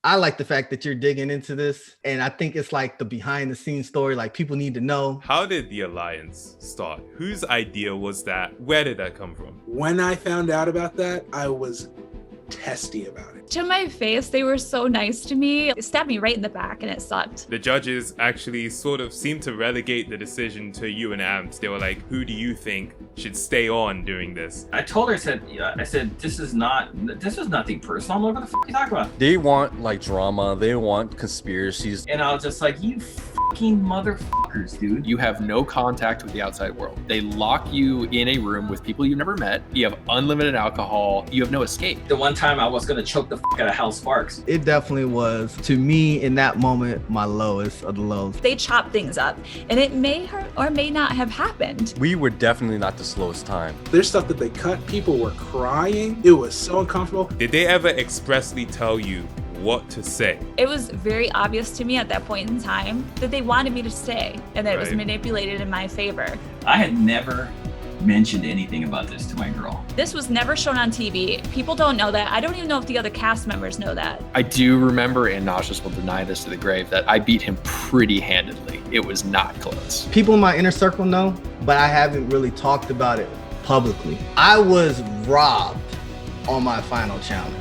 I like the fact that you're digging into this, and I think it's like the behind the scenes story, like people need to know. How did the alliance start? Whose idea was that? Where did that come from? When I found out about that, I was testy about it. To my face, they were so nice to me. It stabbed me right in the back and it sucked. The judges actually sort of seemed to relegate the decision to you and Amps. They were like, who do you think should stay on during this? I told her, I said, this is nothing personal. What the f*** are you talking about? They want like drama. They want conspiracies. And I was just like, you fucking motherfuckers, dude. You have no contact with the outside world. They lock you in a room with people you've never met. You have unlimited alcohol. You have no escape. The one time I was gonna choke the f*** out of Hal Sparks. It definitely was, to me, in that moment, my lowest of the lows. They chopped things up, and it may or may not have happened. We were definitely not the slowest time. There's stuff that they cut. People were crying. It was so uncomfortable. Did they ever expressly tell you what to say? It was very obvious to me at that point in time that they wanted me to stay and that it was manipulated in my favor. I had never mentioned anything about this to my girl. This was never shown on TV. People don't know that. I don't even know if the other cast members know that. I do remember, and Nauseous will deny this to the grave, that I beat him pretty handedly. It was not close. People in my inner circle know, but I haven't really talked about it publicly. I was robbed on my final challenge.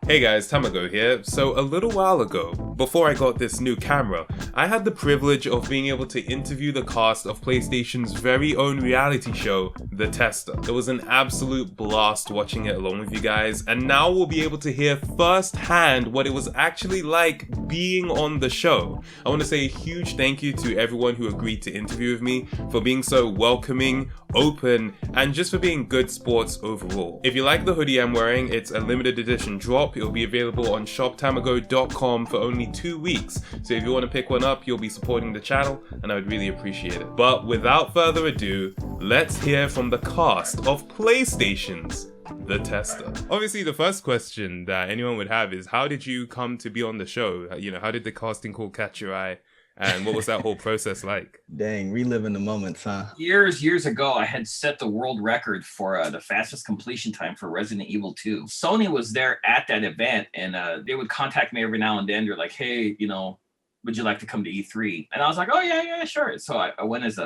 Hey guys, Tamago here. So a little while ago, before I got this new camera, I had the privilege of being able to interview the cast of PlayStation's very own reality show, The Tester. It was an absolute blast watching it along with you guys, and now we'll be able to hear firsthand what it was actually like being on the show. I want to say a huge thank you to everyone who agreed to interview with me, for being so welcoming, open, and just for being good sports overall. If you like the hoodie I'm wearing, it's a limited edition drop. It'll be available on shoptamago.com for only 2 weeks. So if you want to pick one up, you'll be supporting the channel, and I would really appreciate it. But without further ado, let's hear from the cast of PlayStation's The Tester. Obviously, the first question that anyone would have is, how did you come to be on the show? You know, how did the casting call catch your eye? And what was that whole process like? Dang, reliving the moments, huh? Years ago, I had set the world record for the fastest completion time for Resident Evil 2. Sony was there at that event, and they would contact me every now and then. They're like, hey, you know, would you like to come to E3? And I was like, oh, yeah, sure. So I went as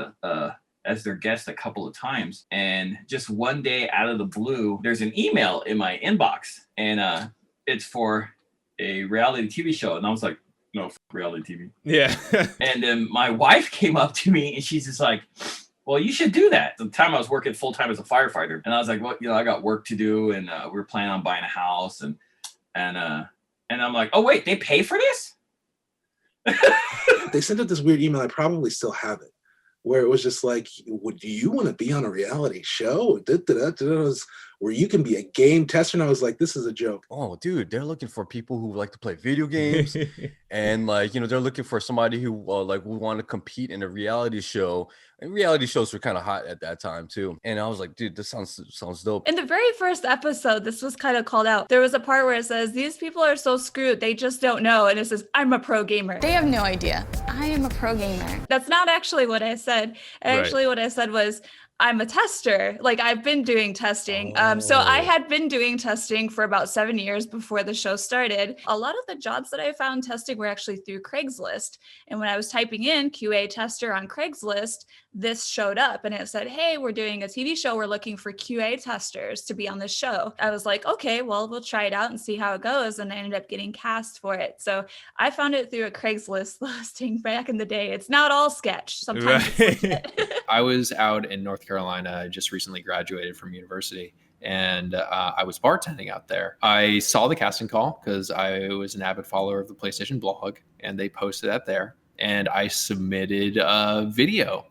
their guest a couple of times. And just one day out of the blue, there's an email in my inbox, and it's for a reality TV show. And I was like, no, reality TV. Yeah. And then my wife came up to me and she's just like, well, you should do that. At the time I was working full time as a firefighter. And I was like, well, you know, I got work to do, and we were planning on buying a house. And I'm like, oh, wait, they pay for this? They sent out this weird email. I probably still have it, where it was just like, would you want to be on a reality show? Where you can be a game tester. And I was like, this is a joke. Oh, dude, they're looking for people who like to play video games. And like, you know, they're looking for somebody who like would want to compete in a reality show. And reality shows were kind of hot at that time too. And I was like, dude, this sounds dope. In the very first episode, this was kind of called out. There was a part where it says, these people are so screwed, they just don't know. And it says, I'm a pro gamer. They have no idea. I am a pro gamer. That's not actually what I said. Actually, what I said was, I'm a tester. Like, I've been doing testing. So I had been doing testing for about 7 years before the show started. A lot of the jobs that I found testing were actually through Craigslist. And when I was typing in QA tester on Craigslist, this showed up and it said, hey, we're doing a TV show. We're looking for QA testers to be on this show. I was like, okay, well, we'll try it out and see how it goes. And I ended up getting cast for it. So I found it through a Craigslist listing back in the day. It's not all sketch. Sometimes it's legit. I was out in North Carolina. I just recently graduated from university, and I was bartending out there. I saw the casting call because I was an avid follower of the PlayStation blog, and they posted that there. And I submitted a video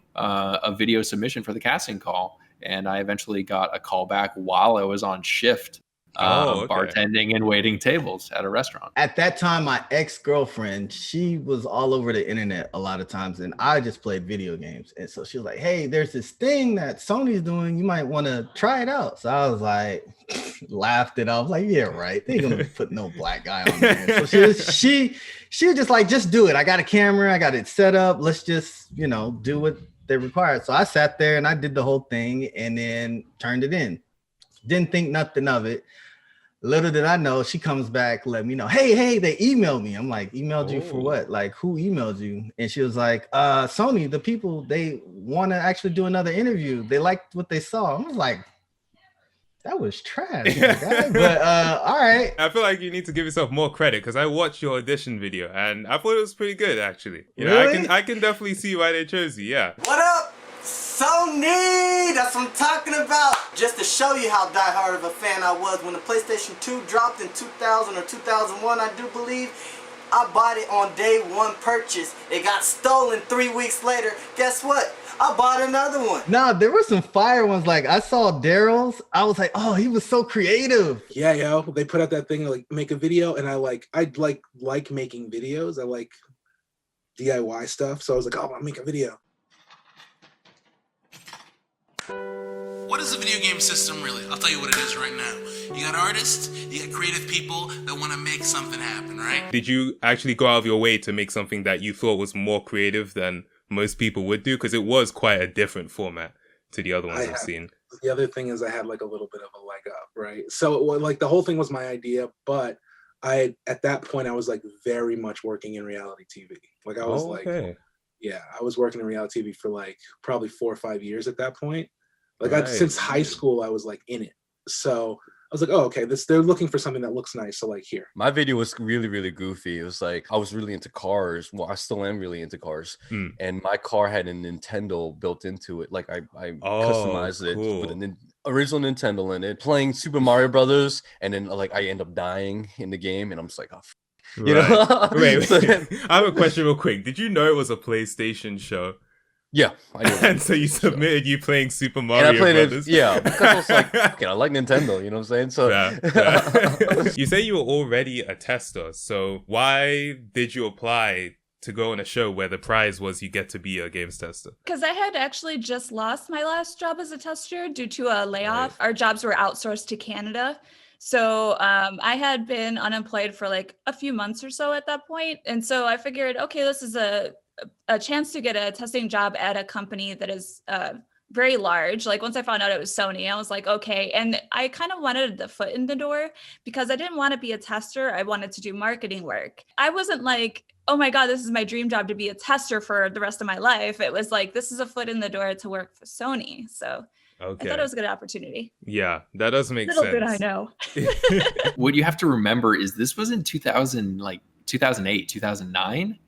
submission for the casting call, and I eventually got a call back while I was on shift. Bartending and waiting tables at a restaurant. At that time, my ex-girlfriend, she was all over the internet a lot of times, and I just played video games. And so she was like, hey, there's this thing that Sony's doing. You might want to try it out. So I was like, laughed it. I was like, yeah, right. They ain't gonna put no black guy on there. So she was just like, just do it. I got a camera. I got it set up. Let's just, you know, do what they required. So I sat there and I did the whole thing and then turned it in. Didn't think nothing of it. Little did I know, she comes back, let me know, hey, they emailed me. I'm like, emailed you for what? Like, who emailed you? And she was like, Sony, the people, they want to actually do another interview. They liked what they saw. I was like, that was trash, my guy. But all right. I feel like you need to give yourself more credit because I watched your audition video and I thought it was pretty good, actually. You know, really? I can definitely see why they chose you. Yeah. What up, Sony? That's what I'm talking about. Just to show you how diehard of a fan I was when the PlayStation 2 dropped in 2000 or 2001, I do believe. I bought it on day one purchase. It got stolen 3 weeks later. Guess what? I bought another one. Nah, there were some fire ones. Like I saw Daryl's. I was like, oh, he was so creative. Yeah, yo, they put out that thing like make a video, and I like making videos. I like DIY stuff, so I was like, oh, I'll make a video. What is a video game system really? I'll tell you what it is right now. You got artists, you got creative people that want to make something happen, right? Did you actually go out of your way to make something that you thought was more creative than most people would do? Because it was quite a different format to the other ones I've seen. The other thing is I had like a little bit of a leg up, right? So like the whole thing was my idea, but at that point I was like very much working in reality TV. Like I was I was working in reality TV for like probably 4 or 5 years at that point. Like since high school, I was like in it. So I was like, oh, okay, they're looking for something that looks nice. So like here. My video was really, really goofy. It was like, I was really into cars. Well, I still am really into cars. And my car had a Nintendo built into it. Like I customized it with an original Nintendo in it, playing Super Mario Brothers. And then like I end up dying in the game. And I'm just like, oh, you know? Wait. I have a question real quick. Did you know it was a PlayStation show? Yeah, I did. And so you submitted you playing Super Mario Brothers. Because I was like, okay, I like Nintendo, you know what I'm saying? So You say you were already a tester, so why did you apply to go on a show where the prize was you get to be a games tester? Because I had actually just lost my last job as a tester due to a layoff. Our jobs were outsourced to Canada. So I had been unemployed for like a few months or so at that point. And so I figured, okay, this is a chance to get a testing job at a company that is very large. Like once I found out it was Sony, I was like, okay. And I kind of wanted the foot in the door because I didn't want to be a tester. I wanted to do marketing work. I wasn't like, oh my God, this is my dream job to be a tester for the rest of my life. It was like, this is a foot in the door to work for Sony. So I thought it was a good opportunity. Yeah, that does make sense. Little did I know. What you have to remember is this was in 2008, 2009.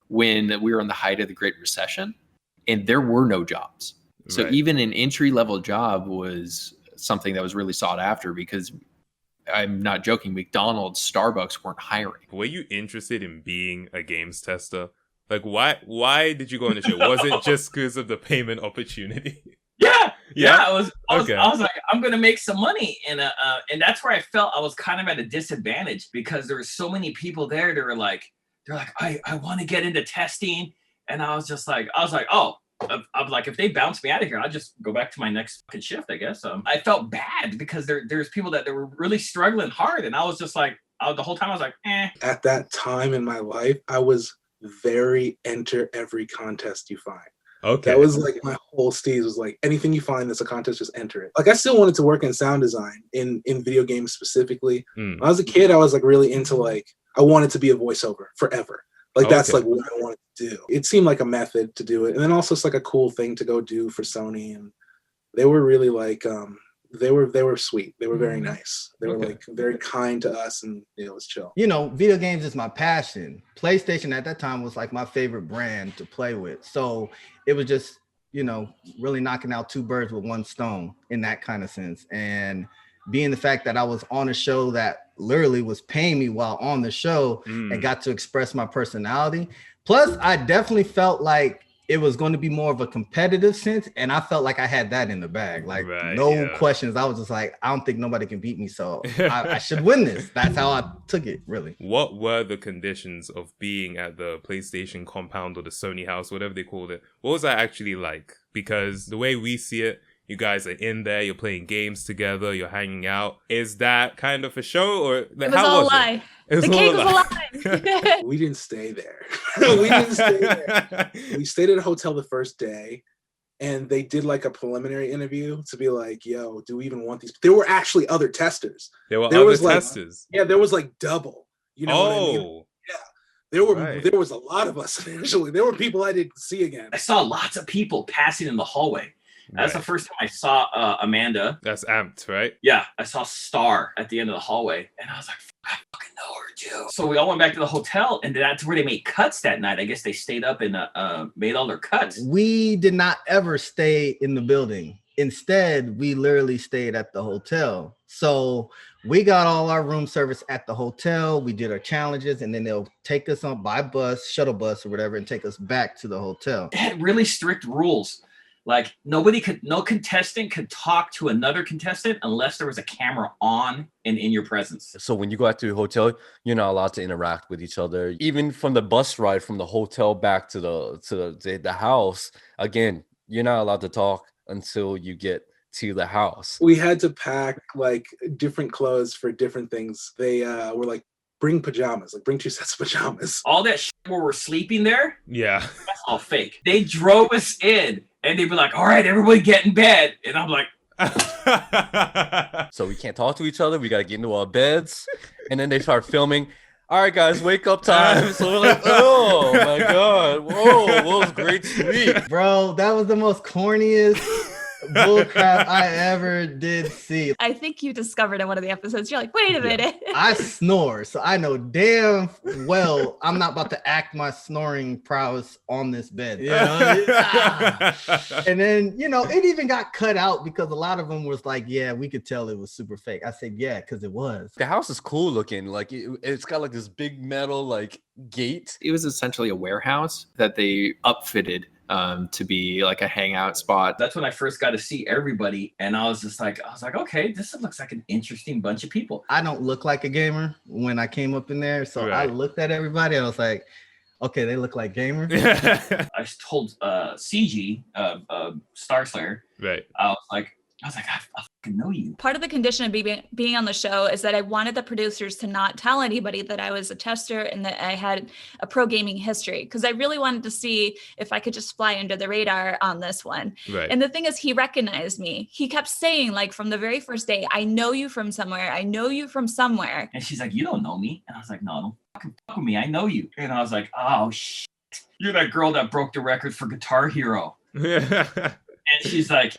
When we were in the height of the Great Recession, and there were no jobs. So even an entry-level job was something that was really sought after because, I'm not joking, McDonald's, Starbucks weren't hiring. Were you interested in being a games tester? Like, why did you go on the show? Was it just because of the payment opportunity? Yeah. I was like, I'm gonna make some money, and that's where I felt I was kind of at a disadvantage because there were so many people there that were like, I want to get into testing. And I was like, oh, I'm like, if they bounce me out of here, I'll just go back to my next fucking shift, I guess. I felt bad because there's people that were really struggling hard. And I was just like, the whole time I was like, eh. At that time in my life, I was very enter every contest you find. Okay. That was like my whole steez was like, anything you find that's a contest, just enter it. Like I still wanted to work in sound design in video games specifically. When I was a kid, I was like really into like, I wanted to be a voiceover forever. Like that's like what I wanted to do. It seemed like a method to do it. And then also it's like a cool thing to go do for Sony. And they were really like, they were sweet. They were very nice. They were like very kind to us, and it was chill. You know, video games is my passion. PlayStation at that time was like my favorite brand to play with. So it was just, you know, really knocking out two birds with one stone in that kind of sense. And being the fact that I was on a show that literally was paying me while on the show and got to express my personality. Plus, I definitely felt like it was going to be more of a competitive sense. And I felt like I had that in the bag. Like questions. I was just like, I don't think nobody can beat me. So I should win this. That's how I took it, really. What were the conditions of being at the PlayStation compound or the Sony house, whatever they called it? What was that actually like? Because the way we see it, you guys are in there, you're playing games together, you're hanging out. Is that kind of a show, or it was all a lie? The cake was a lie. We didn't stay there. We stayed at a hotel the first day, and they did like a preliminary interview to be like, yo, do we even want these? There were actually other testers. There were other testers. Yeah, there was like double. You know what I mean? Yeah. There was a lot of us initially. There were people I didn't see again. I saw lots of people passing in the hallway. That's the first time I saw Amanda. That's Amped, right? Yeah, I saw Star at the end of the hallway, and I was like, I fucking know her too. So we all went back to the hotel, and that's where they made cuts that night. I guess they stayed up and made all their cuts. We did not ever stay in the building. Instead, we literally stayed at the hotel. So we got all our room service at the hotel. We did our challenges, and then they'll take us on by bus, shuttle bus or whatever, and take us back to the hotel. They had really strict rules. Like no contestant could talk to another contestant unless there was a camera on and in your presence. So when you go out to a hotel, you're not allowed to interact with each other. Even from the bus ride from the hotel back to the house, again, you're not allowed to talk until you get to the house. We had to pack like different clothes for different things. They were like, bring pajamas, like bring 2 sets of pajamas. All that shit where we're sleeping there, yeah, that's all fake. They drove us in and they'd be like, all right, everybody get in bed. And I'm like, so we can't talk to each other. We got to get into our beds. And then they start filming. All right, guys, wake up time. So we're like, oh my God. Whoa, that was great sleep. Bro, that was the most corniest bullcrap I ever did see. I think you discovered in one of the episodes, you're like, wait a minute. I snore, so I know damn well I'm not about to act my snoring prowess on this bed. You know? And then, you know, it even got cut out because a lot of them was like, yeah, we could tell it was super fake. I said, yeah, because it was. The house is cool looking. Like it's got like this big metal like gate. It was essentially a warehouse that they upfitted to be like a hangout spot. That's when I first got to see everybody, and I was like, okay, this looks like an interesting bunch of people. I don't look like a gamer when I came up in there, so I looked at everybody and I was like, okay, they look like gamers. I told Ciji, Star Slayer, right? I was like, I fucking know you. Part of the condition of being on the show is that I wanted the producers to not tell anybody that I was a tester and that I had a pro gaming history, because I really wanted to see if I could just fly under the radar on this one. Right. And the thing is, he recognized me. He kept saying, like, from the very first day, I know you from somewhere. I know you from somewhere. And she's like, you don't know me. And I was like, no, don't fucking fuck with me. I know you. And I was like, oh, shit. You're that girl that broke the record for Guitar Hero. And she's like,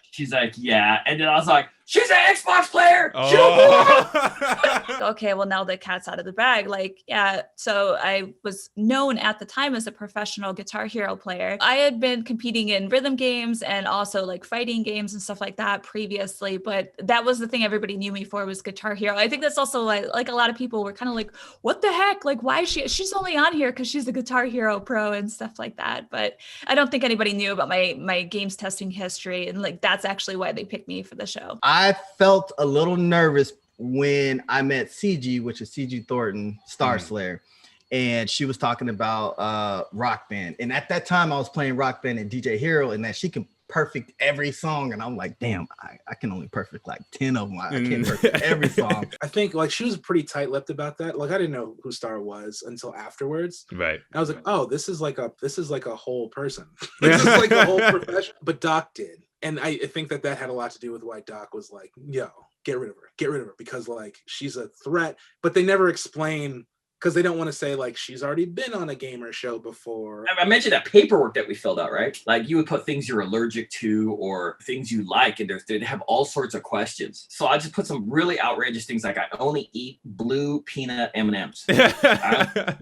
yeah. And then I was like, she's an Xbox player. Oh. Okay, well, now the cat's out of the bag. Like, yeah. So I was known at the time as a professional Guitar Hero player. I had been competing in rhythm games and also like fighting games and stuff like that previously. But that was the thing everybody knew me for, was Guitar Hero. I think that's also like a lot of people were kind of like, what the heck? Like, why is she's only on here because she's a Guitar Hero pro and stuff like that. But I don't think anybody knew about my games testing history. And like, that's actually why they picked me for the show. I felt a little nervous when I met Ciji, which is Ciji Thornton, Star Slayer, and she was talking about Rock Band. And at that time, I was playing Rock Band and DJ Hero, and that she can perfect every song. And I'm like, damn, I can only perfect like 10 of them. I can't perfect every song. I think like she was pretty tight-lipped about that. Like I didn't know who Star was until afterwards. Right. And I was like, oh, this is like a whole person. This is like a whole profession. But Doc did. And I think that had a lot to do with why Doc was like, yo, get rid of her, because like she's a threat. But they never explain, because they don't want to say like she's already been on a gamer show before. I mentioned that paperwork that we filled out, right? Like you would put things you're allergic to or things you like, and they'd have all sorts of questions. So I just put some really outrageous things like I only eat blue peanut M&Ms. I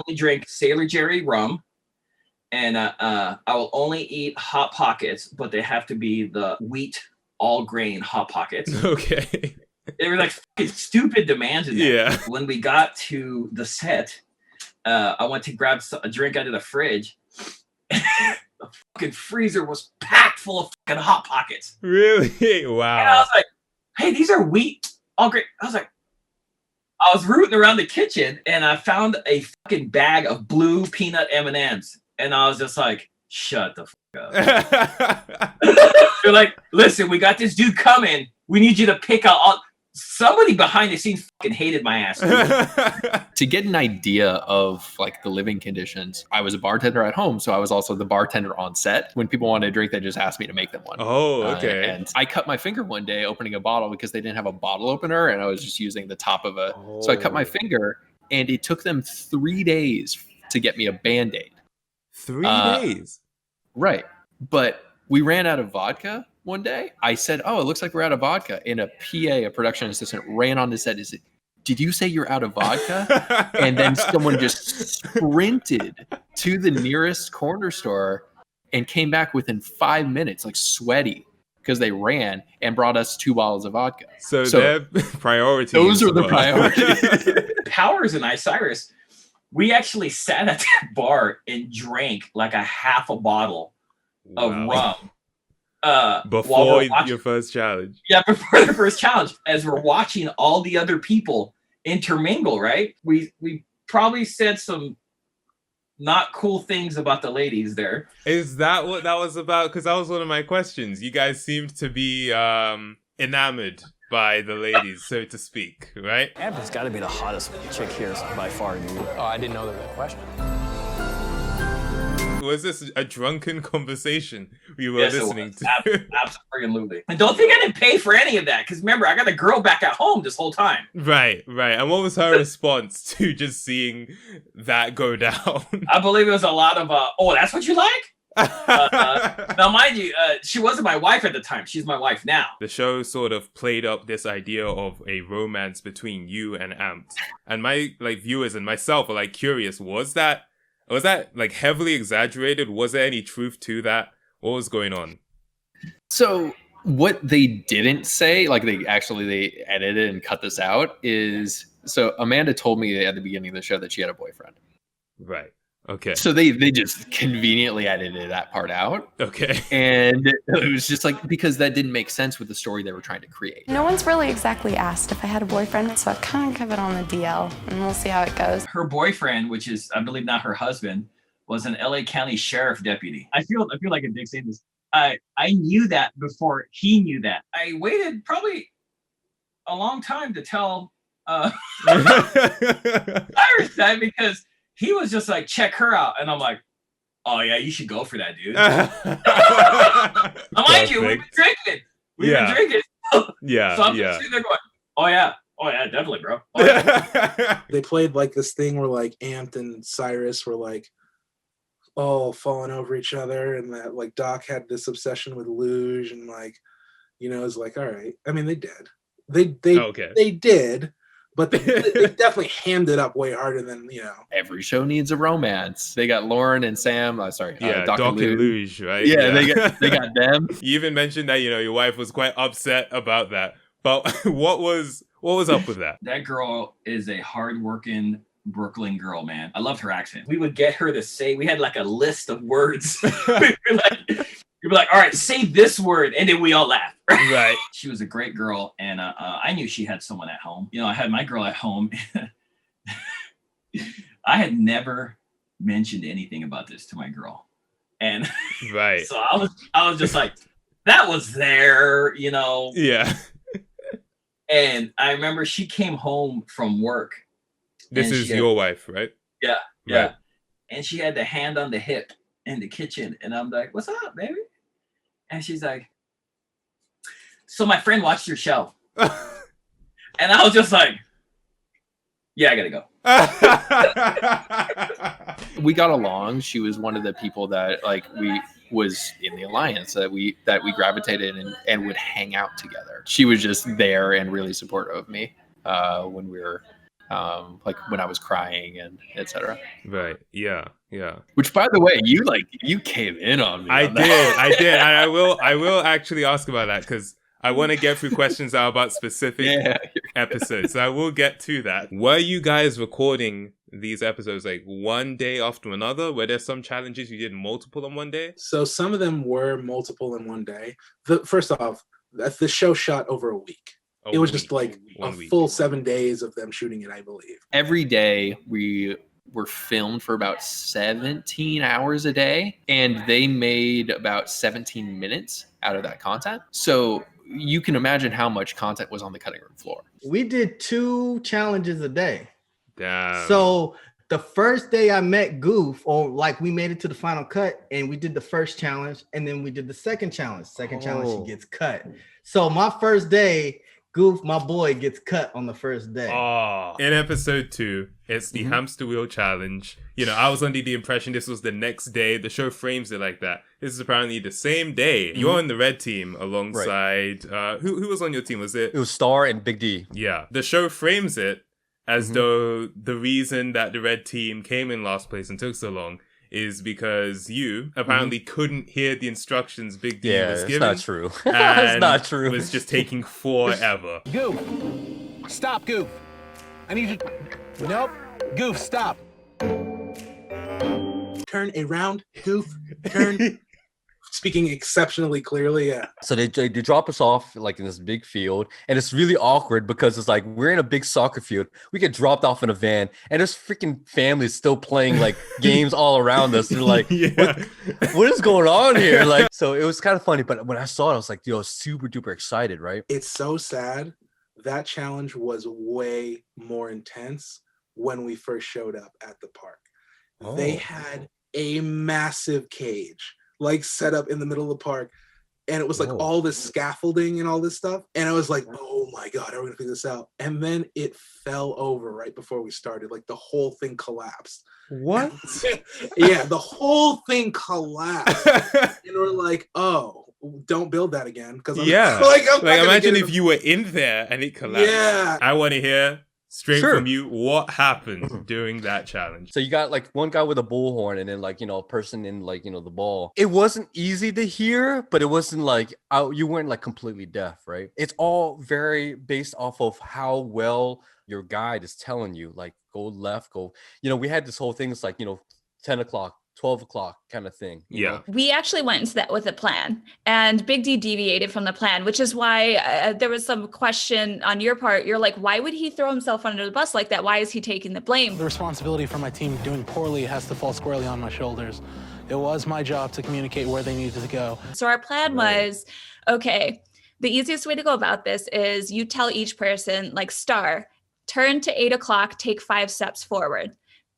only drink Sailor Jerry rum. And I will only eat Hot Pockets, but they have to be the wheat all grain Hot Pockets. Okay. They were like fucking stupid demands in there. Yeah. When we got to the set, I went to grab a drink out of the fridge. The fucking freezer was packed full of fucking Hot Pockets. Really? Wow. And I was like, hey, these are wheat all grain. I was rooting around the kitchen and I found a fucking bag of blue peanut M&Ms. And I was just like, shut the fuck up. They're like, listen, we got this dude coming. We need you to pick out all. somebody behind the scenes fucking hated my ass. To get an idea of like the living conditions, I was a bartender at home, so I was also the bartender on set. When people wanted a drink, they just asked me to make them one. Oh, okay. And I cut my finger one day opening a bottle because they didn't have a bottle opener, and I was just using the top of a. Oh. So I cut my finger, and it took them 3 days to get me a Band-Aid. 3 days, right? But we ran out of vodka. One day I said, "Oh, it looks like we're out of vodka." And a PA, a production assistant, ran on to set. Did you say you're out of vodka? And then someone just sprinted to the nearest corner store and came back within 5 minutes, like sweaty, because they ran and brought us 2 bottles of vodka. So their priorities. Those are the priorities. Powers and I, Cyrus, we actually sat at that bar and drank like a half a bottle of rum. Before your first challenge. Yeah, before the first challenge, as we're watching all the other people intermingle, right? We probably said some not cool things about the ladies there. Is that what that was about? Because that was one of my questions. You guys seemed to be enamored by the ladies, so to speak, right? Amber's got to be the hottest chick here by far, dude. Oh, I didn't know there was a question. Was this a drunken conversation we were listening to? Absolutely. And don't think I didn't pay for any of that, because remember, I got a girl back at home this whole time. Right. And what was her response to just seeing that go down? I believe it was a lot of, oh, that's what you like? Now, mind you, she wasn't my wife at the time. She's my wife now. The show sort of played up this idea of a romance between you and Amped. And my viewers and myself are curious, was that like heavily exaggerated? Was there any truth to that? What was going on? So what they didn't say, they edited and cut this out, is so Amanda told me at the beginning of the show that she had a boyfriend. Right. Okay. So they just conveniently edited that part out. Okay. And it was just because that didn't make sense with the story they were trying to create. No one's really exactly asked if I had a boyfriend, so I kind of kept it on the DL, and we'll see how it goes. Her boyfriend, which is, I believe, not her husband, was an LA County Sheriff deputy. I feel like a dick saying this. I knew that before he knew that. I waited probably a long time to tell Cyrus that, because he was just check her out. And I'm like, oh, yeah, you should go for that, dude. Mind you, we've been drinking. We've been drinking. Yeah. So I'm just sitting there going, oh, yeah, definitely, bro. Oh, yeah. They played this thing where Amped and Cyrus were all falling over each other. And that Doc had this obsession with luge. And it's all right. I mean, they did. They did. But they definitely hammed it up way harder than, Every show needs a romance. They got Lauren and Sam. Doc and Luge, right? Yeah, they got them. You even mentioned that, your wife was quite upset about that. But what was up with that? That girl is a hardworking Brooklyn girl, man. I loved her accent. We would get her to say, we had a list of words. You'd be like, all right, say this word, and then we all laugh. Right. She was a great girl, and I knew she had someone at home. I had my girl at home. I had never mentioned anything about this to my girl, and right. So I was just like, that was there, Yeah. And I remember she came home from work. This is your wife, right? Yeah. Right. And she had the hand on the hip in the kitchen, and I'm like, what's up, baby? And she's like, so my friend watched your show. And I was just like, yeah, I gotta go. We got along. She was one of the people that we was in the alliance that we gravitated and would hang out together. She was just there and really supportive of me when we were when I was crying and etc. Right. Yeah. Which, by the way, you came in on me. I did. And I will actually ask about that, because I want to get through questions that are about specific episodes. So I will get to that. Were you guys recording these episodes one day after another? Were there some challenges you did multiple in one day? So some of them were multiple in one day. First off, the show shot over a week. It was just a full 7 days of them shooting it, I believe. Every day we were filmed for about 17 hours a day, and they made about 17 minutes out of that content. So you can imagine how much content was on the cutting room floor. We did 2 challenges a day. Damn. So the first day I met Goof, or like we made it to the final cut, and we did the first challenge, and then we did the second challenge. Second challenge, she gets cut. So my first day, Goof, my boy, gets cut on the first day. Oh. In episode 2, it's the hamster wheel challenge. You know, I was under the impression this was the next day. The show frames it like that. This is apparently the same day. You're on the red team alongside who was on your team? Was it? It was Star and Big D. Yeah. The show frames it as though the reason that the red team came in last place and took so long is because you apparently couldn't hear the instructions Big D was given. That's not true. That's not true. Was just taking forever. Goof, stop, Goof. I need you. Nope, Goof, stop. Turn around, Goof. Turn. Speaking exceptionally clearly, yeah. So they drop us off like in this big field, and it's really awkward because it's like we're in a big soccer field. We get dropped off in a van, and there's freaking families still playing like games all around us. They're like, what is going on here? Like, so it was kind of funny. But when I saw it, I was like, yo, super duper excited, right? It's so sad. That challenge was way more intense when we first showed up at the park. They had a massive cage like set up in the middle of the park, and it was like all this scaffolding and all this stuff, and I was like, oh my god, are we gonna figure this out? And then it fell over right before we started. Like the whole thing collapsed. What? Yeah, the whole thing collapsed. And we're like, oh, don't build that again, because I'm imagine if you were in there and it collapsed. Yeah, I want to hear straight from you what happened during that challenge. So you got like one guy with a bullhorn, and then like, you know, a person in like, you know, the ball. It wasn't easy to hear, but it wasn't like you weren't like completely deaf, right? It's all very based off of how well your guide is telling you, like, go left, go, you know. We had this whole thing. It's like, you know, 10 o'clock, 12 o'clock kind of thing. You know? We actually went into that with a plan, and Big D deviated from the plan, which is why there was some question on your part. You're like, why would he throw himself under the bus like that? Why is he taking the blame? The responsibility for my team doing poorly has to fall squarely on my shoulders. It was my job to communicate where they needed to go. So our plan was, okay, the easiest way to go about this is you tell each person, like, Star, turn to 8 o'clock, take 5 steps forward.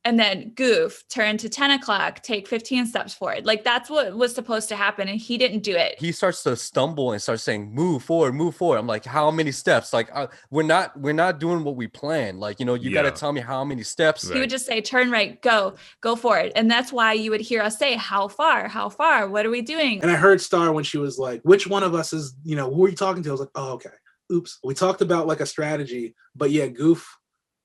And then Goof, turn to 10 o'clock, take 15 steps forward. Like, that's what was supposed to happen, and he didn't do it. He starts to stumble and starts saying, move forward, move forward. I'm like, how many steps? Like, we're not doing what we planned. Like, you know, you got to tell me how many steps. He would just say, turn right, go forward. And that's why you would hear us say, how far, what are we doing? And I heard Star when she was like, which one of us is, you know, who are you talking to? I was like, oh, okay. Oops. We talked about like a strategy, but yeah, Goof,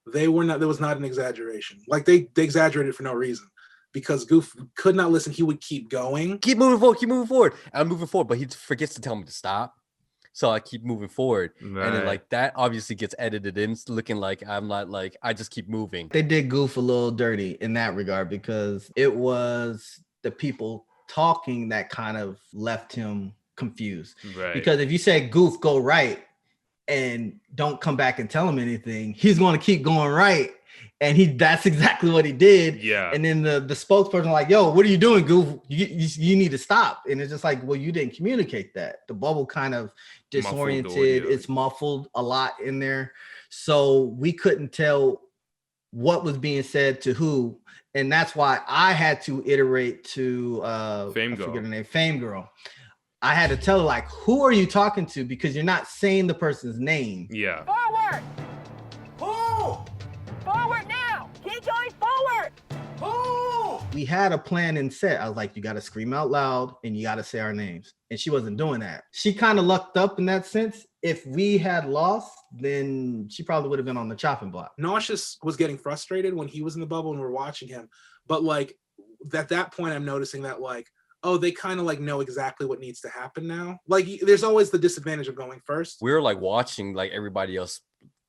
there was not an exaggeration. Like they exaggerated for no reason, because Goof could not listen. He would keep going. Keep moving forward. I'm moving forward, but he forgets to tell me to stop. So I keep moving forward. Right. And then like that obviously gets edited in, looking like I'm not, like, I just keep moving. They did Goof a little dirty in that regard, because it was the people talking that kind of left him confused. Right. Because if you say, Goof, go right, and don't come back and tell him anything, he's going to keep going right. And that's exactly what he did. Yeah. And then the spokesperson like, yo, what are you doing, Goof? You need to stop. And it's just like, well, you didn't communicate that. The bubble kind of disoriented. It's muffled a lot in there. So we couldn't tell what was being said to who. And that's why I had to iterate to Fame Girl. I had to tell her, like, who are you talking to? Because you're not saying the person's name. Yeah. Forward! Who? Forward now! Keep going forward! Who? We had a plan in set. I was like, you got to scream out loud and you got to say our names. And she wasn't doing that. She kind of lucked up in that sense. If we had lost, then she probably would have been on the chopping block. Nauseous was getting frustrated when he was in the bubble and we're watching him. But like at that point, I'm noticing that, like, oh, they kind of like know exactly what needs to happen now. Like there's always the disadvantage of going first. We were like watching like everybody else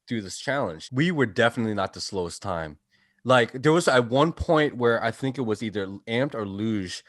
do this challenge. We were definitely not the slowest time. Like there was at one point where I think it was either Amped or Luge.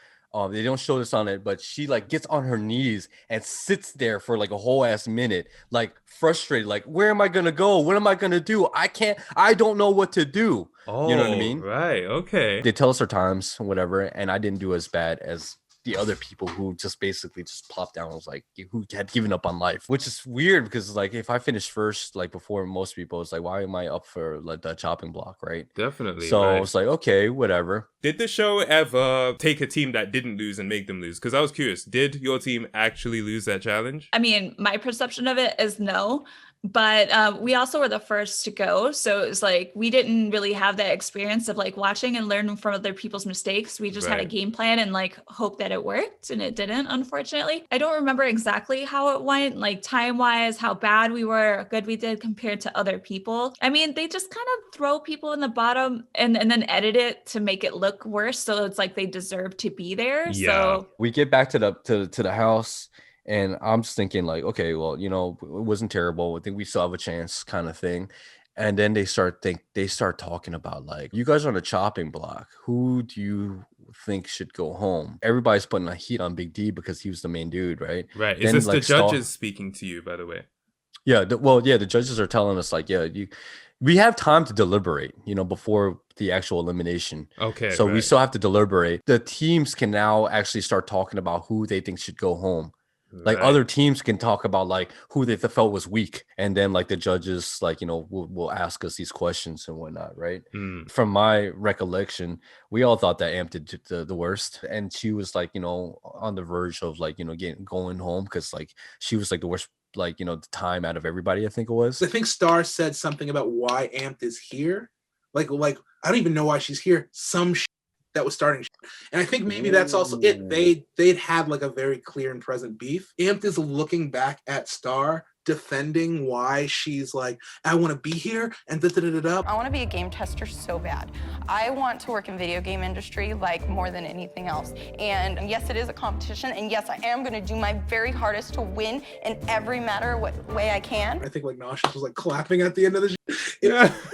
They don't show this on it, but she like gets on her knees and sits there for like a whole ass minute, like frustrated, like, where am I gonna go? What am I gonna do? I don't know what to do. Oh, you know what I mean? Right. Okay. They tell us our times, whatever, and I didn't do as bad as the other people who just basically just plopped down, was like, who had given up on life, which is weird because like if I finished first, like before most people, it's like, why am I up for like the chopping block, right? Definitely. So right. it's like, okay, whatever. Did the show ever take a team that didn't lose and make them lose? Because I was curious, did your team actually lose that challenge? I mean, my perception of it is no. But we also were the first to go. So it was like, we didn't really have that experience of like watching and learning from other people's mistakes. We just had a game plan and like hope that it worked, and it didn't, unfortunately. I don't remember exactly how it went, like time wise, how bad we were, or good we did compared to other people. I mean, they just kind of throw people in the bottom and then edit it to make it look worse. So it's like they deserve to be there. Yeah. So We get back to the house. And I'm just thinking like, okay, well, you know, it wasn't terrible. I think we still have a chance, kind of thing. And then they start talking about like, you guys are on a chopping block. Who do you think should go home? Everybody's putting a heat on Big D because he was the main dude, right? Right. Is Then, this like, the judges speaking to you, by the way? Yeah. The judges are telling us like, yeah, we have time to deliberate, you know, before the actual elimination. Okay. So we still have to deliberate. The teams can now actually start talking about who they think should go home. Like other teams can talk about like who they felt was weak, and then like the judges like, you know, will ask us these questions and whatnot, right? From my recollection, we all thought that Amp did the worst, and she was like, you know, on the verge of like, you know, going home because like she was like the worst, like, you know, the time out of everybody, I think it was. I think Star said something about why Amped is here. Like I don't even know why she's here. Some that was starting shit. And I think maybe that's also it. They'd had like a very clear and present beef. Amped is looking back at Star, defending why she's like, I want to be here and da-da-da-da-da. I want to be a game tester so bad. I want to work in video game industry like more than anything else. And yes, it is a competition. And yes, I am going to do my very hardest to win in every matter what way I can. I think like Nauseous was like clapping at the end of the it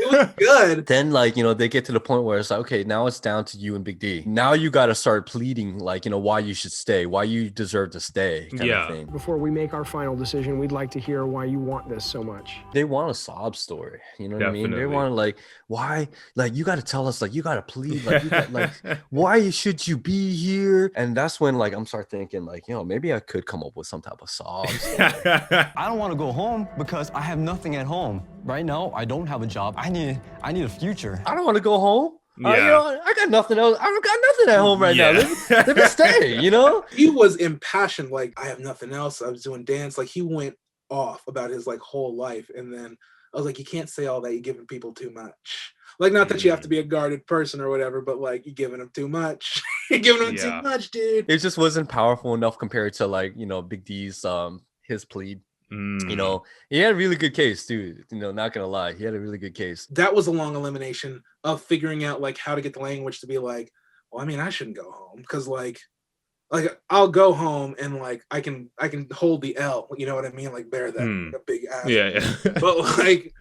was good. Then like, you know, they get to the point where it's like, okay, now it's down to you and Big D. Now you got to start pleading like, you know, why you should stay, why you deserve to stay kind of thing. Before we make our final decision, we'd like to hear why you want this so much. They want a sob story, you know what I mean? They want like, why, like, you got to tell us, like, you got to plead, like, you got, like, why should you be here? And that's when like I'm start thinking like, you know, maybe I could come up with some type of sobs. I don't want to go home because I have nothing at home right now. I don't have a job. I need a future. I don't want to go home. Yeah. You know, I got nothing else. I got nothing at home right now. Let me stay, you know? He was impassioned, like, I have nothing else. I was doing dance. Like, he went off about his, like, whole life. And then I was like, you can't say all that. You're giving people too much. Like, not that you have to be a guarded person or whatever, but, like, you're giving them too much. You're giving them too much, dude. It just wasn't powerful enough compared to, like, you know, Big D's, his plead. You know, he had a really good case, too. You know, not gonna lie, he had a really good case. That was a long elimination of figuring out like how to get the language to be like, well, I mean, I shouldn't go home because like I'll go home and like I can hold the L, you know what I mean? Like bear that like, a big ass. Yeah. But like,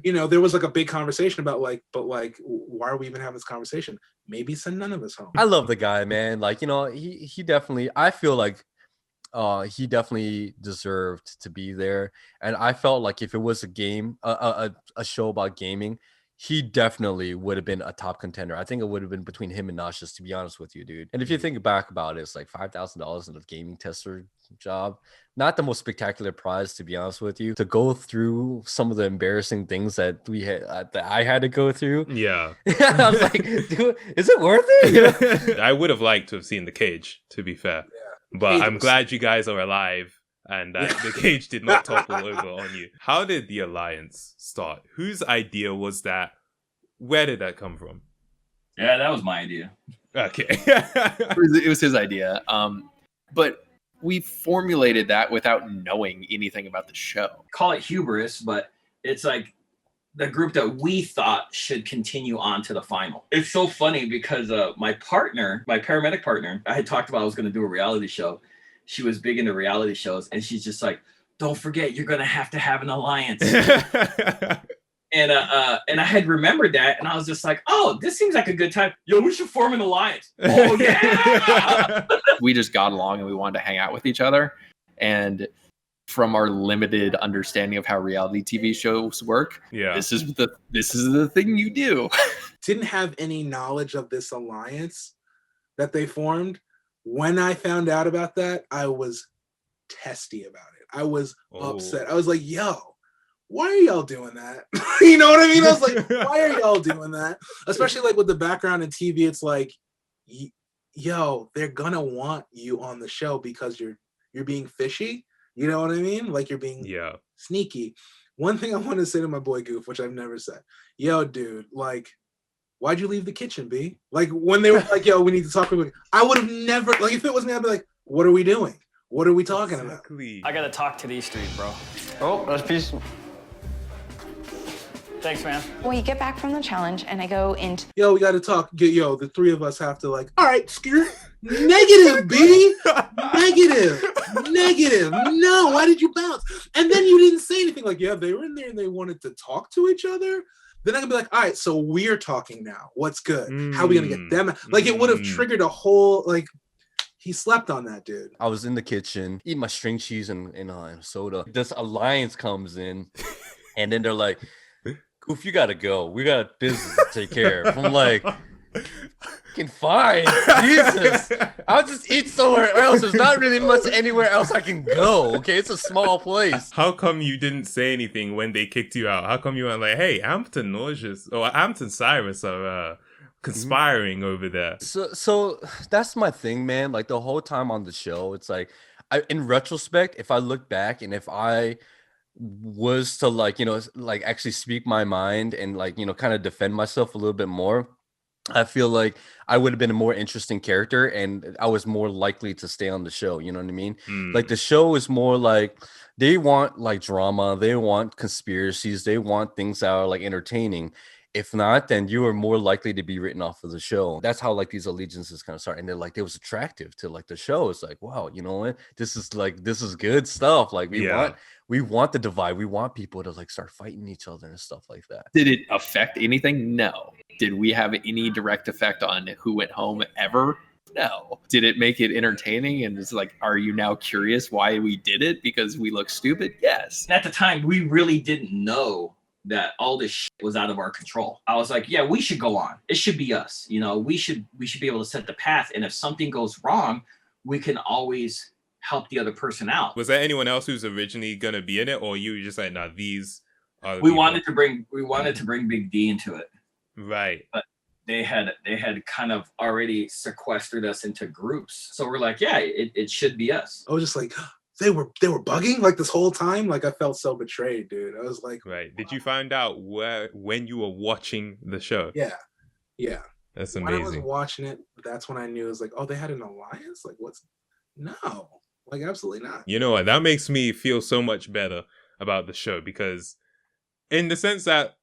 you know, there was like a big conversation about like, but like, why are we even having this conversation? Maybe send none of us home. I love the guy, man. Like, you know, he definitely, I feel like he definitely deserved to be there. And I felt like if it was a game, a show about gaming, he definitely would have been a top contender. I think it would have been between him and Nauseous, to be honest with you, dude. And if you think back about it, it's like $5,000 in a gaming tester job. Not the most spectacular prize, to be honest with you. To go through some of the embarrassing things that we had, that I had to go through. Yeah. I was like, dude, is it worth it? You know? I would have liked to have seen the cage, to be fair. But I'm glad you guys are alive and that the cage did not topple over on you. How did the alliance start? Whose idea was that? Where did that come from? Yeah, that was my idea. Okay. It was his idea. But we formulated that without knowing anything about the show. Call it hubris, but it's like the group that we thought should continue on to the final. It's so funny because my paramedic partner, I had talked about I was going to do a reality show. She was big into reality shows, and she's just like, don't forget, you're going to have an alliance. And I had remembered that, and I was just like, oh, this seems like a good time. Yo, we should form an alliance. Oh, yeah! We just got along, and we wanted to hang out with each other. And from our limited understanding of how reality TV shows work, this is the thing you do. Didn't have any knowledge of this alliance that they formed When I found out about that, I was testy about it. I was upset. I was like, yo, why are y'all doing that? You know what I mean? I was like, why are y'all doing that? Especially like with the background in TV, it's like, yo, they're gonna want you on the show because you're being fishy. You know what I mean? Like you're being sneaky. One thing I want to say to my boy Goof, which I've never said, yo, dude, like, why'd you leave the kitchen, B? Like when they were like, yo, we need to talk. I would have never, like if it was me, I'd be like, what are we doing? What are we talking about? I gotta talk to these three, bro. Oh, that's piece. Thanks, man. When you get back from the challenge and I go into... Yo, we got to talk. Yo, the three of us have to like, all right, negative, B. Negative. No, why did you bounce? And then you didn't say anything like, yeah, they were in there and they wanted to talk to each other. Then I can be like, all right, so we're talking now. What's good? How are we going to get them? Like it would have triggered a whole, like, he slept on that, dude. I was in the kitchen, eating my string cheese and soda. This alliance comes in and then they're like, Goof, you gotta go. We got business to take care of. I'm like, fucking fine. Jesus. I'll just eat somewhere else. There's not really much anywhere else I can go. Okay, it's a small place. How come you didn't say anything when they kicked you out? How come you weren't like, hey, Hampton Nauseous or Hampton Cyrus are conspiring over there? So that's my thing, man. Like the whole time on the show, it's like, in retrospect, if I look back and if I was to like, you know, like actually speak my mind and like, you know, kind of defend myself a little bit more, I feel like I would have been a more interesting character and I was more likely to stay on the show. You know what I mean? Like the show is more like they want like drama, they want conspiracies, they want things that are like entertaining. If not, then you are more likely to be written off of the show. That's how like these allegiances kind of start. And they're like, it was attractive to like the show. It's like, wow, you know what? This is good stuff. Like we want the divide. We want people to like start fighting each other and stuff like that. Did it affect anything? No. Did we have any direct effect on who went home ever? No. Did it make it entertaining? And it's like, are you now curious why we did it? Because we look stupid? Yes. At the time, we really didn't know that all this shit was out of our control. I was like, yeah, we should go on. It should be us. You know, we should be able to set the path. And if something goes wrong, we can always help the other person out. Was there anyone else who's originally gonna be in it, or you were just like, nah, these are the we people? wanted to bring Big D into it. Right. But they had kind of already sequestered us into groups. So we're like, yeah, it should be us. I was just like, they were bugging like this whole time. Like I felt so betrayed, dude. I was like, right. Did you find out when you were watching the show? Yeah. That's when amazing. I was watching it, that's when I knew it was like, oh, they had an alliance. Like no, like absolutely not. You know what? That makes me feel so much better about the show because, in the sense that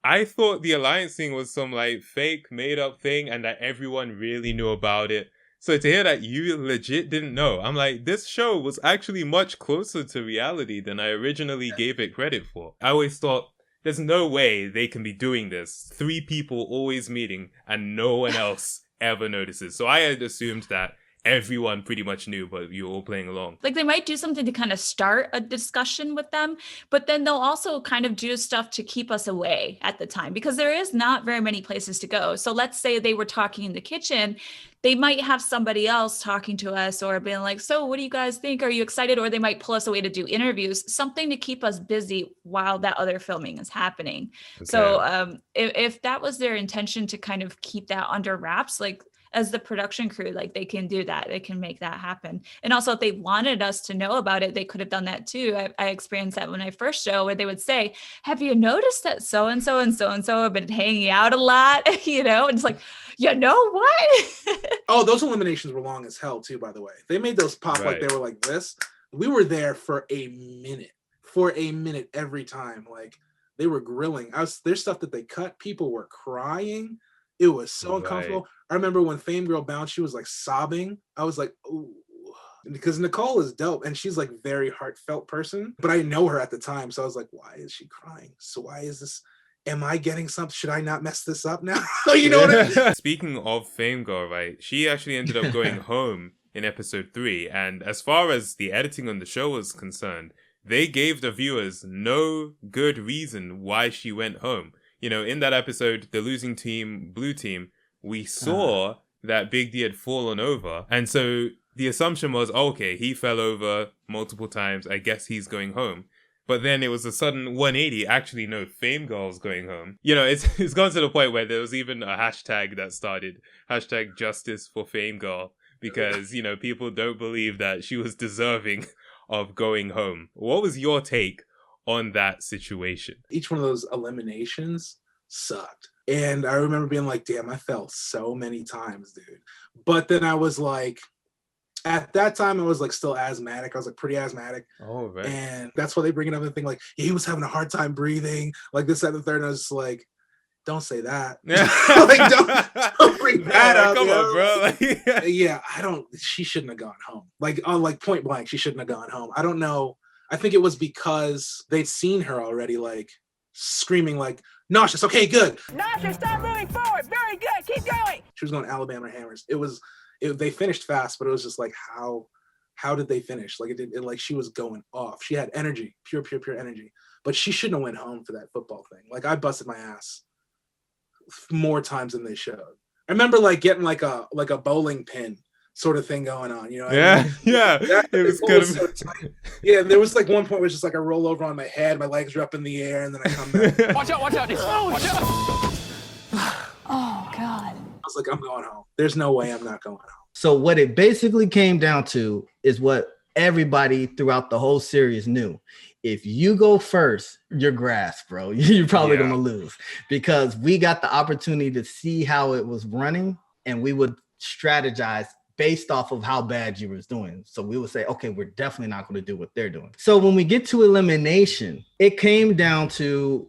I thought the alliance thing was some like fake made up thing and that everyone really knew about it. So to hear that you legit didn't know, I'm like, this show was actually much closer to reality than I originally gave it credit for. I always thought, there's no way they can be doing this. 3 people always meeting and no one else ever notices. So I had assumed that everyone pretty much knew, but you were all playing along. Like they might do something to kind of start a discussion with them, but then they'll also kind of do stuff to keep us away at the time because there is not very many places to go. So let's say they were talking in the kitchen, they might have somebody else talking to us or being like, so what do you guys think? Are you excited? Or they might pull us away to do interviews, something to keep us busy while that other filming is happening. Okay. So if that was their intention to kind of keep that under wraps, like as the production crew, like they can do that. They can make that happen. And also if they wanted us to know about it, they could have done that too. I experienced that when I first show where they would say, have you noticed that so-and-so and so-and-so have been hanging out a lot? You know, and it's like, you know what? Oh, those eliminations were long as hell too, by the way. They made those pop like they were like this. We were there for a minute every time. Like they were grilling. There's stuff that they cut. People were crying. It was so uncomfortable. I remember when Fame Girl bounced, she was like sobbing. I was like, ooh. Because Nicole is dope and she's like very heartfelt person, but I know her at the time. So I was like, why is she crying? So why is this? Am I getting something? Should I not mess this up now? You know what I mean? Speaking of Fame Girl, right? She actually ended up going home in episode 3. And as far as the editing on the show was concerned, they gave the viewers no good reason why she went home. You know, in that episode, the losing team, blue team, we saw that Big D had fallen over. And so the assumption was, okay, he fell over multiple times. I guess he's going home. But then it was a sudden 180. Actually, no, Fame Girl's going home. You know, it's gone to the point where there was even a hashtag that started, hashtag justice for Fame Girl, because, you know, people don't believe that she was deserving of going home. What was your take on that situation? Each one of those eliminations sucked. And I remember being like, damn, I fell so many times, dude. But then I was like, at that time, I was like still asthmatic. I was like pretty asthmatic. Oh, right. And that's why they bring it up and think like, he was having a hard time breathing, like this, that, and the third. And I was just like, don't say that. Like, don't bring that up. Come on, bro. Yeah, she shouldn't have gone home. Like, on like point blank, she shouldn't have gone home. I don't know. I think it was because they'd seen her already, like screaming like, Nauseous, okay, good. Nauseous, stop moving forward. Very good. Keep going. She was going Alabama Hammers. They finished fast, but it was just like, how did they finish? Like like she was going off. She had energy, pure energy. But she shouldn't have went home for that football thing. Like I busted my ass more times than they showed. I remember like getting like a bowling pin sort of thing going on, you know? Yeah, it was good. So yeah, there was like one point where it's just like I roll over on my head, my legs are up in the air, and then I come back. Watch out. Watch out. Oh, God. I was like, I'm going home. There's no way I'm not going home. So what it basically came down to is what everybody throughout the whole series knew. If you go first, you're grass, bro. You're probably going to lose, because we got the opportunity to see how it was running, and we would strategize based off of how bad you was doing. So we would say, okay, we're definitely not going to do what they're doing. So when we get to elimination, it came down to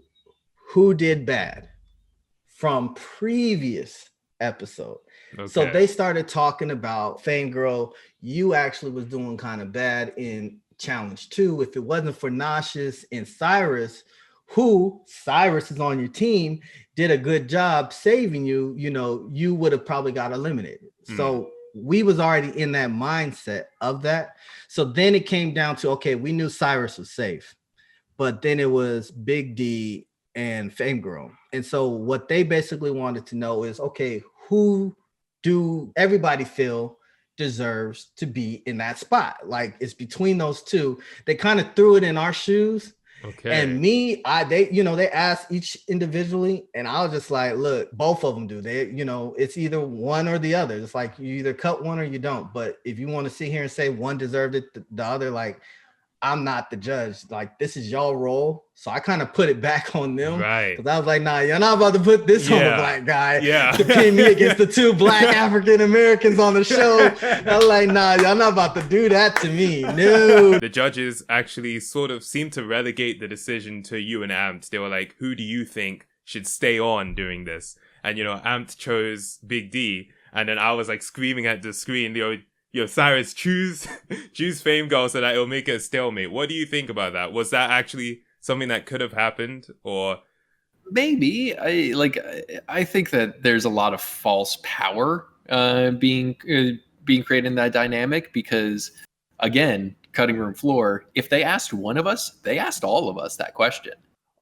who did bad from previous episode. Okay. So they started talking about Fame Girl. You actually was doing kind of bad in challenge 2. If it wasn't for Nauseous and Cyrus, who Cyrus is on your team, did a good job saving you, you know, you would have probably got eliminated. So we was already in that mindset of that. So then it came down to, okay, we knew Cyrus was safe, but then it was Big D and Fame Girl. And so what they basically wanted to know is, okay, who do everybody feel deserves to be in that spot? Like, it's between those two. They kind of threw it in our shoes. Okay. And me, they asked each individually, and I was just like, look, both of them do. They, it's either one or the other. It's like you either cut one or you don't. But if you want to sit here and say one deserved it, the other, like, I'm not the judge. Like, this is y'all role. So I kind of put it back on them. Right. Because I was like, nah, you're not about to put this on the black guy to pin me against the two black African Americans on the show. I was like, nah, y'all not about to do that to me. No. The judges actually sort of seemed to relegate the decision to you and Amt. They were like, who do you think should stay on doing this? And, Amt chose Big D. And then I was like screaming at the screen, Yo, Cyrus, choose Fame Girl so that it'll make it a stalemate. What do you think about that? Was that actually something that could have happened, or maybe? I think that there's a lot of false power being created in that dynamic, because, again, cutting room floor. If they asked one of us, they asked all of us that question.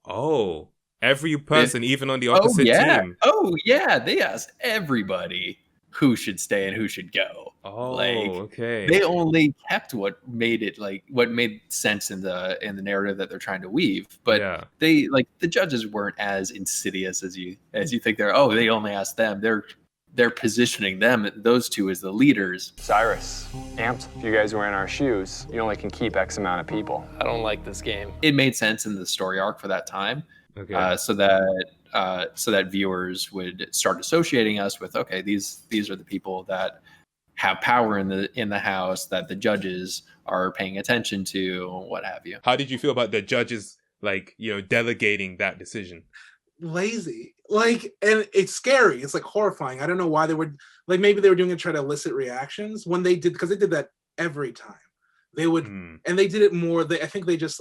Oh, every person, even on the opposite team. Oh yeah, they asked everybody who should stay and who should go. Oh, okay. They only kept what made sense in the narrative that they're trying to weave. But the judges weren't as insidious as you think they're. Oh, they only asked them. They're positioning those two as the leaders. Cyrus, Amped, if you guys were in our shoes, you only can keep X amount of people. I don't like this game. It made sense in the story arc for that time. Okay. So that viewers would start associating us with, okay, these are the people that have power in the house, that the judges are paying attention to, what have you. How did you feel about the judges, delegating that decision? Lazy, and it's scary. It's horrifying. I don't know why they were maybe they were doing it to try to elicit reactions when they did, because they did that every time. They would, and they did it more. I think they just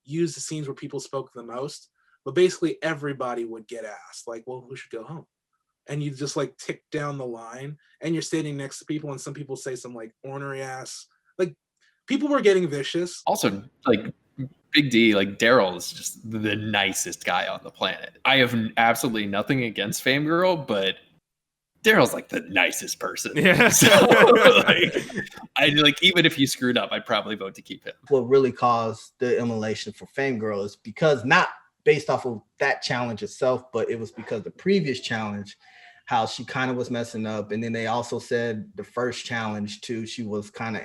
used the scenes where people spoke the most. But basically everybody would get asked, well, who should go home? And you just tick down the line, and you're standing next to people, and some people say some ornery ass, people were getting vicious. Also, Big D, Daryl is just the nicest guy on the planet. I have absolutely nothing against Fame Girl, but Daryl's like the nicest person. Yeah. So even if you screwed up, I'd probably vote to keep him. What really caused the elimination for Fame Girl is because not based off of that challenge itself, but it was because the previous challenge, how she kind of was messing up. And then they also said the first challenge too, she was kind of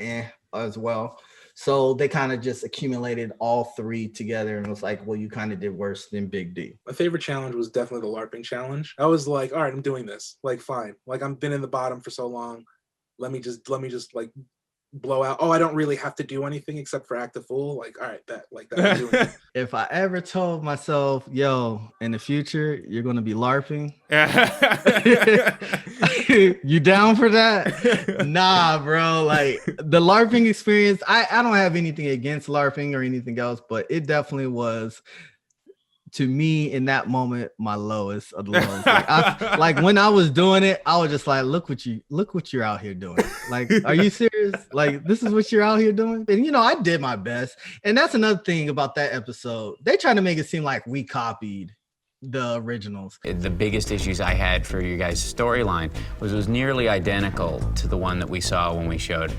as well. So they kind of just accumulated all three together and was like, well, you kind of did worse than Big D. My favorite challenge was definitely the LARPing challenge. I was like, all right, I'm doing this. Like, fine. Like, I've been in the bottom for so long. Let me just like blow out. Oh, I don't really have to do anything except for act a fool. Like, all right, that I'm doing it. If I ever told myself, yo, in the future, you're going to be LARPing. You down for that? Nah, bro. Like the LARPing experience, I don't have anything against LARPing or anything else, but it definitely was, to me in that moment, my lowest of the lows. Like when I was doing it, I was just like, look what you're out here doing. Like, are you serious? Like, this is what you're out here doing? And I did my best. And that's another thing about that episode. They try to make it seem like we copied the originals. The biggest issues I had for you guys' storyline was it was nearly identical to the one that we saw when we showed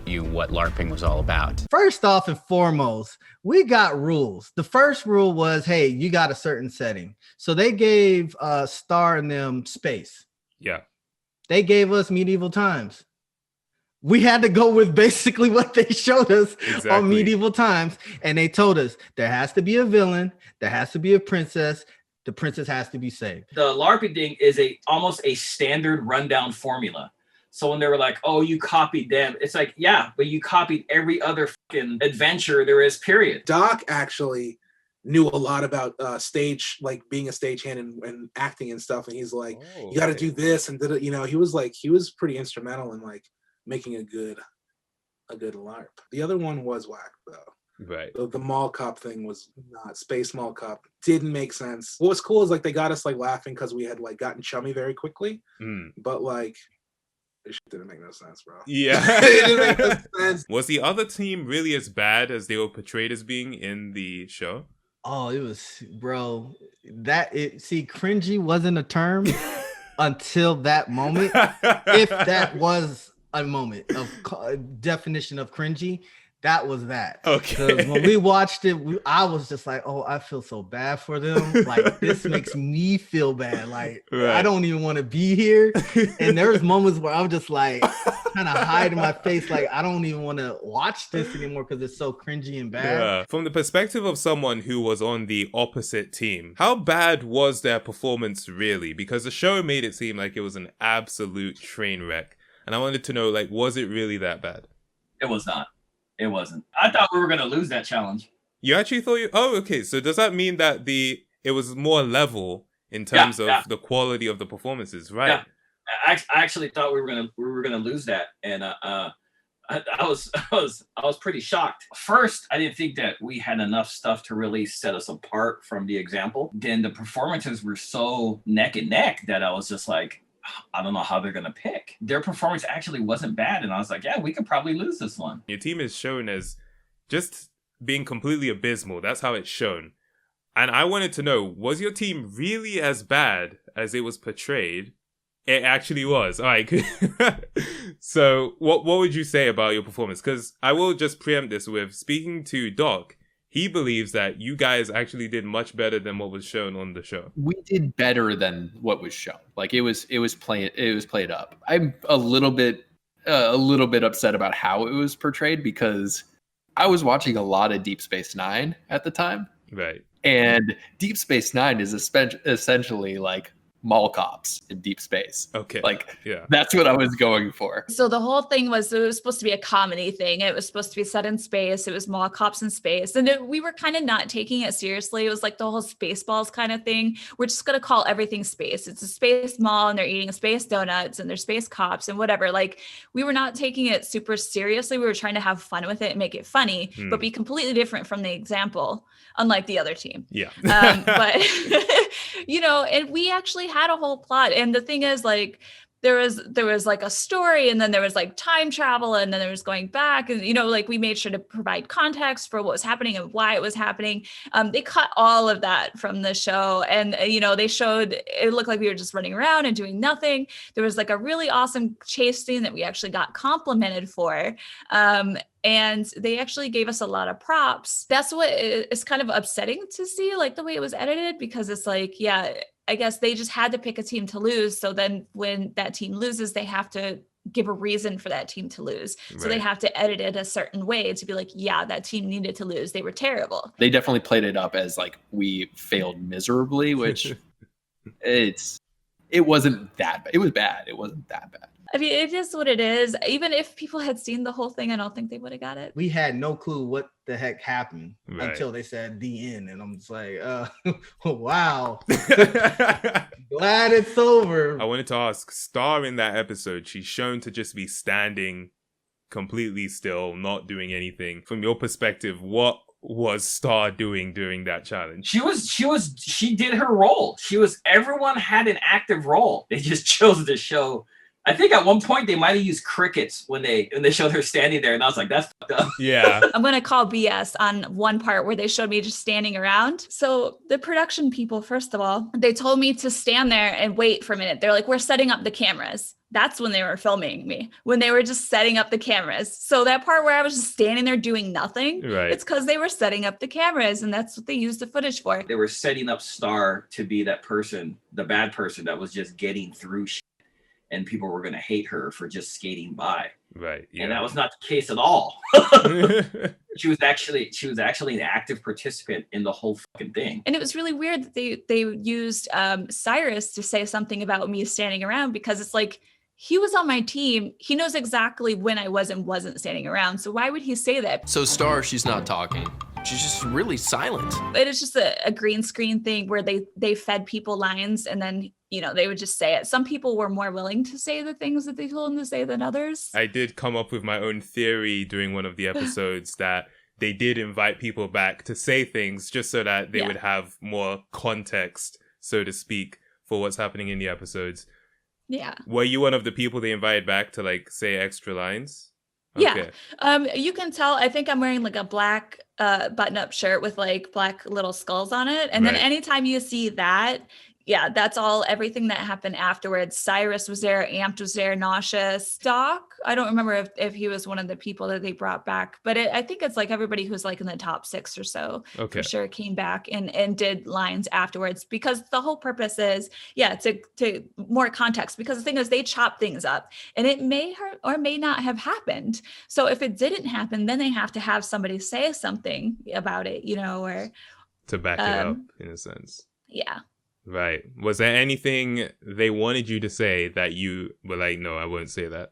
you what LARPing was all about. First off and foremost, we got rules. The first rule was, hey, you got a certain setting. So they gave Star and them space. Yeah. They gave us medieval times. We had to go with basically what they showed us on medieval times. And they told us there has to be a villain, there has to be a princess, the princess has to be saved. The LARPing thing is almost a standard rundown formula. So when they were like, oh, you copied them, it's like, yeah, but you copied every other fucking adventure there is, period. Doc actually knew a lot about stage, like being a stagehand and acting and stuff. And he's like, you got to do this. And he was pretty instrumental in like making a good LARP. The other one was whack though. Right. The mall cop thing was not Space Mall Cop. Didn't make sense. What was cool is like they got us like laughing because we had like gotten chummy very quickly. But like it didn't make no sense, bro. Yeah. It didn't make no sense. Was the other team really as bad as they were portrayed as being in the show? Oh, it was, bro. Cringy wasn't a term until that moment. If that was a moment of definition of cringy, that was that. Okay. Because when we watched it, I was just like, oh, I feel so bad for them. Like, this makes me feel bad. Like, I don't even want to be here. And there's moments where I'm just like, kind of hiding my face. Like, I don't even want to watch this anymore because it's so cringy and bad. Yeah. From the perspective of someone who was on the opposite team, how bad was their performance really? Because the show made it seem like it was an absolute train wreck. And I wanted to know, like, was it really that bad? It was not. It wasn't. I thought we were going to lose that challenge. You actually thought oh, okay. So does that mean that it was more level in terms of the quality of the performances, right? Yeah. I actually thought we were gonna lose that, and I was pretty shocked. First, I didn't think that we had enough stuff to really set us apart from the example. Then the performances were so neck and neck that I was just like, I don't know how they're gonna pick. Their performance actually wasn't bad, and I was like, yeah, we could probably lose this one. Your team is shown as just being completely abysmal. That's how it's shown. And I wanted to know, was your team really as bad as it was portrayed? It actually was. All right. So what would you say about your performance? Because I will just preempt this with speaking to Doc. He believes that you guys actually did much better than what was shown on the show. We did better than what was shown. Like it was played up. I'm a little bit upset about how it was portrayed because I was watching a lot of Deep Space Nine at the time. Right. And Deep Space Nine is essentially like mall cops in deep space. Okay. Like, yeah, that's what I was going for. So the whole thing was, it was supposed to be a comedy thing. It was supposed to be set in space. It was mall cops in space. And we were kind of not taking it seriously. It was like the whole Spaceballs kind of thing. We're just going to call everything space. It's a space mall and they're eating space donuts and they're space cops and whatever. Like, we were not taking it super seriously. We were trying to have fun with it and make it funny, but be completely different from the example, unlike the other team. Yeah. But, and we actually had a whole plot. And the thing is, like, there was like a story, and then there was like time travel, and then there was going back, and like we made sure to provide context for what was happening and why it was happening. They cut all of that from the show, and they showed it looked like we were just running around and doing nothing. There was like a really awesome chase scene that we actually got complimented for. And they actually gave us a lot of props. That's what is kind of upsetting to see, like the way it was edited, because it's like, yeah, I guess they just had to pick a team to lose. So then when that team loses, they have to give a reason for that team to lose. So they have to edit it a certain way to be like, yeah, that team needed to lose. They were terrible. They definitely played it up as like we failed miserably, which it wasn't that bad. It was bad. It wasn't that bad. I mean, it is what it is. Even if people had seen the whole thing, I don't think they would have got it. We had no clue what the heck happened until they said the end. And I'm just like, wow. Glad it's over. I wanted to ask, Star in that episode, she's shown to just be standing completely still, not doing anything. From your perspective, what was Star doing during that challenge? She did her role. Everyone had an active role. They just chose to show. I think at one point they might have used crickets when they showed her standing there, and I was like, that's fucked up. Yeah. I'm going to call BS on one part where they showed me just standing around. So the production people, first of all, they told me to stand there and wait for a minute. They're like, we're setting up the cameras. That's when they were filming me, when they were just setting up the cameras. So that part where I was just standing there doing nothing, it's because they were setting up the cameras, and that's what they used the footage for. They were setting up Star to be that person, the bad person that was just getting through shit, and people were going to hate her for just skating by. Right. Yeah. And that was not the case at all. She was actually an active participant in the whole fucking thing. And it was really weird that they used Cyrus to say something about me standing around, because it's like, he was on my team. He knows exactly when I was and wasn't standing around. So why would he say that? So Star, she's not talking. She's just really silent. It is just a green screen thing where they fed people lines, and then, they would just say it. Some people were more willing to say the things that they told them to say than others. I did come up with my own theory during one of the episodes that they did invite people back to say things just so that they would have more context, so to speak, for what's happening in the episodes. Yeah. Were you one of the people they invited back to like say extra lines? Okay. Yeah. You can tell, I think I'm wearing like a black button-up shirt with like black little skulls on it. And then anytime you see that, yeah, that's everything that happened afterwards. Cyrus was there, Amped was there, Nauseous. Doc, I don't remember if he was one of the people that they brought back, but I think it's like everybody who's like in the top 6 or so for sure came back and did lines afterwards, because the whole purpose is, to more context, because the thing is they chop things up and it may or may not have happened. So if it didn't happen, then they have to have somebody say something about it, or to back it up in a sense. Yeah. Right. Was there anything they wanted you to say that you were like, no, I won't say that?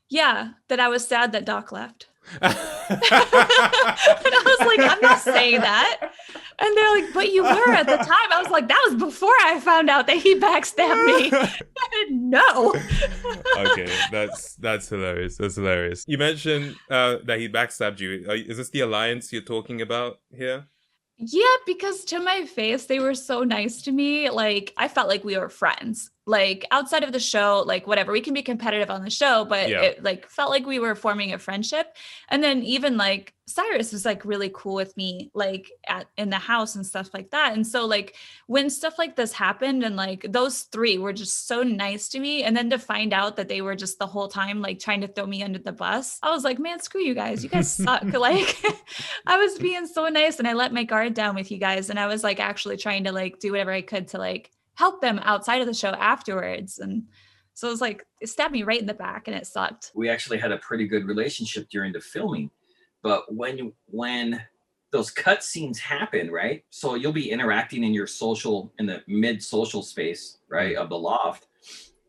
Yeah, that I was sad that Doc left. And I was like, I'm not saying that. And they're like, but you were at the time. I was like, that was before I found out that he backstabbed me. I didn't know. Okay, that's hilarious. That's hilarious. You mentioned that he backstabbed you. Is this the alliance you're talking about here? Yeah, because to my face, they were so nice to me. Like, I felt like we were friends. Like, outside of the show, like, whatever, we can be competitive on the show, but it like felt like we were forming a friendship. And then even like Cyrus was like really cool with me, like in the house and stuff like that. And so like when stuff like this happened, and like those 3 were just so nice to me. And then to find out that they were just the whole time like trying to throw me under the bus, I was like, man, screw you guys. You guys suck. Like, I was being so nice, and I let my guard down with you guys. And I was like actually trying to like do whatever I could to like help them outside of the show afterwards. And so it was like, it stabbed me right in the back, and it sucked. We actually had a pretty good relationship during the filming, but when those cut scenes happen, right? So you'll be interacting in the mid-social space, right, of the loft.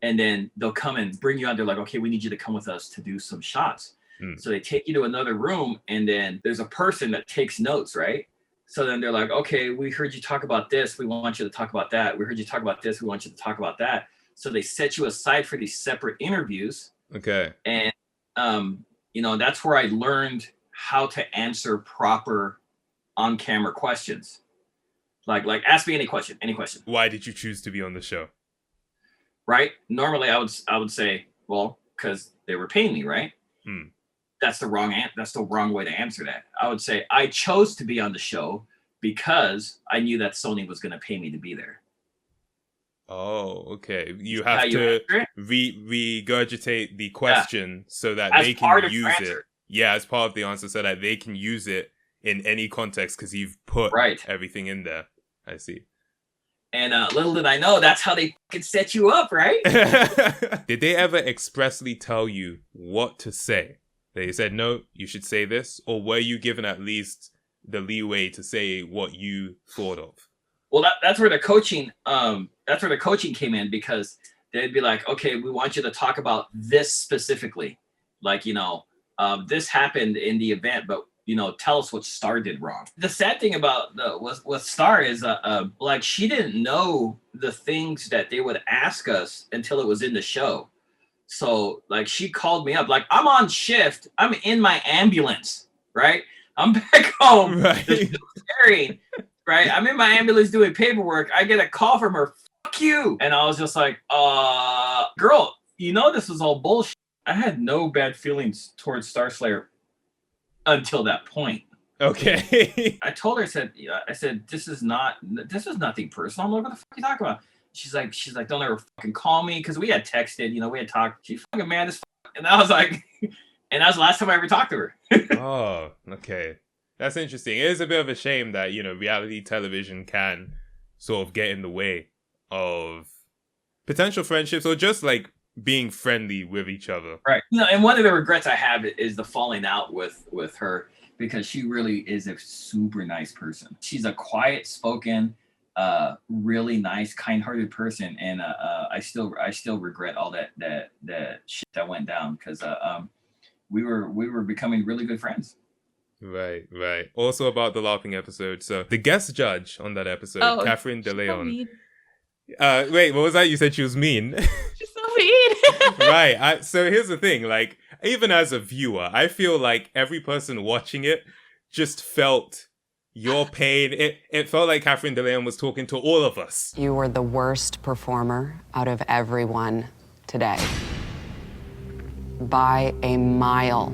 And then they'll come and bring you out. They're like, okay, we need you to come with us to do some shots. So they take you to another room, and then there's a person that takes notes, right? So then they're like, okay, we heard you talk about this. We want you to talk about that. We heard you talk about this. We want you to talk about that. So they set you aside for these separate interviews. Okay. And, that's where I learned how to answer proper on-camera questions. Like ask me any question. Why did you choose to be on the show? right? Normally I would say, well, because they were paying me, right? That's the wrong way to answer that. I would say I chose to be on the show because I knew that Sony was going to pay me to be there. Oh, okay. You have to regurgitate the question so that they can use it. Yeah, as part of the answer, so that they can use it in any context because you've put everything in there. I see. And little did I know, that's how they fucking set you up, right? Did they ever expressly tell you what to say? They said, no, you should say this? Or were you given at least the leeway to say what you thought of? Well, that's where the coaching came in, because they'd be like, okay, we want you to talk about this specifically. Like, this happened in the event, but tell us what Star did wrong. The sad thing about with Star is like, she didn't know the things that they would ask us until it was in the show. So like, she called me up, like, I'm on shift, I'm in my ambulance, right? I'm back home, staring, right? I'm in my ambulance doing paperwork. I get a call from her, fuck you. And I was just like, girl, this was all bullshit. I had no bad feelings towards Star Slayer until that point. Okay. I told her, I said, this is nothing personal. I'm like, what the fuck are you talking about? She's like, don't ever fucking call me, because we had texted, we had talked. She fucking mad as fuck. And I was like, and that was the last time I ever talked to her. Oh, okay. That's interesting. It is a bit of a shame that, reality television can sort of get in the way of potential friendships or just like being friendly with each other. Right. And one of the regrets I have is the falling out with her, because she really is a super nice person. She's a quiet spoken, really nice, kind-hearted person. And I still regret all that shit that went down, because we were becoming really good friends. Right. Also about the LARPing episode. So the guest judge on that episode, Catherine DeLeon. Wait, what was that? You said she was mean. She's so mean. Right. So here's the thing. Like, even as a viewer, I feel like every person watching it just felt your pain. It felt like Catherine DeLeon was talking to all of us. You were the worst performer out of everyone today. By a mile.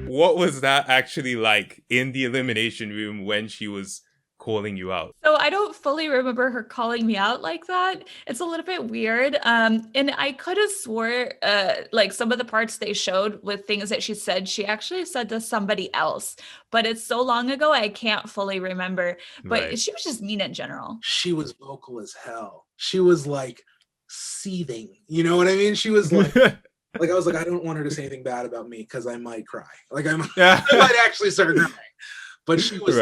What was that actually like in the elimination room when she was calling you out? So I don't fully remember her calling me out like that. It's a little bit weird. And I could have swore like some of the parts they showed with things that she actually said to somebody else. But it's so long ago, I can't fully remember. But she was just mean in general. She was vocal as hell. She was like seething. You know what I mean? She was like... Like, I was like, I don't want her to say anything bad about me because I might cry. Like, I might actually start crying. But she was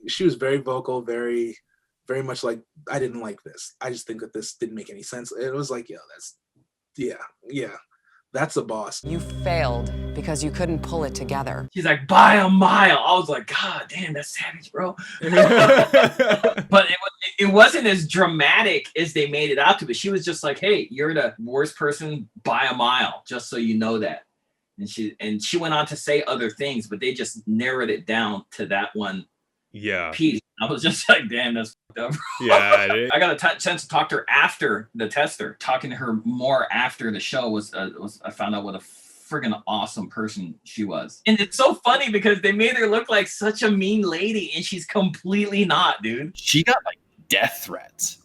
she was very vocal, very, very much like, I didn't like this. I just think that this didn't make any sense. It was like, that's a boss. You failed because you couldn't pull it together. She's like, by a mile. I was like, God damn, that's savage, bro. But it wasn't as dramatic as they made it out to be. She was just like, hey, you're the worst person by a mile, just so you know that. And she went on to say other things, but they just narrowed it down to that one piece. I was just like, damn, that's fucked up. Yeah. I got a chance to talk to her after the tester. Talking to her more after the show was I found out what a friggin' awesome person she was. And it's so funny because they made her look like such a mean lady, and she's completely not, dude. She got like death threats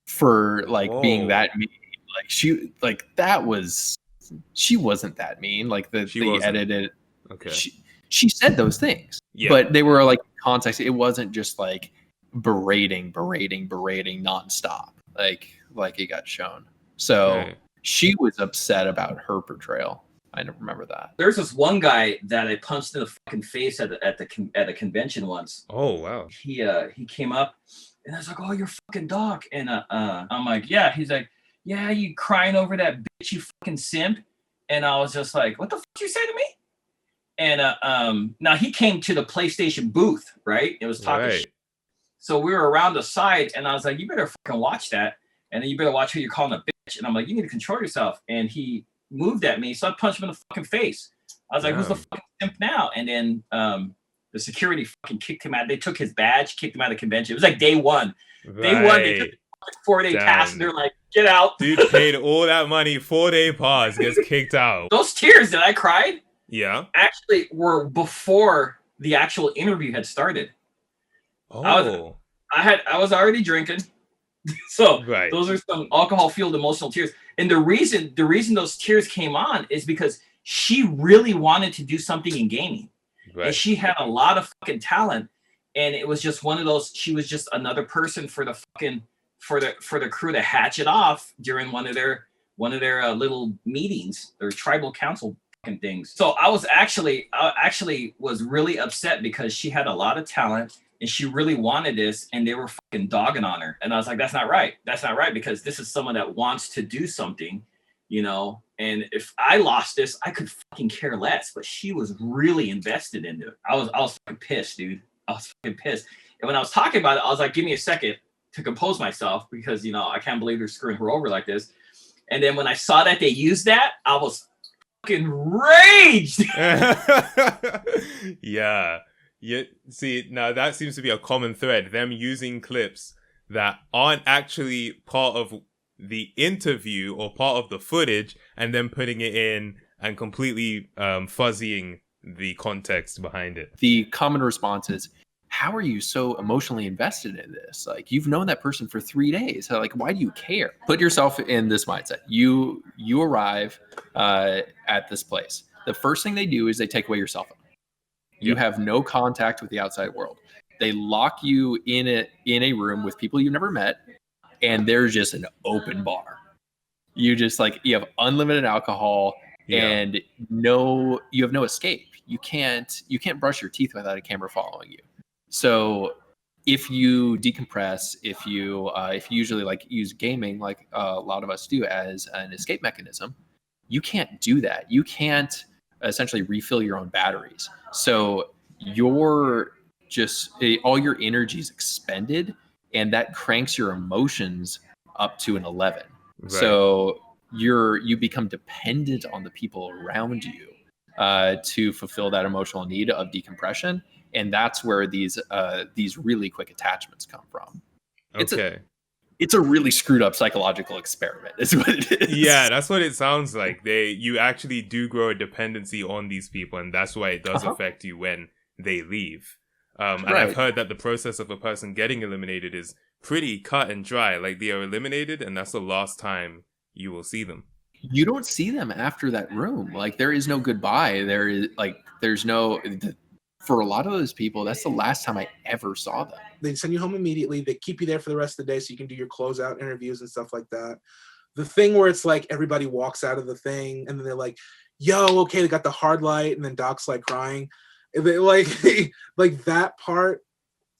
for like being that mean. Like she wasn't that mean. Like they edited. Okay. She said those things, but they were like context. It wasn't just like berating nonstop. Like it got shown. So she was upset about her portrayal. I remember that. There's this one guy that I punched in the fucking face at a convention once. Oh wow. He came up and I was like, oh, you're fucking Doc. And I'm like, yeah. He's like, yeah, you crying over that bitch, you fucking simp. And I was just like, what the fuck you say to me? And now he came to the PlayStation booth, right? It was talking shit. So we were around the side, and I was like, you better fucking watch that. And then you better watch who you're calling a bitch. And I'm like, you need to control yourself. And he moved at me, so I punched him in the fucking face. I was like, who's the fucking simp now? And then the security fucking kicked him out. They took his badge, kicked him out of the convention. It was like day one. Day one, they took a 4-day pass, and they're like, Get out. Dude paid all that money, 4-day pass, gets kicked out. Those tears that I cried Yeah. actually were before the actual interview had started. Oh. I was already drinking. So right. Those are some alcohol-fueled emotional tears. And the reason those tears came on is because she really wanted to do something in gaming. Right. And she had a lot of fucking talent. And it was just one of those, she was just another person for the fucking for the crew to hatch it off during one of their little meetings, their tribal council fucking things. So I actually was really upset because she had a lot of talent and she really wanted this, and they were fucking dogging on her. And I was like, that's not right. That's not right, because this is someone that wants to do something, you know. And if I lost this, I could fucking care less. But she was really invested into it. I was fucking pissed, dude. I was fucking pissed. And when I was talking about it, I was like, give me a second to compose myself, because, you know, I can't believe they're screwing her over like this. And then when I saw that they used that, I was fucking raged. Yeah. See, now that seems to be a common thread, them using clips that aren't actually part of the interview or part of the footage, and then putting it in and completely fuzzying the context behind it. The common response is, how are you so emotionally invested in this? Like, you've known that person for 3 days. Like, why do you care? Put yourself in this mindset. You arrive at this place. The first thing they do is they take away your cell phone. You have no contact with the outside world. They lock you in a room with people you've never met, and there's just an open bar. You have unlimited alcohol, and you have no escape. You can't brush your teeth without a camera following you. So if you decompress, if you usually like use gaming, like a lot of us do, as an escape mechanism, you can't do that. You can't essentially refill your own batteries. So you're just all your energy is expended, and that cranks your emotions up to an 11. Right. So you become dependent on the people around you to fulfill that emotional need of decompression. And that's where these really quick attachments come from. It's a really screwed up psychological experiment, is what it is. Yeah, that's what it sounds like. You actually do grow a dependency on these people, and that's why it does affect you when they leave. And I've heard that the process of a person getting eliminated is pretty cut and dry. Like, they are eliminated, and that's the last time you will see them. You don't see them after that room. Like, there is no goodbye. There's no... For a lot of those people, that's the last time I ever saw them. They send you home immediately. They keep you there for the rest of the day so you can do your closeout interviews and stuff like that. The thing where it's like everybody walks out of the thing and then they're like, yo, okay, they got the hard light, and then Doc's like crying. They, like that part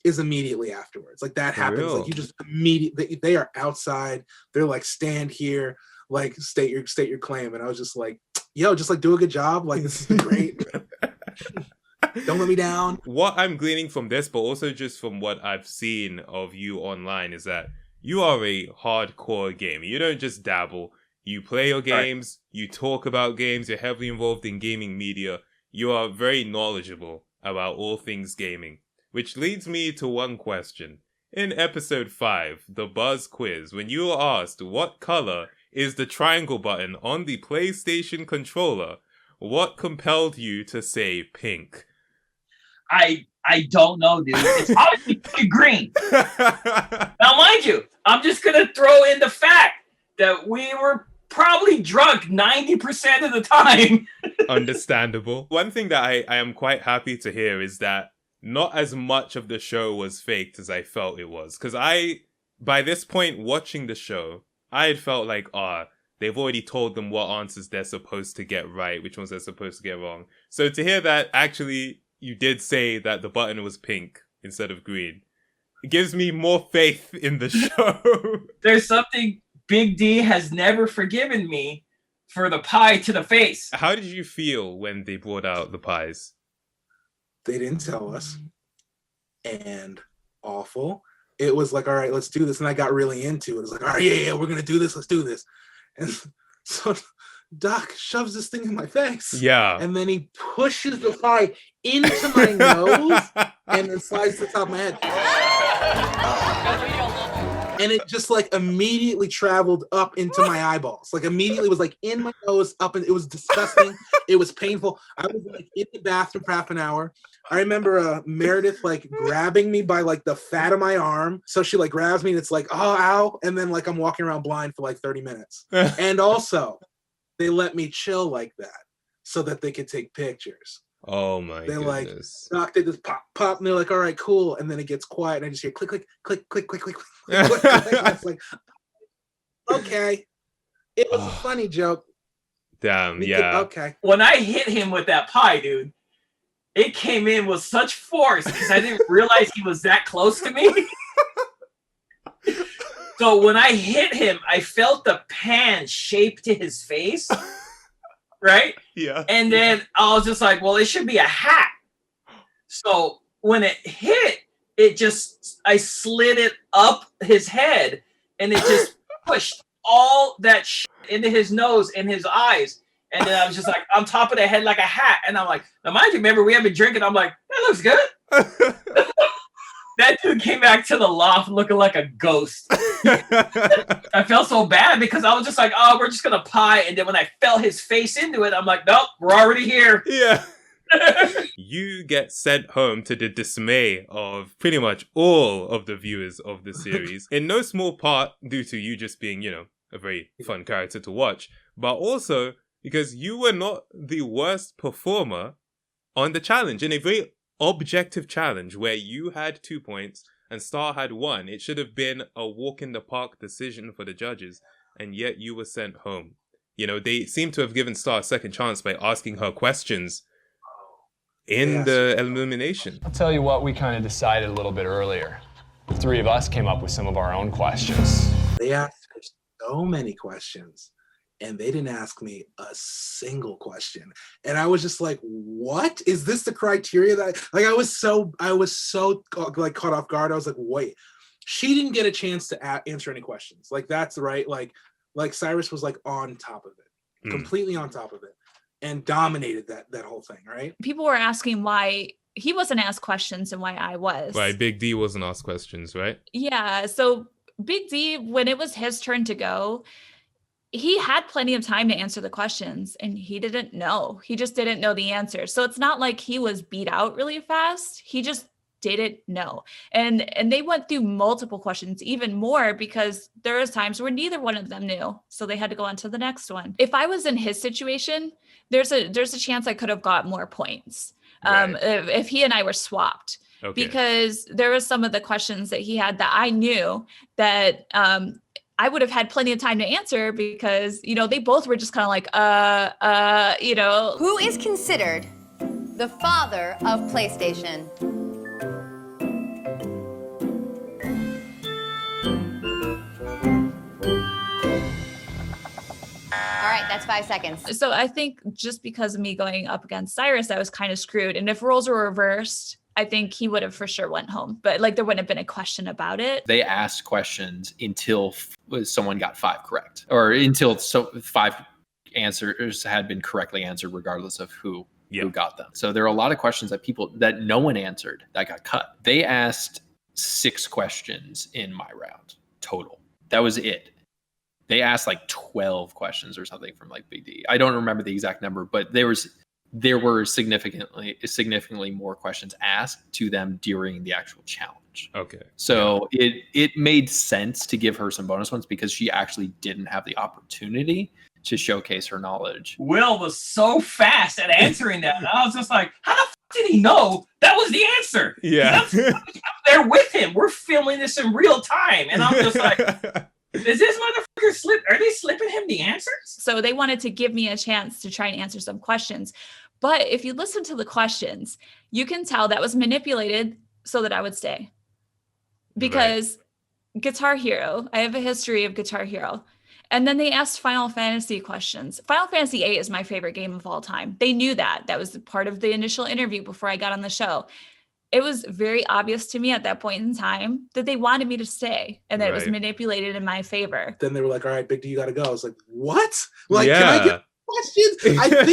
is immediately afterwards. Like, that happens. Real? Like, you just immediately, they are outside. They're like, stand here, like state your claim. And I was just like, yo, just like do a good job. Like, this is great. Don't let me down. What I'm gleaning from this, but also just from what I've seen of you online, is that you are a hardcore gamer. You don't just dabble. You play your games, you talk about games, you're heavily involved in gaming media. You are very knowledgeable about all things gaming. Which leads me to one question. In episode 5, the Buzz Quiz, when you were asked what color is the triangle button on the PlayStation controller, what compelled you to say pink? I don't know, dude. It's obviously fucking green. Now, mind you, I'm just going to throw in the fact that we were probably drunk 90% of the time. Understandable. One thing that I am quite happy to hear is that not as much of the show was faked as I felt it was. Because by this point watching the show, I had felt like, they've already told them what answers they're supposed to get right, which ones they're supposed to get wrong. So to hear that actually you did say that the button was pink instead of green, it gives me more faith in the show. There's something Big D has never forgiven me for the pie to the face. How did you feel when they brought out the pies? They didn't tell us. And awful. It was like, all right, let's do this. And I got really into it. It was like, all right, yeah, we're going to do this. Let's do this. And so Doc shoves this thing in my face. Yeah. And then he pushes the pie into my nose and then slides to the top of my head. and it just like immediately traveled up into my eyeballs. Like immediately was like in my nose, up, and it was disgusting. It was painful. I was like in the bathroom for half an hour. I remember Meredith like grabbing me by like the fat of my arm. So she like grabs me and it's like, oh, ow. And then like I'm walking around blind for like 30 minutes. And also they let me chill like that so that they could take pictures. Oh my They goodness. like knocked it, this pop, pop, and they're like, all right, cool. And then it gets quiet and I just hear click, click, click, click, click, click, click, click, click. And it's like, okay. It was a funny joke. Damn, yeah. Okay. When I hit him with that pie, dude, it came in with such force because I didn't realize he was that close to me. So when I hit him, I felt the pan shape to his face. Right? Yeah. And then I was just like, well, it should be a hat. So when it hit, I slid it up his head and it just pushed all that shit into his nose and his eyes. And then I was just like, on top of the head like a hat. And I'm like, now mind you, remember we have been drinking. I'm like, that looks good. That dude came back to the loft looking like a ghost. I felt so bad because I was just like, oh, we're just going to pie. And then when I felt his face into it, I'm like, nope, we're already here. Yeah. You get sent home to the dismay of pretty much all of the viewers of the series. In no small part due to you just being, a very fun character to watch. But also because you were not the worst performer on the challenge. In a very objective challenge where you had 2 points and Star had 1. It should have been a walk in the park decision for the judges, and yet you were sent home. They seem to have given Star a second chance by asking her questions in the elimination. I'll tell you what, we kind of decided a little bit earlier. The three of us came up with some of our own questions. They asked her so many questions. And they didn't ask me a single question. And I was just like, what? Is this the criteria that I was so like caught off guard. I was like, wait, she didn't get a chance to answer any questions. Like that's right. Like Cyrus was like on top of it, completely on top of it, and dominated that whole thing, right? People were asking why he wasn't asked questions and why I was. Right, Big D wasn't asked questions, right? Yeah, so Big D, when it was his turn to go, he had plenty of time to answer the questions and he didn't know. He just didn't know the answer. So it's not like he was beat out really fast. He just didn't know. And they went through multiple questions, even more, because there was times where neither one of them knew. So they had to go on to the next one. If I was in his situation, there's a chance I could have got more points. Right. If he and I were swapped. Okay. Because there was some of the questions that he had that I knew that I would have had plenty of time to answer because, they both were just kind of like, Who is considered the father of PlayStation? All right, that's 5 seconds. So I think just because of me going up against Cyrus, I was kind of screwed. And if roles were reversed, I think he would have for sure went home, but there wouldn't have been a question about it. They asked questions until someone got 5 correct, or until 5 answers had been correctly answered, regardless of who got them. So there are a lot of questions that no one answered that got cut. They asked 6 questions in my round total. That was it. They asked like 12 questions or something from like Big D. I don't remember the exact number, but there were significantly more questions asked to them during the actual challenge. Okay. So it made sense to give her some bonus ones because she actually didn't have the opportunity to showcase her knowledge. Will was so fast at answering that. And I was just like, how the f did he know that was the answer? Yeah. I'm there with him. We're filming this in real time. And I'm just like, is this motherfucker are they slipping him the answers? So they wanted to give me a chance to try and answer some questions. But if you listen to the questions, you can tell that was manipulated so that I would stay. Because Guitar Hero, I have a history of Guitar Hero. And then they asked Final Fantasy questions. Final Fantasy VIII is my favorite game of all time. They knew that. That was part of the initial interview before I got on the show. It was very obvious to me at that point in time that they wanted me to stay and that it was manipulated in my favor. Then they were like, all right, Big D, you got to go. I was like, what? Like, can I get questions? I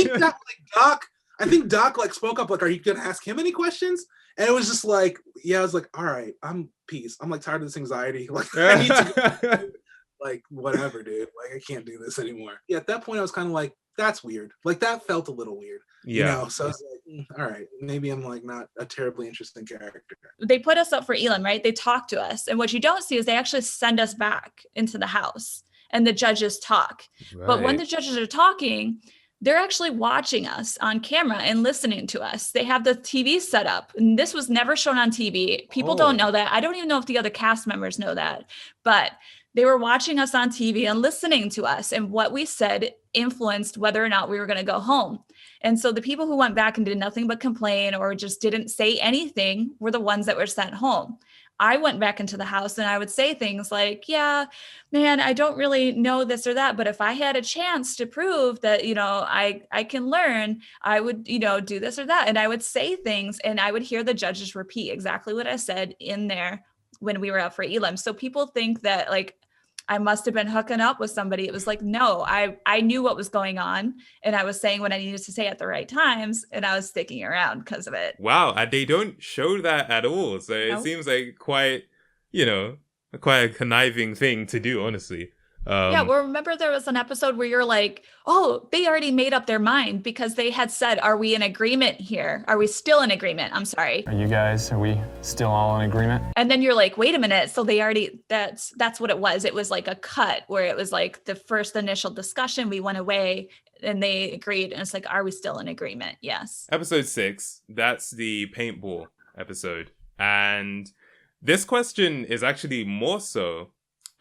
think Doc like spoke up, like, are you going to ask him any questions? And it was just like, yeah, I was like, all right, I'm peace. I'm like tired of this anxiety. Like I need to like whatever, dude. Like I can't do this anymore. Yeah, at that point I was kind of like, that's weird. Like that felt a little weird. You know, so I was like, all right, maybe I'm like not a terribly interesting character. They put us up for Elam, right? They talk to us. And what you don't see is they actually send us back into the house and the judges talk. Right. But when the judges are talking, they're actually watching us on camera and listening to us. They have the TV set up. And this was never shown on TV. People don't know that. I don't even know if the other cast members know that. But they were watching us on TV and listening to us. And what we said influenced whether or not we were going to go home. And so the people who went back and did nothing but complain or just didn't say anything were the ones that were sent home. I went back into the house and I would say things like, yeah, man, I don't really know this or that, but if I had a chance to prove that, you know, I can learn, I would, you know, do this or that. And I would say things and I would hear the judges repeat exactly what I said in there when we were up for Elam. So people think that like, I must have been hooking up with somebody. It was like, no, I knew what was going on and I was saying what I needed to say at the right times and I was sticking around because of it. Wow. And they don't show that at all. So it seems like quite, you know, quite a conniving thing to do, honestly. Yeah, well, remember there was an episode where you're like, oh, they already made up their mind because they had said, are we in agreement here? Are we still in agreement? I'm sorry. Are we still all in agreement? And then you're like, wait a minute. So they already, that's what it was. It was like a cut where it was like the first initial discussion, we went away and they agreed. And it's like, are we still in agreement? Yes. Episode 6, that's the paintball episode. And this question is actually more so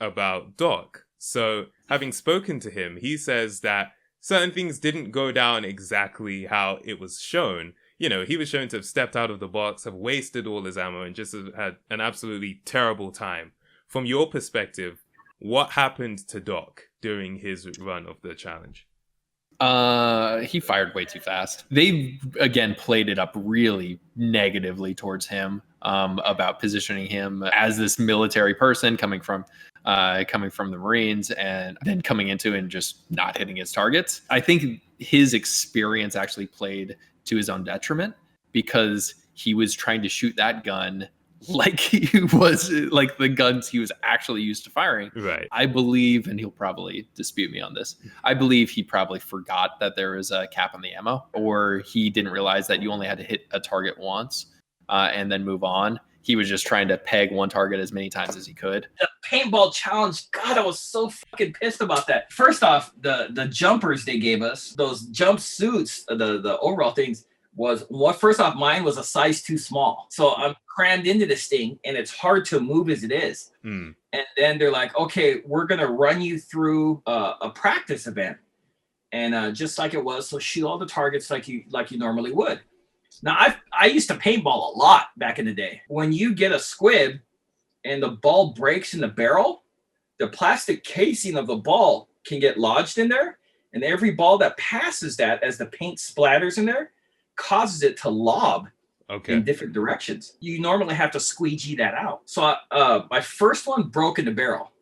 about Doc. So, having spoken to him, he says that certain things didn't go down exactly how it was shown. You know, he was shown to have stepped out of the box, have wasted all his ammo, and just had an absolutely terrible time. From your perspective, what happened to Doc during his run of the challenge? He fired way too fast. They, again, played it up really negatively towards him, about positioning him as this military person coming from the Marines and then coming into and just not hitting his targets. I think his experience actually played to his own detriment because he was trying to shoot that gun like he was like the guns he was actually used to firing. Right. I believe, and he'll probably dispute me on this, I believe he probably forgot that there was a cap on the ammo, or he didn't realize that you only had to hit a target once and then move on. He was just trying to peg one target as many times as he could. The paintball challenge, God, I was so fucking pissed about that. First off, the jumpers they gave us, those jumpsuits, the overall things, first off, mine was a size too small. So I'm crammed into this thing and it's hard to move as it is. And then they're like, okay, we're going to run you through a practice event. And just like it was, so shoot all the targets like you normally would. Now, I used to paintball a lot back in the day. When you get a squib and the ball breaks in the barrel, the plastic casing of the ball can get lodged in there. And every ball that passes that as the paint splatters in there causes it to lob in different directions. You normally have to squeegee that out. So my first one broke in the barrel.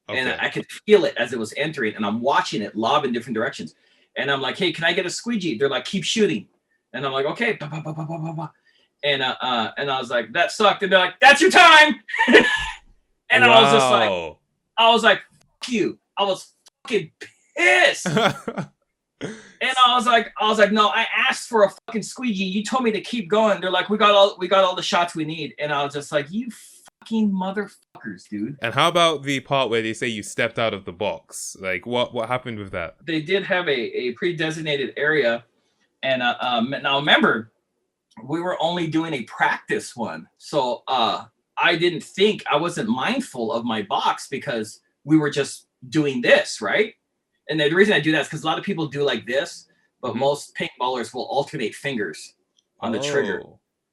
And I could feel it as it was entering. And I'm watching it lob in different directions. And I'm like, hey, can I get a squeegee? They're like, keep shooting. And I'm like, okay. And I was like, that sucked. And they're like, that's your time. And I was just like, fuck you. I was fucking pissed. And I was like, no, I asked for a fucking squeegee. You told me to keep going. They're like, we got all the shots we need. And I was just like, you fucking motherfuckers, dude. And how about the part where they say you stepped out of the box? Like, what happened with that? They did have a pre-designated area. And now remember, we were only doing a practice one. So I wasn't mindful of my box because we were just doing this, right? And the reason I do that is because a lot of people do like this, but most paintballers will alternate fingers on the trigger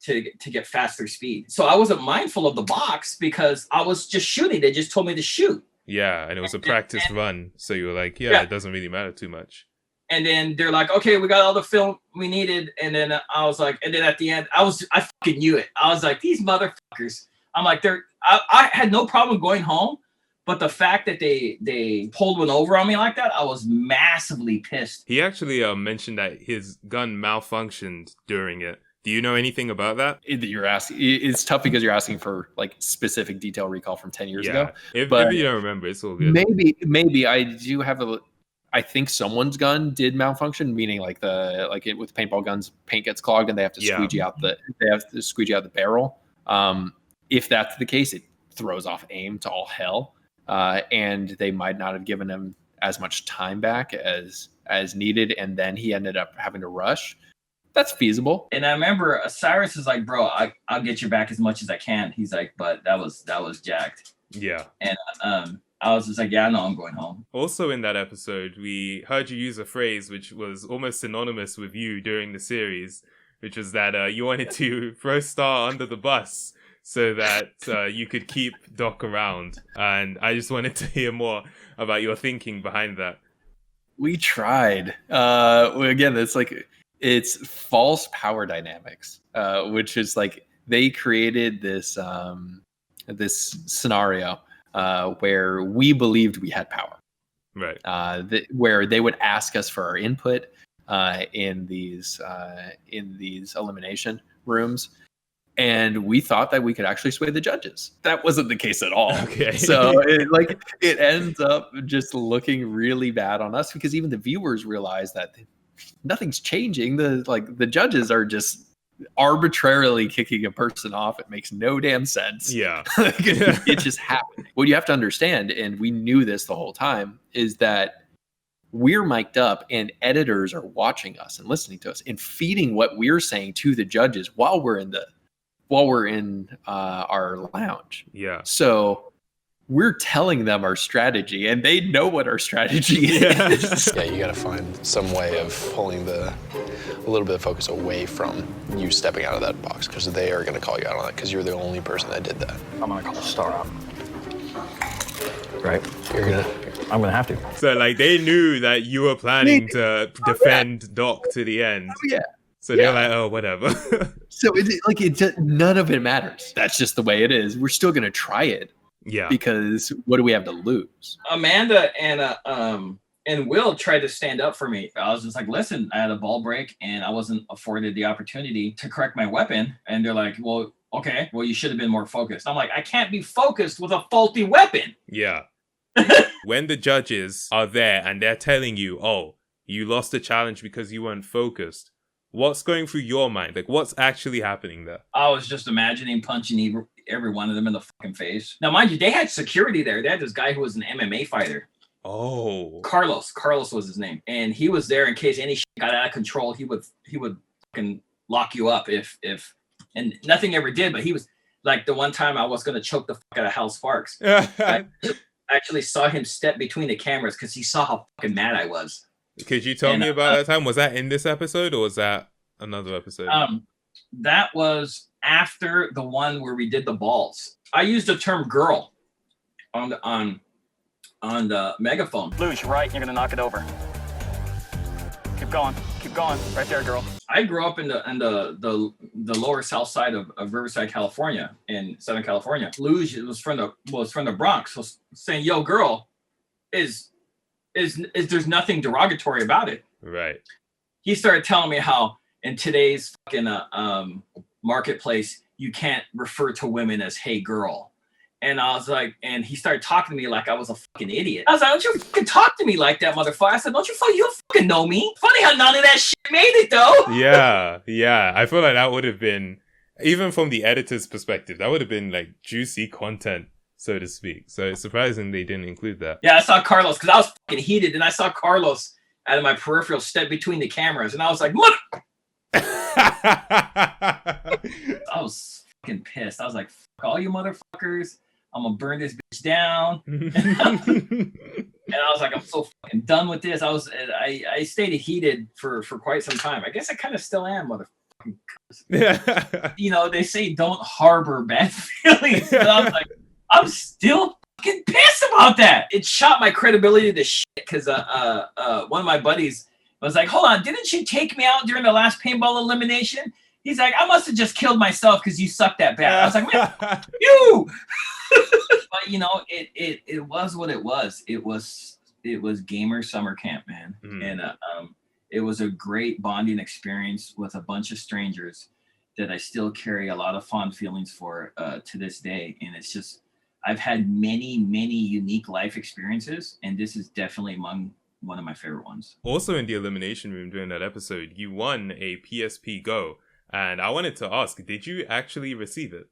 to get faster speed. So I wasn't mindful of the box because I was just shooting. They just told me to shoot. Yeah, and it was a practice run. So you were like, it doesn't really matter too much. And then they're like, okay, we got all the film we needed. And then I was like, and then at the end, I fucking knew it. I was like, these motherfuckers. I'm like, I had no problem going home. But the fact that they pulled one over on me like that, I was massively pissed. He actually mentioned that his gun malfunctioned during it. Do you know anything about that? You're asking. It's tough because you're asking for like specific detail recall from 10 years ago. If you don't remember, it's all good. Maybe I do have I think someone's gun did malfunction, meaning with paintball guns, paint gets clogged and they have to squeegee out the barrel. If that's the case, it throws off aim to all hell, and they might not have given him as much time back as needed, and then he ended up having to rush. That's feasible. And I remember Cyrus is like, bro, I'll get your back as much as I can. He's like, but that was jacked. Yeah. And I was just like, yeah, no, I'm going home. Also in that episode, we heard you use a phrase which was almost synonymous with you during the series, which was that you wanted to throw Star under the bus so that you could keep Doc around. And I just wanted to hear more about your thinking behind that. We tried. Again, it's false power dynamics, which is like they created this this scenario where we believed we had power, right? Where they would ask us for our input in these elimination rooms, and we thought that we could actually sway the judges. That wasn't the case at all. Okay. So it ends up just looking really bad on us because even the viewers realize that nothing's changing. The judges are just arbitrarily kicking a person off. It makes no damn sense. Yeah. It's just happening. What you have to understand, and we knew this the whole time, is that we're mic'd up and editors are watching us and listening to us and feeding what we're saying to the judges while we're in our lounge. Yeah. So we're telling them our strategy and they know what our strategy is. Yeah, you got to find some way of pulling a little bit of focus away from you stepping out of that box, because they are going to call you out on that because you're the only person that did that. I'm going to call Star out. Right? I'm going to have to. So they knew that you were planning to defend Doc to the end. Oh, yeah. So they're like, oh, whatever. So none of it matters. That's just the way it is. We're still going to try it. Yeah. Because what do we have to lose? Amanda and Will tried to stand up for me. I was just like, listen, I had a ball break and I wasn't afforded the opportunity to correct my weapon. And they're like, well, okay, well, you should have been more focused. I'm like, I can't be focused with a faulty weapon. Yeah. When the judges are there and they're telling you, oh, you lost the challenge because you weren't focused, what's going through your mind? What's actually happening there? I was just imagining punching every one of them in the fucking face. Now, mind you, they had security there. They had this guy who was an MMA fighter. Oh. Carlos was his name. And he was there in case any shit got out of control. He would fucking lock you up if and nothing ever did, but he was like the one time I was going to choke the fuck out of Hal Sparks. I actually saw him step between the cameras because he saw how fucking mad I was. Could you tell me about that time? Was that in this episode or was that another episode? That was after the one where we did the balls. I used the term girl on the megaphone. Luge, right, you're gonna knock it over. Keep going, right there, girl. I grew up in the lower south side of Riverside, California, in Southern California. Luge was from the Bronx. So saying "yo, girl" is there's nothing derogatory about it. Right. He started telling me how in today's fucking marketplace you can't refer to women as "hey, girl." And I was like, and he started talking to me like I was a fucking idiot. I was like, don't you fucking talk to me like that, motherfucker. I said, you fucking know me. Funny how none of that shit made it, though. Yeah. I feel like that would have been, even from the editor's perspective, that would have been juicy content, so to speak. So it's surprising they didn't include that. Yeah, I saw Carlos, because I was fucking heated, and I saw Carlos out of my peripheral step between the cameras, and I was like, mother... I was fucking pissed. I was like, fuck all you motherfuckers. I'm gonna burn this bitch down. And I was like, I'm so fucking done with this. I stayed heated for quite some time. I guess I kind of still am, motherfucking. You know, they say don't harbor bad feelings. But I was like, I'm still fucking pissed about that. It shot my credibility to shit because one of my buddies was like, hold on, didn't you take me out during the last paintball elimination? He's like, I must have just killed myself because you sucked that bad. I was like, man, you. But you know, it was what it was. It was gamer summer camp, man, and it was a great bonding experience with a bunch of strangers. that I still carry a lot of fond feelings for to this day. And it's just, I've had many, many unique life experiences, and this is definitely among one of my favorite ones. Also in the elimination room during that episode, you won a PSP Go. And I wanted to ask, did you actually receive it?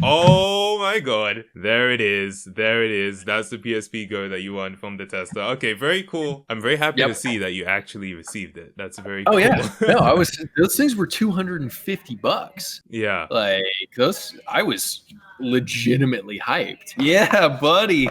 Oh my god. There it is. There it is. That's the PSP Go that you won from the tester. Okay, very cool. I'm very happy to see that you actually received it. That's very cool. Oh yeah. No, those things were $250. Yeah. Like I was legitimately hyped. Yeah, buddy.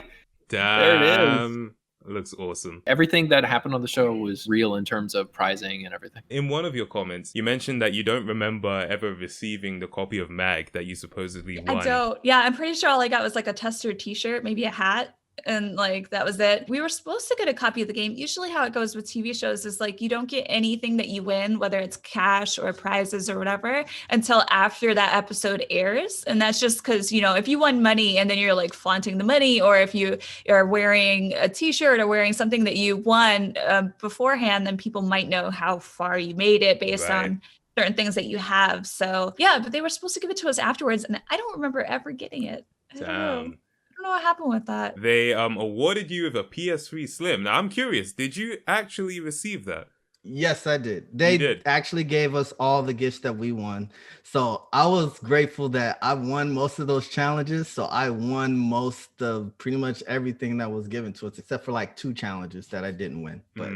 Damn. There it is. It looks awesome. Everything that happened on the show was real in terms of pricing and everything. In one of your comments, you mentioned that you don't remember ever receiving the copy of Mag that you supposedly won. I don't. Yeah, I'm pretty sure all I got was like a tester t-shirt, maybe a hat. And like, that was it. We were supposed to get a copy of the game. Usually how it goes with TV shows is like, you don't get anything that you win, whether it's cash or prizes or whatever, until after that episode airs. And that's just because, you know, if you won money and then you're like flaunting the money, or if you are wearing a t-shirt or wearing something that you won beforehand, then people might know how far you made it based on certain things that you have. So yeah, but they were supposed to give it to us afterwards, and I don't remember ever getting it. I don't know what happened with that. They awarded you with a PS3 Slim. Now I'm curious, did you actually receive that? Yes, I did. They actually gave us all the gifts that we won. So I was grateful that I won most of those challenges. So I won most of pretty much everything that was given to us, except for like 2 challenges that I didn't win. But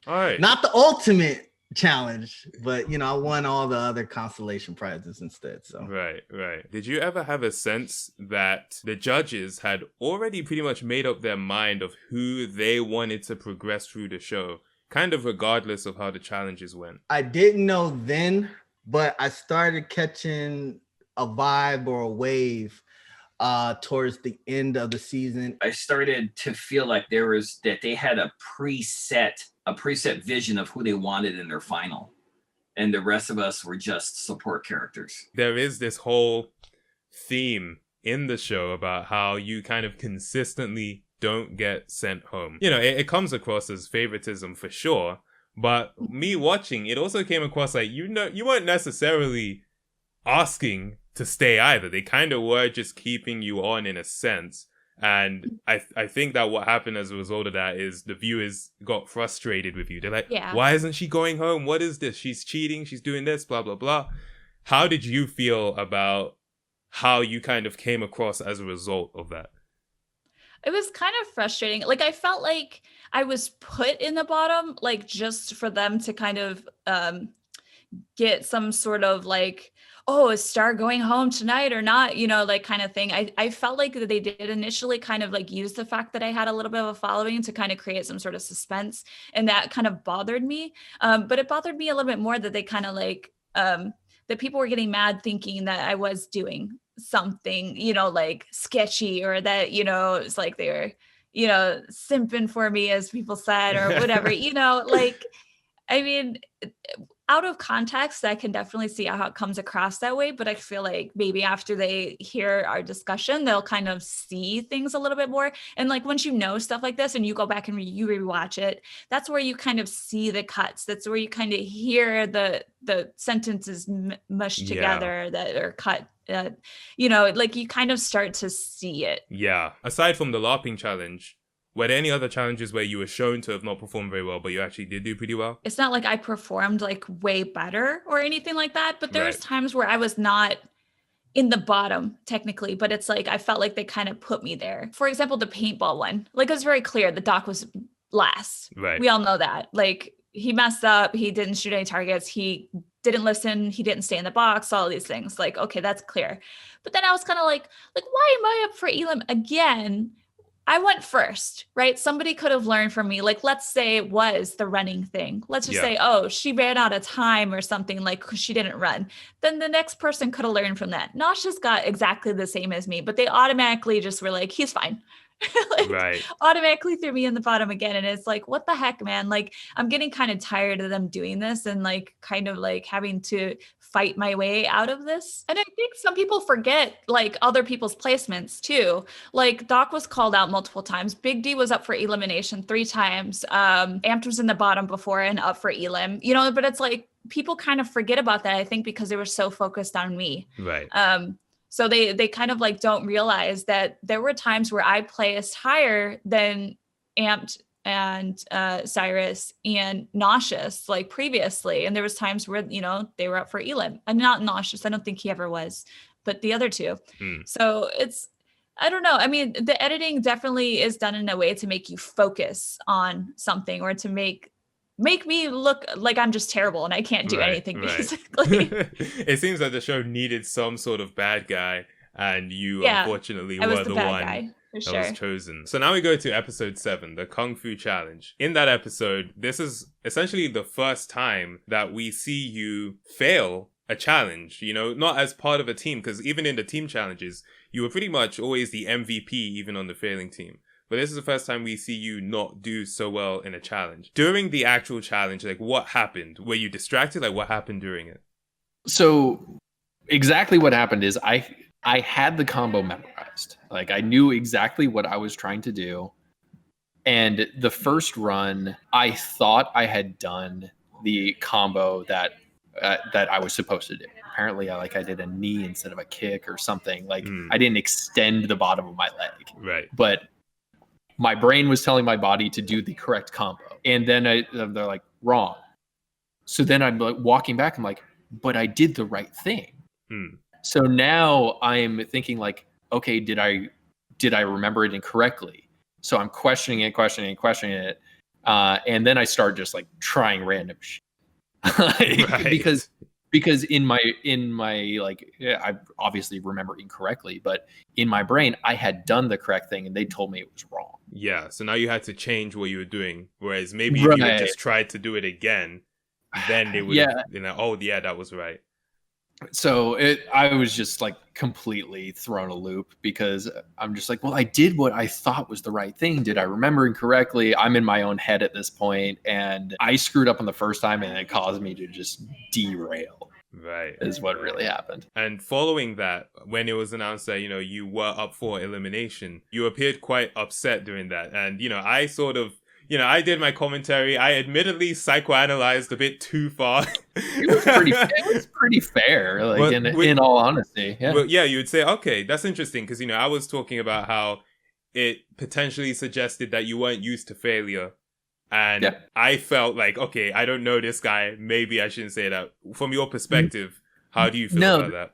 all right, not the ultimate challenge, but you know, I won all the other consolation prizes instead. So right. Did you ever have a sense that the judges had already pretty much made up their mind of who they wanted to progress through the show, kind of regardless of how the challenges went? I didn't know then, but I started catching a vibe or a wave towards the end of the season. I started to feel like they had a preset vision of who they wanted in their final, and the rest of us were just support characters. There is this whole theme in the show about how you kind of consistently don't get sent home. You know, it comes across as favoritism for sure, but me watching, it also came across like, you know, you weren't necessarily asking to stay either. They kind of were just keeping you on in a sense. And I think that what happened as a result of that is the viewers got frustrated with you. They're like, why isn't she going home? What is this? She's cheating. She's doing this, blah, blah, blah. How did you feel about how you kind of came across as a result of that? It was kind of frustrating. Like, I felt like I was put in the bottom, like, just for them to kind of get some sort of like, oh, is Star going home tonight or not? You know, like, kind of thing. I felt like they did initially kind of like use the fact that I had a little bit of a following to kind of create some sort of suspense. And that kind of bothered me. But it bothered me a little bit more that they kind of like, that people were getting mad thinking that I was doing something, you know, like sketchy, or that, you know, it's like they were, you know, simping for me, as people said, or whatever, you know, like, I mean, out of context, I can definitely see how it comes across that way, but I feel like maybe after they hear our discussion, they'll kind of see things a little bit more. And like, once you know stuff like this and you go back and you rewatch it, that's where you kind of see the cuts. That's where you kind of hear the sentences mushed together that are cut. You know, like, you kind of start to see it. Yeah. Aside from the LARPing challenge, were there any other challenges where you were shown to have not performed very well, but you actually did do pretty well? It's not like I performed like way better or anything like that, but there was times where I was not in the bottom technically, but it's like I felt like they kind of put me there. For example, the paintball one, like, it was very clear the Doc was last. Right. We all know that. Like, he messed up. He didn't shoot any targets. He didn't listen. He didn't stay in the box. All these things. Like, okay, that's clear. But then I was kind of like, why am I up for Elim again? I went first, right? Somebody could have learned from me. Like, let's say it was the running thing. Let's just say, oh, she ran out of time or something, like, because she didn't run. Then the next person could have learned from that. Nauseous got exactly the same as me, but they automatically just were like, he's fine. Like, automatically threw me in the bottom again. And it's like, what the heck, man? Like, I'm getting kind of tired of them doing this and like kind of like having to fight my way out of this. And I think some people forget like other people's placements too. Like, Doc was called out multiple times. Big D was up for elimination 3 times. Amped was in the bottom before and up for elim, you know, but it's like, people kind of forget about that, I think, because they were so focused on me. Right. So they kind of like don't realize that there were times where I placed higher than Amped and Cyrus and Nauseous like previously. And there was times where, you know, they were up for Elim. And not Nauseous, I don't think he ever was, but the other two. So it's, I don't know. I mean, the editing definitely is done in a way to make you focus on something, or to make me look like I'm just terrible and I can't do anything, basically. It seems like the show needed some sort of bad guy, and you unfortunately were the one guy, that was chosen. So now we go to episode 7, the Kung Fu Challenge. In that episode, this is essentially the first time that we see you fail a challenge, you know, not as part of a team, because even in the team challenges, you were pretty much always the MVP, even on the failing team. But this is the first time we see you not do so well in a challenge. During the actual challenge, like, what happened? Were you distracted? Like, what happened during it? So exactly what happened is I had the combo memorized. Like, I knew exactly what I was trying to do. And the first run, I thought I had done the combo that I was supposed to do. Apparently, I did a knee instead of a kick or something. Like, I didn't extend the bottom of my leg. Right. But my brain was telling my body to do the correct combo. And then they're like, wrong. So then I'm like walking back. I'm like, but I did the right thing. So now I'm thinking like, okay, did I remember it incorrectly? So I'm questioning it. And then I start just like trying random shit. Because in my like, I obviously remember incorrectly, but in my brain I had done the correct thing and they told me it was wrong. Yeah, so now you had to change what you were doing. Whereas maybe if you had just tried to do it again, then they would have, you know, oh yeah, that was right. So I was just like completely thrown a loop, because I'm just like, well, I did what I thought was the right thing. Did I remember incorrectly? I'm in my own head at this point, and I screwed up on the first time, and it caused me to just derail. Right. Is what really happened. And following that, when it was announced that, you know, you were up for elimination, you appeared quite upset during that. And, you know, I sort of, you know, I did my commentary. I admittedly psychoanalyzed a bit too far. It was pretty fair, like, in all honesty. Yeah. But yeah, you would say, okay, that's interesting, because, you know, I was talking about how it potentially suggested that you weren't used to failure. And I felt like, okay, I don't know this guy. Maybe I shouldn't say that. From your perspective, how do you feel about that?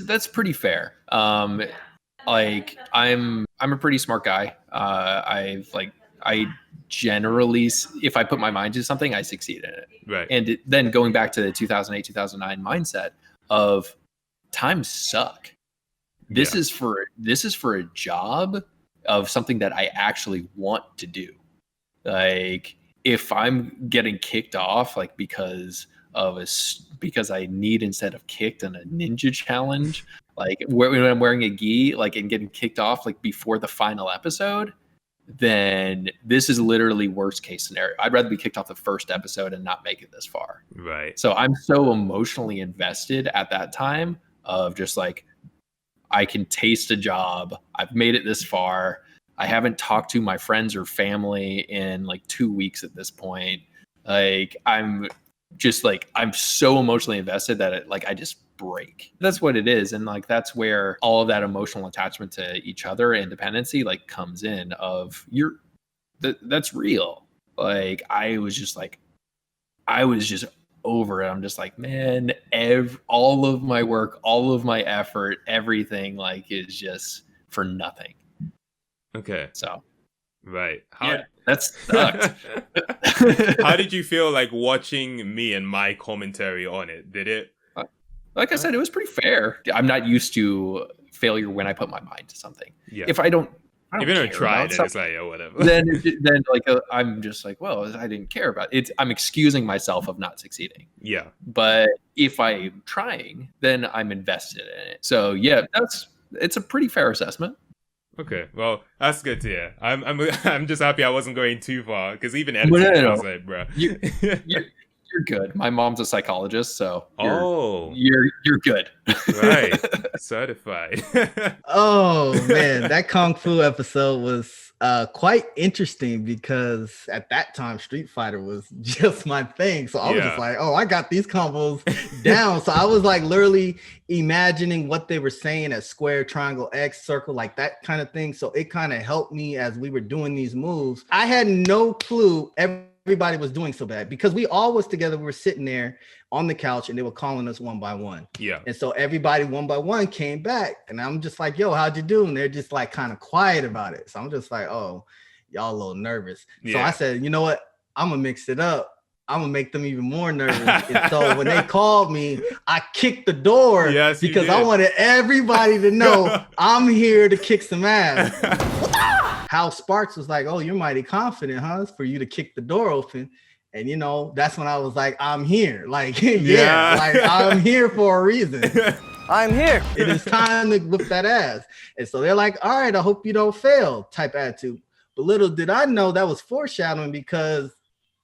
That's pretty fair. Like, I'm a pretty smart guy. I generally, if I put my mind to something, I succeed in it. Right. And then going back to the 2008, 2009 mindset of times suck. This is for a job of something that I actually want to do. Like, if I'm getting kicked off, like because I need instead of kicked in a ninja challenge, like when I'm wearing a gi, like, and getting kicked off like before the final episode, then this is literally worst case scenario. I'd rather be kicked off the first episode and not make it this far. Right. So I'm so emotionally invested at that time of just like, I can taste a job. I've made it this far. I haven't talked to my friends or family in like 2 weeks at this point. Like, I'm so emotionally invested that I just break. That's what it is. And like, that's where all of that emotional attachment to each other and dependency like comes in of that's real. Like, I was just over it. I'm just like, man, all of my work, all of my effort, everything like is just for nothing. Okay. So, right. That sucked. How did you feel like watching me and my commentary on it? Did it? Like I said, it was pretty fair. I'm not used to failure when I put my mind to something. Yeah. If I don't even though I tried it, it's like, oh, whatever. then I'm just like, well, I didn't care about it. I'm excusing myself of not succeeding. Yeah. But if I'm trying, then I'm invested in it. So yeah, it's a pretty fair assessment. Okay, well, that's good to hear. I'm just happy I wasn't going too far, because even editing, I was like, bro. You're good. My mom's a psychologist, so you're good. Right, certified. Oh man, that Kung Fu episode was quite interesting because at that time Street Fighter was just my thing. So I was just like, oh, I got these combos down. So I was like literally imagining what they were saying as square, triangle, X, circle, like that kind of thing. So it kind of helped me as we were doing these moves. I had no clue everybody was doing so bad because we all was together. We were sitting there on the couch and they were calling us one by one. Yeah. And so everybody one by one came back and I'm just like, yo, how'd you do? And they're just like kind of quiet about it. So I'm just like, oh, y'all a little nervous. Yeah. So I said, you know what? I'm gonna mix it up. I'm gonna make them even more nervous. And so when they called me, I kicked the door because I wanted everybody to know I'm here to kick some ass. How Sparks was like, oh, you're mighty confident, huh? For you to kick the door open. And, you know, that's when I was like, I'm here. Like, like I'm here for a reason. I'm here. It is time to whip that ass. And so they're like, all right, I hope you don't fail type attitude. But little did I know that was foreshadowing because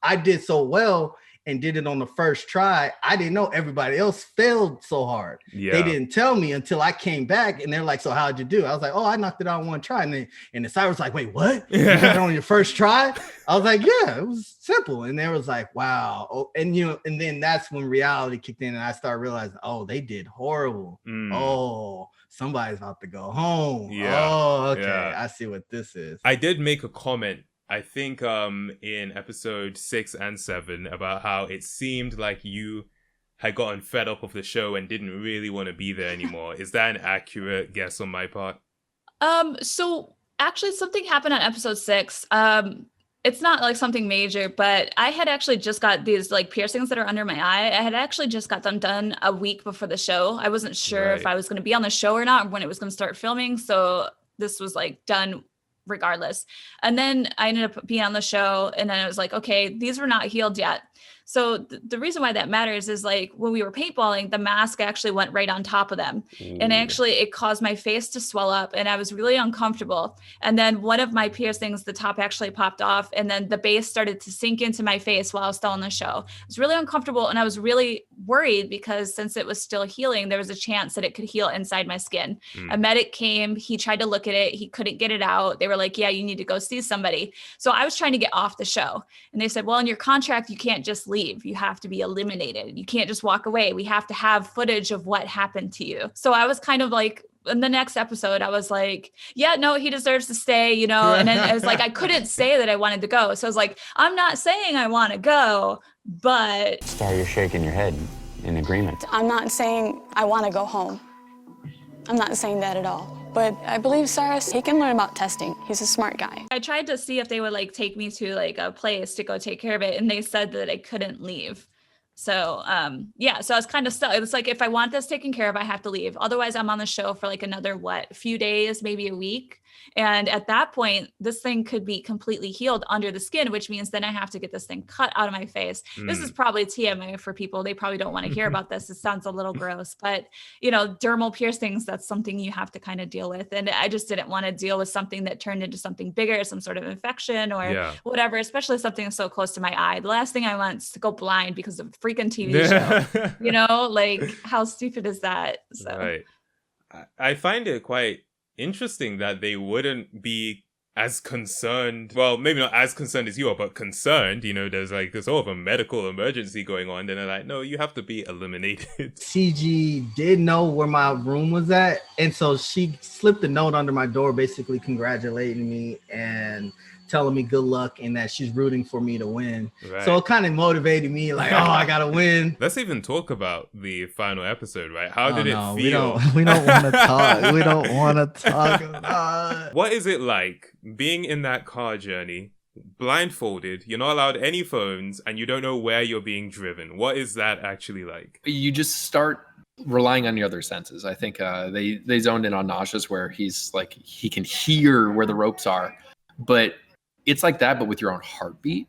I did so well and did it on the first try. I didn't know everybody else failed so hard. Yeah. They didn't tell me until I came back and they're like, so how'd you do? I was like, oh, I knocked it out in one try. And the Cyrus was like, wait, what? You got it on your first try? I was like, yeah, it was simple. And they was like, wow. Oh, and you know, and then that's when reality kicked in and I started realizing, oh, they did horrible. Oh, somebody's about to go home. Yeah. Oh, okay. Yeah. I see what this is. I did make a comment I think in episode 6 and 7 about how it seemed like you had gotten fed up of the show and didn't really want to be there anymore. Is that an accurate guess on my part? So actually something happened on episode 6. It's not like something major, but I had actually just got these like piercings that are under my eye. I had actually just got them done a week before the show. I wasn't sure if I was going to be on the show or not, or when it was going to start filming. So this was like done regardless. And then I ended up being on the show and then I was like, okay, these were not healed yet. So the reason why that matters is like when we were paintballing, the mask actually went right on top of them. Ooh. And actually it caused my face to swell up and I was really uncomfortable. And then one of my piercings, the top actually popped off and then the base started to sink into my face while I was still on the show. It was really uncomfortable and I was really worried because since it was still healing, there was a chance that it could heal inside my skin. A medic came, he tried to look at it. He couldn't get it out. They were like, yeah, you need to go see somebody. So I was trying to get off the show and they said, well, in your contract, you can't just leave. You have to be eliminated. You can't just walk away. We have to have footage of what happened to you. So I was kind of like, in the next episode, I was like, yeah, no, he deserves to stay, you know? And then I was like, I couldn't say that I wanted to go. So I was like, I'm not saying I want to go, but... Star, you're shaking your head in agreement. I'm not saying I want to go home. I'm not saying that at all. But I believe Cyrus, he can learn about testing. He's a smart guy. I tried to see if they would like take me to like a place to go take care of it. And they said that I couldn't leave. So, yeah, so I was kind of stuck. It's like, if I want this taken care of, I have to leave. Otherwise I'm on the show for like another, few days, maybe a week. And at that point, this thing could be completely healed under the skin, which means then I have to get this thing cut out of my face. This is probably TMI for people. They probably don't want to hear about this. It sounds a little gross, but you know, dermal piercings, that's something you have to kind of deal with. And I just didn't want to deal with something that turned into something bigger, some sort of infection or whatever, especially something so close to my eye. The last thing I want is to go blind because of a freaking TV show, you know, like how stupid is that? So right. I find it quite interesting that they wouldn't be as concerned, well, maybe not as concerned as you are, but concerned, you know, there's like this sort of a medical emergency going on, then they're like, no, you have to be eliminated. Ciji did know where my room was at, and so she slipped a note under my door basically congratulating me and telling me good luck and that she's rooting for me to win. Right. So it kind of motivated me like, oh, I gotta win. Let's even talk about the final episode, right? How did it feel? We don't want to talk. We don't want to talk about it. What is it like being in that car journey, blindfolded, you're not allowed any phones, and you don't know where you're being driven? What is that actually like? You just start relying on your other senses. I think they zoned in on Nauseous where he's like, he can hear where the ropes are, but it's like that, but with your own heartbeat,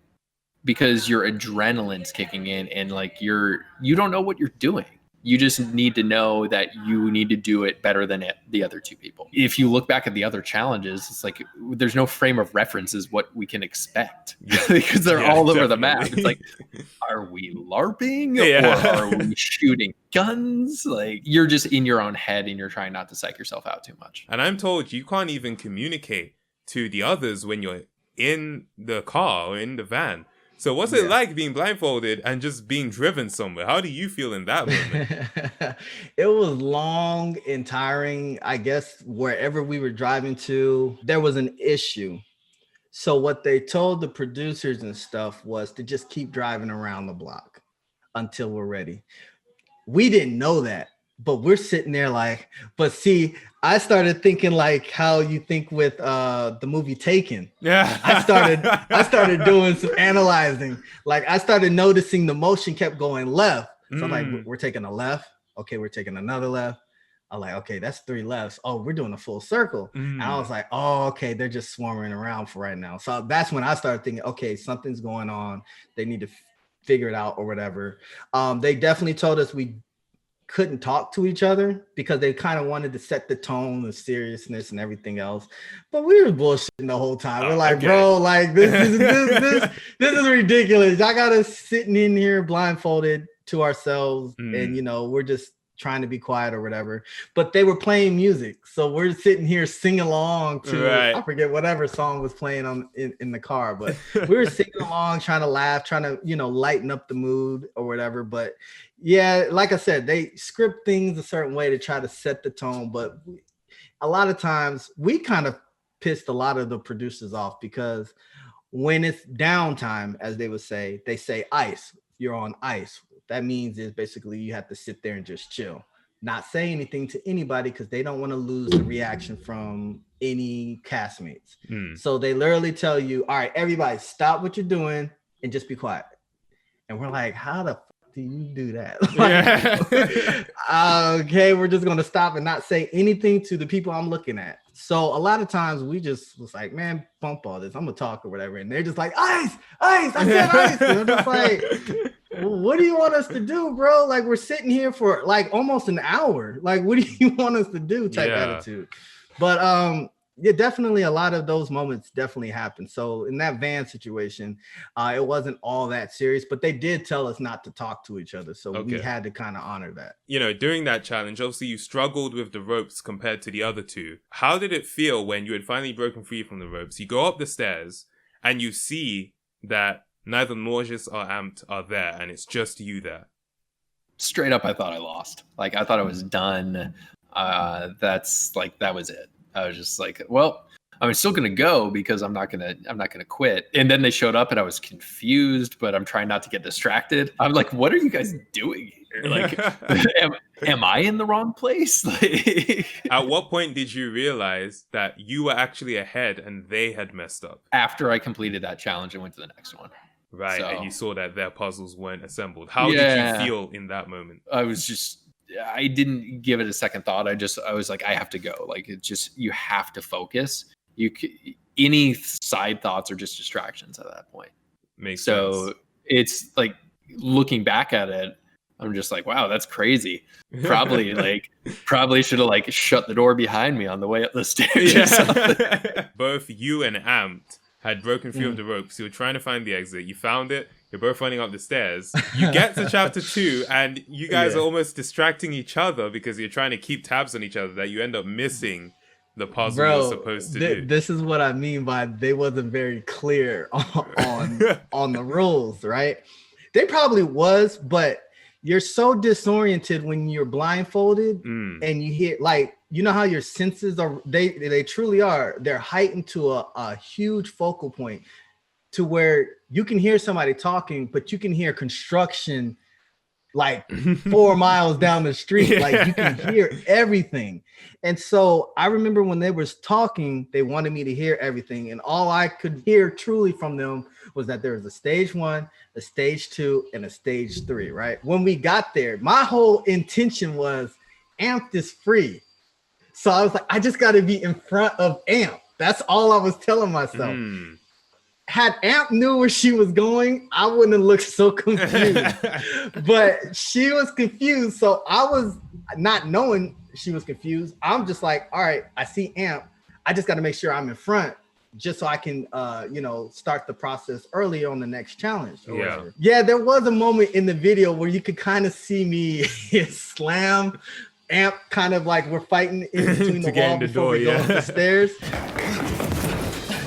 because your adrenaline's kicking in and like you don't know what you're doing. You just need to know that you need to do it better than the other two people. If you look back at the other challenges, it's like there's no frame of reference as what we can expect because they're all over the map. It's like, are we LARPing or are we shooting guns? Like you're just in your own head and you're trying not to psych yourself out too much. And I'm told you can't even communicate to the others when you're in the car or in the van. So what's it like being blindfolded and just being driven somewhere? How do you feel in that moment? It was long and tiring. I guess wherever we were driving to, there was an issue. So what they told the producers and stuff was to just keep driving around the block until we're ready. We didn't know that, but we're sitting there like, but see, I started thinking like how you think with the movie Taken. Yeah. I started doing some analyzing. Like I started noticing the motion kept going left. So I'm like, we're taking a left. Okay, we're taking another left. I'm like, okay, that's 3 lefts. Oh, we're doing a full circle. And I was like, oh, okay, they're just swarming around for right now. So that's when I started thinking, okay, something's going on. They need to figure it out or whatever. They definitely told us we couldn't talk to each other because they kind of wanted to set the tone of seriousness and everything else. But we were bullshitting the whole time. We're like, bro, like this is ridiculous. I got us sitting in here blindfolded to ourselves, and we're just trying to be quiet or whatever. But they were playing music, so we're sitting here singing along to I forget whatever song was playing on in the car, but we were singing along, trying to laugh, trying to lighten up the mood or whatever. But yeah, like I said, they script things a certain way to try to set the tone, but a lot of times we kind of pissed a lot of the producers off because when it's downtime, as they would say, they say ice. You're on ice. That means is basically you have to sit there and just chill, not say anything to anybody because they don't want to lose the reaction from any castmates. So they literally tell you, all right, everybody stop what you're doing and just be quiet. And we're like, how the fuck do you do that? Okay, we're just going to stop and not say anything to the people I'm looking at. So a lot of times we just was like, man, bump all this. I'm going to talk or whatever. And they're just like, ice, I said ice. And I'm just like, what do you want us to do, bro? Like we're sitting here for like almost an hour. Like, what do you want us to do? Type attitude. But yeah, definitely a lot of those moments definitely happened. So in that van situation, it wasn't all that serious, but they did tell us not to talk to each other. So we had to kind of honor that. During that challenge, obviously you struggled with the ropes compared to the other two. How did it feel when you had finally broken free from the ropes? You go up the stairs and you see that neither Nauseous or Amped are there, and it's just you there. Straight up, I thought I lost. Like, I thought I was done. That was it. I was just like, well, I'm still gonna go because I'm not gonna quit. And then they showed up, and I was confused, but I'm trying not to get distracted. I'm like, what are you guys doing here? Like, am I in the wrong place? At what point did you realize that you were actually ahead and they had messed up? After I completed that challenge and went to the next one. Right, and you saw that their puzzles weren't assembled. How did you feel in that moment? I didn't give it a second thought. I was like, I have to go. Like, it's just, you have to focus. Any side thoughts are just distractions at that point. Makes sense. It's like, looking back at it, I'm just like, wow, that's crazy. Probably should have shut the door behind me on the way up the stairs. Or something. Both you and Amped had broken free of the ropes. You were trying to find the exit. You found it. You're both running up the stairs. You get to chapter 2, and you guys are almost distracting each other because you're trying to keep tabs on each other that you end up missing the puzzle you're supposed to do. This is what I mean by they wasn't very clear on the rules, right? They probably was, but you're so disoriented when you're blindfolded and you hear, like, you know how your senses are, they truly are, they're heightened to a huge focal point to where you can hear somebody talking, but you can hear construction like 4 miles down the street. Like, you can hear everything. And so I remember when they was talking, they wanted me to hear everything. And all I could hear truly from them was that there was a stage 1, a stage 2, and a stage 3, right? When we got there, my whole intention was Amp is free. So I was like, I just got to be in front of Amp. That's all I was telling myself. Had Amp knew where she was going, I wouldn't have looked so confused. But she was confused. So I was not knowing she was confused. I'm just like, all right, I see Amp. I just got to make sure I'm in front just so I can, start the process early on the next challenge. Or whatever. Yeah, there was a moment in the video where you could kind of see me slam Amp, kind of like we're fighting in between the wall before we go up the stairs.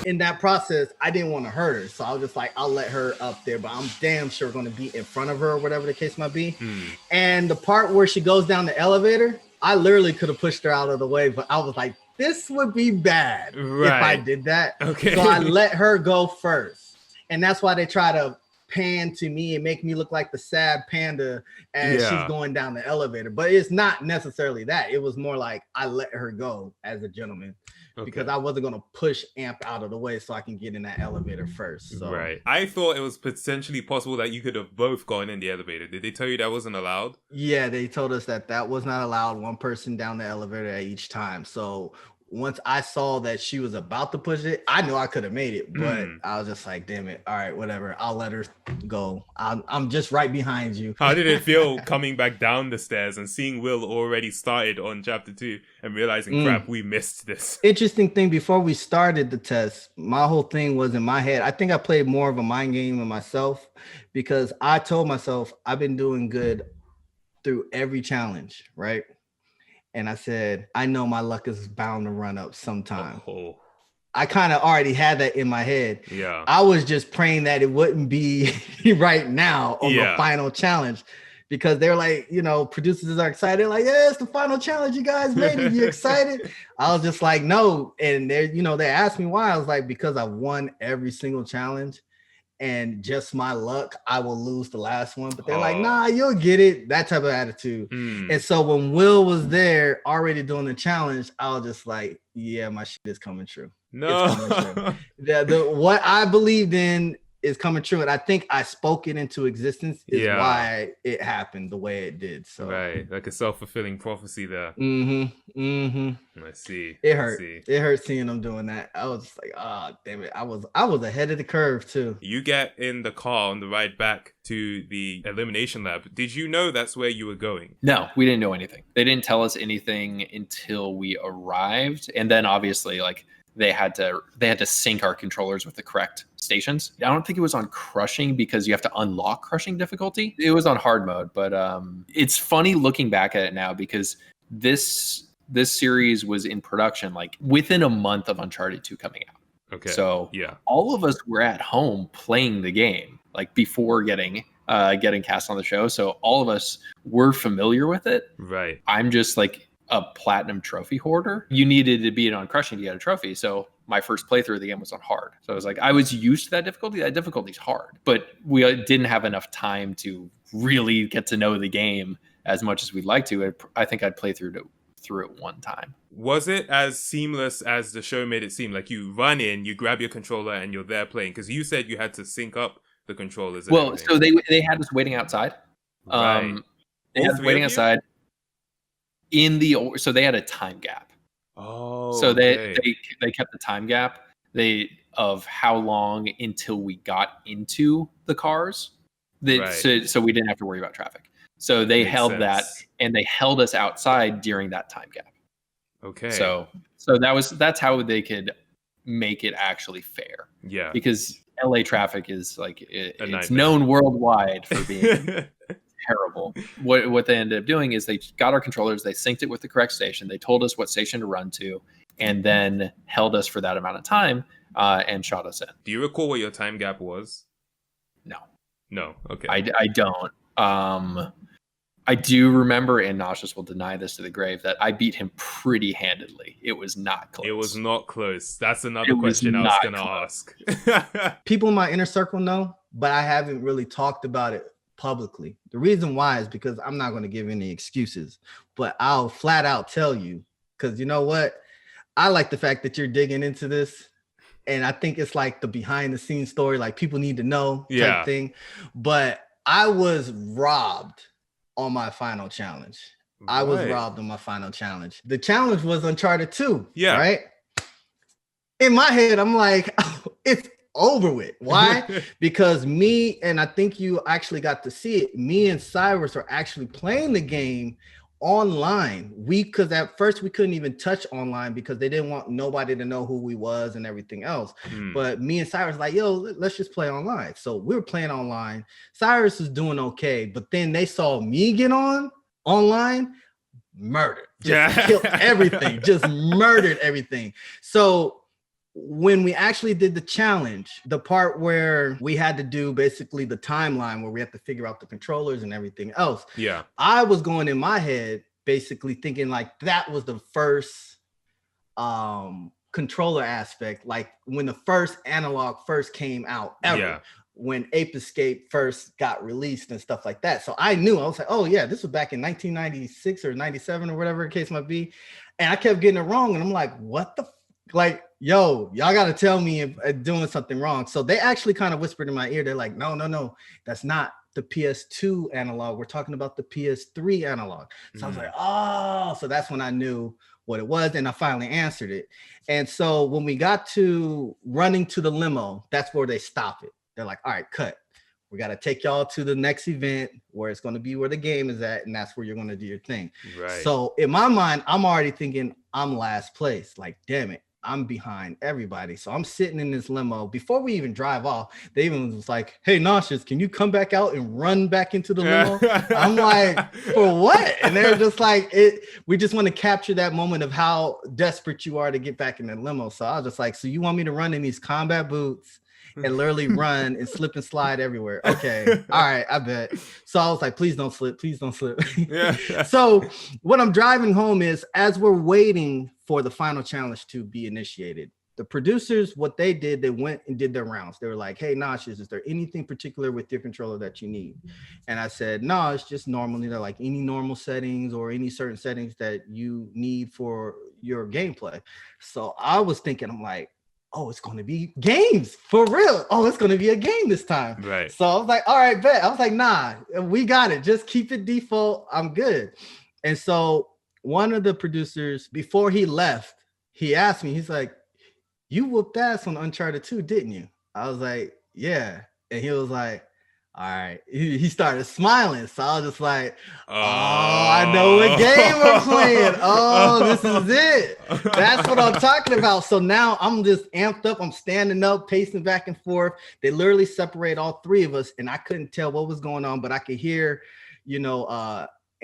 in that process, I didn't want to hurt her. So I was just like, I'll let her up there, but I'm damn sure going to be in front of her or whatever the case might be. And the part where she goes down the elevator, I literally could have pushed her out of the way, but I was like, this would be bad if I did that. Okay. So I let her go first. And that's why they try to pan to me and make me look like the sad panda as she's going down the elevator. But it's not necessarily that. It was more like I let her go as a gentleman. Because I wasn't going to push Amp out of the way so I can get in that elevator first. So. Right. I thought it was potentially possible that you could have both gone in the elevator. Did they tell you that wasn't allowed? Yeah, they told us that was not allowed. One person down the elevator at each time. So once I saw that she was about to push it, I knew I could have made it, but I was just like, damn it. All right, whatever. I'll let her go. I'm just right behind you. How did it feel coming back down the stairs and seeing Will already started on chapter 2 and realizing, crap, we missed this? Interesting thing, before we started the test, my whole thing was in my head. I think I played more of a mind game with myself because I told myself I've been doing good through every challenge, right? And I said, I know my luck is bound to run up sometime. I kind of already had that in my head. Yeah. I was just praying that it wouldn't be right now on the final challenge because they're like, producers are excited. Like, yeah, it's the final challenge. You guys made it. You excited? I was just like, no. And they asked me why. I was like, because I won every single challenge. And just my luck, I will lose the last one. But they're like, nah, you'll get it. That type of attitude. And so when Will was there already doing the challenge, I was just like, yeah, my shit is coming true. No. It's coming true. What I believed in is coming true. And I think I spoke it into existence is why it happened the way it did. So right. Like a self-fulfilling prophecy there. I see. It hurt. It hurt seeing them doing that. I was just like, damn it. I was ahead of the curve too. You get in the car on the ride back to the elimination lab. Did you know that's where you were going? No, we didn't know anything. They didn't tell us anything until we arrived. And then obviously they had to sync our controllers with the correct stations. I don't think it was on crushing because you have to unlock crushing difficulty. It was on hard mode, but it's funny looking back at it now because this series was in production like within a month of Uncharted 2 coming out. Okay. So all of us were at home playing the game like before getting cast on the show. So all of us were familiar with it. Right. I'm just like a platinum trophy hoarder. You needed to be on crushing to get a trophy. So my first playthrough of the game was on hard. So I was like, I was used to that difficulty. That difficulty's hard, but we didn't have enough time to really get to know the game as much as we'd like to. I think I'd play through it one time. Was it as seamless as the show made it seem? Like you run in, you grab your controller and you're there playing? Because you said you had to sync up the controllers. Well, so they had us waiting outside. Right. They had us waiting outside. So they had a time gap. Oh, so they kept the time gap of how long until we got into the cars. So we didn't have to worry about traffic. So they held that and they held us outside during that time gap. Okay. So that's how they could make it actually fair. Yeah. Because LA traffic is like it's known worldwide for being terrible. What they ended up doing is they got our controllers, they synced it with the correct station, they told us what station to run to, and then held us for that amount of time and shot us in. Do you recall what your time gap was? No. Okay. I don't. I do remember, and Nauseous will deny this to the grave, that I beat him pretty handedly. It was not close. It was not close. That's another question I was going to ask. People in my inner circle know, but I haven't really talked about it publicly. The reason why is because I'm not going to give any excuses, but I'll flat out tell you, because you know what? I like the fact that you're digging into this. And I think it's like the behind the scenes story, like people need to know type thing. But I was robbed on my final challenge. I was robbed on my final challenge. The challenge was Uncharted 2. Yeah. Right? In my head, I'm like, oh, it's over with. Why? Because me, and I think you actually got to see it, me and Cyrus are actually playing the game online. Because at first we couldn't even touch online because they didn't want nobody to know who we was and everything else. But me and Cyrus like, yo, let's just play online. So we were playing online. Cyrus is doing okay, but then they saw me get online, murdered, just killed everything, just murdered everything. So when we actually did the challenge, the part where we had to do basically the timeline where we had to figure out the controllers and everything else. Yeah. I was going in my head basically thinking like that was the first controller aspect, like when the first analog first came out ever. Yeah. When Ape Escape first got released and stuff like that. So I knew, I was like, oh yeah, this was back in 1996 or 97 or whatever the case might be. And I kept getting it wrong. And I'm like, what the, like, yo, y'all got to tell me if I'm doing something wrong. So they actually kind of whispered in my ear. They're like, no, that's not the PS2 analog. We're talking about the PS3 analog. So I was like, oh, so that's when I knew what it was. And I finally answered it. And so when we got to running to the limo, that's where they stop it. They're like, all right, cut. We got to take y'all to the next event where it's going to be where the game is at. And that's where you're going to do your thing. Right. So in my mind, I'm already thinking I'm last place. Like, damn it, I'm behind everybody. So I'm sitting in this limo. Before we even drive off, they even was like, hey, Nauseous, can you come back out and run back into the limo? I'm like, for what? And they're just like, we just want to capture that moment of how desperate you are to get back in the limo. So I was just like, so you want me to run in these combat boots and literally run and slip and slide everywhere? Okay. All right. I bet. So I was like, please don't slip. Please don't slip. So what I'm driving home is, as we're waiting for the final challenge to be initiated, the producers, what they did, they went and did their rounds. They were like, hey, Nauseous, is there anything particular with your controller that you need? And I said, no, it's just normally, they're like, any normal settings or any certain settings that you need for your gameplay. So I was thinking, I'm like, oh, it's going to be games for real. Oh, it's going to be a game this time. Right. So I was like, all right, bet. I was like, nah, we got it. Just keep it default. I'm good. And so one of the producers, before he left, he asked me, he's like, you whooped ass on Uncharted 2, didn't you? I was like, yeah. And he was like, all right. He started smiling. So I was just like, oh, I know what game we're playing. Oh, this is it. That's what I'm talking about. So now I'm just amped up. I'm standing up, pacing back and forth. They literally separate all three of us, and I couldn't tell what was going on, but I could hear,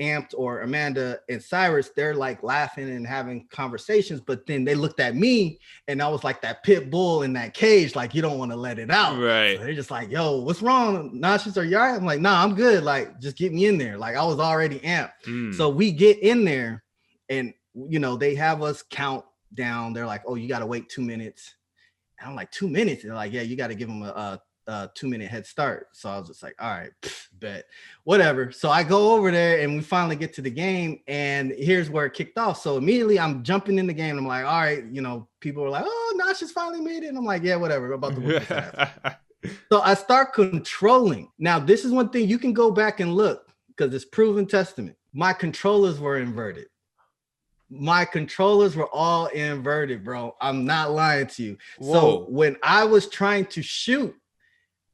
Amped or Amanda and Cyrus, they're like laughing and having conversations, but then they looked at me and I was like that pit bull in that cage, like you don't want to let it out. Right. So they're just like, yo, what's wrong? Nauseous, are you all right? I'm like, nah, I'm good. Like, just get me in there. Like, I was already amped. So we get in there and, they have us count down. They're like, oh, you got to wait 2 minutes. And I'm like, 2 minutes? And they're like, yeah, you got to give them a 2-minute head start. So I was just like, all right, bet, whatever. So I go over there and we finally get to the game, and here's where it kicked off. So immediately I'm jumping in the game. I'm like, all right, people are like, oh, Nauseous finally made it. And I'm like, yeah, whatever. I'm about to whoop his ass. So I start controlling. Now, this is one thing you can go back and look, because it's proven testament. My controllers were inverted. My controllers were all inverted, bro. I'm not lying to you. Whoa. So when I was trying to shoot,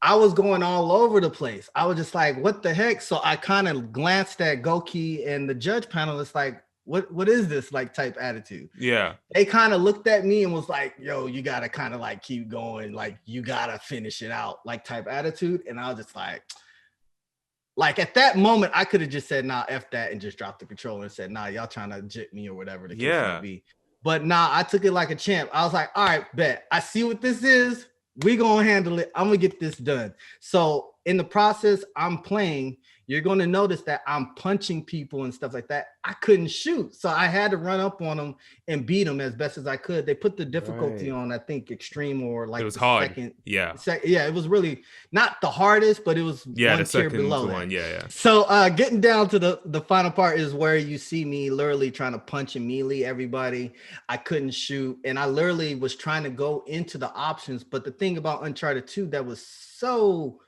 I was going all over the place. I was just like, what the heck? So I kind of glanced at Goki and the judge panel. It's like, what is this like type attitude? Yeah. They kind of looked at me and was like, yo, you got to kind of like keep going. Like, you got to finish it out, like type attitude. And I was just like at that moment, I could have just said, nah, F that, and just dropped the controller and said, nah, y'all trying to jit me or whatever the case may be. But nah, I took it like a champ. I was like, all right, bet. I see what this is. We gonna handle it. I'm gonna get this done. So in the process, I'm playing. You're gonna notice that I'm punching people and stuff like that. I couldn't shoot, so I had to run up on them and beat them as best as I could. They put the difficulty on, I think, extreme or like it was hard. Second, yeah, it was really not the hardest, but it was one the tier second below one. that. Yeah. So getting down to the final part is where you see me literally trying to punch and melee everybody. I couldn't shoot, and I literally was trying to go into the options. But the thing about Uncharted 2 that was so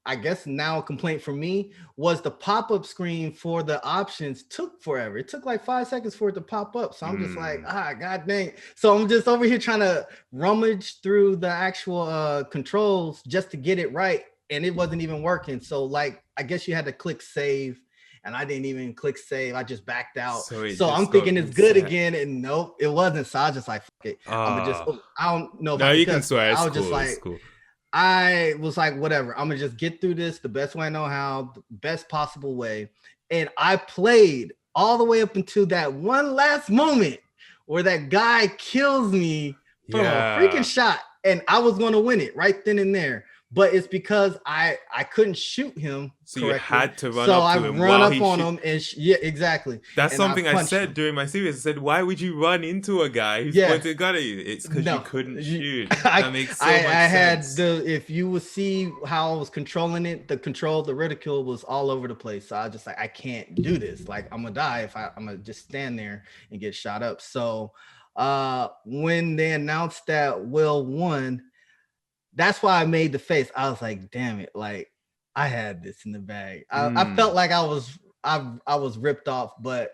I guess now a complaint for me was the pop-up screen for the options took forever. It took like 5 seconds for it to pop up. So I'm just like, god dang. So I'm just over here trying to rummage through the actual controls just to get it right. And it wasn't even working. So like, I guess you had to click save, and I didn't even click save. I just backed out. So I'm thinking it's good again. And nope, it wasn't. So I was just like, fuck it. I'm gonna just, I don't know. No, you can swear. It's I was cool. just like, it's cool. I was like, whatever, I'm gonna just get through this the best way I know how, the best possible way. And I played all the way up until that one last moment where that guy kills me from a freaking shot, and I was going to win it right then and there. But it's because I couldn't shoot him so correctly. You had to run so up to I him run while up on him and yeah, exactly. That's and something I said him. during my series. I said, why would you run into a guy who's pointing a gun at you? It's because you couldn't shoot. That makes so much sense. I had if you would see how I was controlling it, the ridicule was all over the place. So I was just like, I can't do this. Like, I'm gonna die if I'm gonna just stand there and get shot up. So when they announced that Will won, that's why I made the face. I was like, damn it, like I had this in the bag. I felt like I was ripped off, but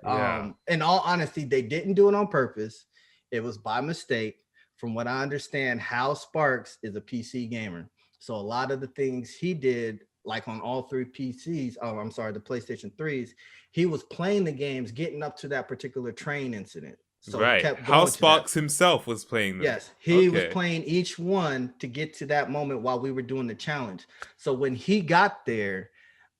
in all honesty, they didn't do it on purpose. It was by mistake. From what I understand, Hal Sparks is a PC gamer. So a lot of the things he did, like on all three PCs, the PlayStation 3s, he was playing the games, getting up to that particular train incident. So Hal Sparks himself was playing them. Yes, he was playing each one to get to that moment while we were doing the challenge. So when he got there,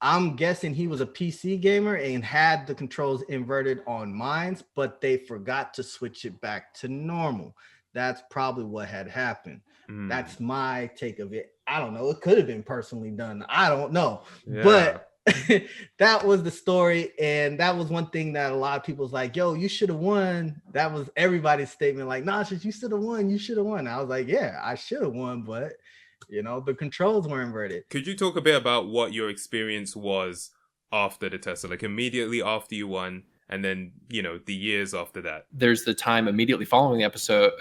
I'm guessing he was a PC gamer and had the controls inverted on mines, but they forgot to switch it back to normal. That's probably what had happened. That's my take of it. I don't know. It could have been personally done. I don't know. Yeah. But that was the story, and that was one thing that a lot of people was like, yo, you should have won. That was everybody's statement, like, Nauseous, you should have won. I was like, yeah, I should have won, but the controls were inverted. Could you talk a bit about what your experience was after the test, like immediately after you won, and then the years after that? There's the time immediately following the episode,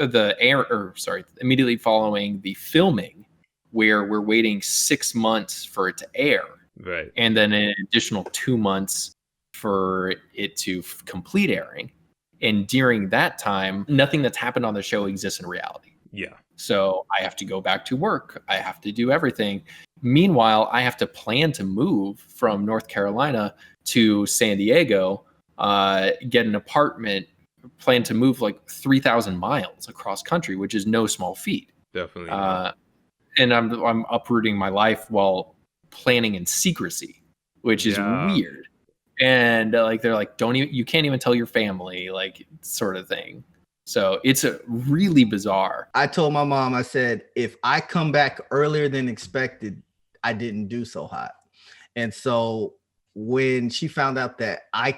immediately following the filming, where we're waiting 6 months for it to air. Right. And then an additional 2 months for it to complete airing. And during that time, nothing that's happened on the show exists in reality. Yeah. So I have to go back to work. I have to do everything. Meanwhile, I have to plan to move from North Carolina to San Diego, get an apartment, plan to move like 3,000 miles across country, which is no small feat. Definitely. And I'm uprooting my life while planning in secrecy, which is weird. And they're like, you can't even tell your family, like, sort of thing. So it's a really bizarre. I told my mom, I said, if I come back earlier than expected, I didn't do so hot. And so when she found out that I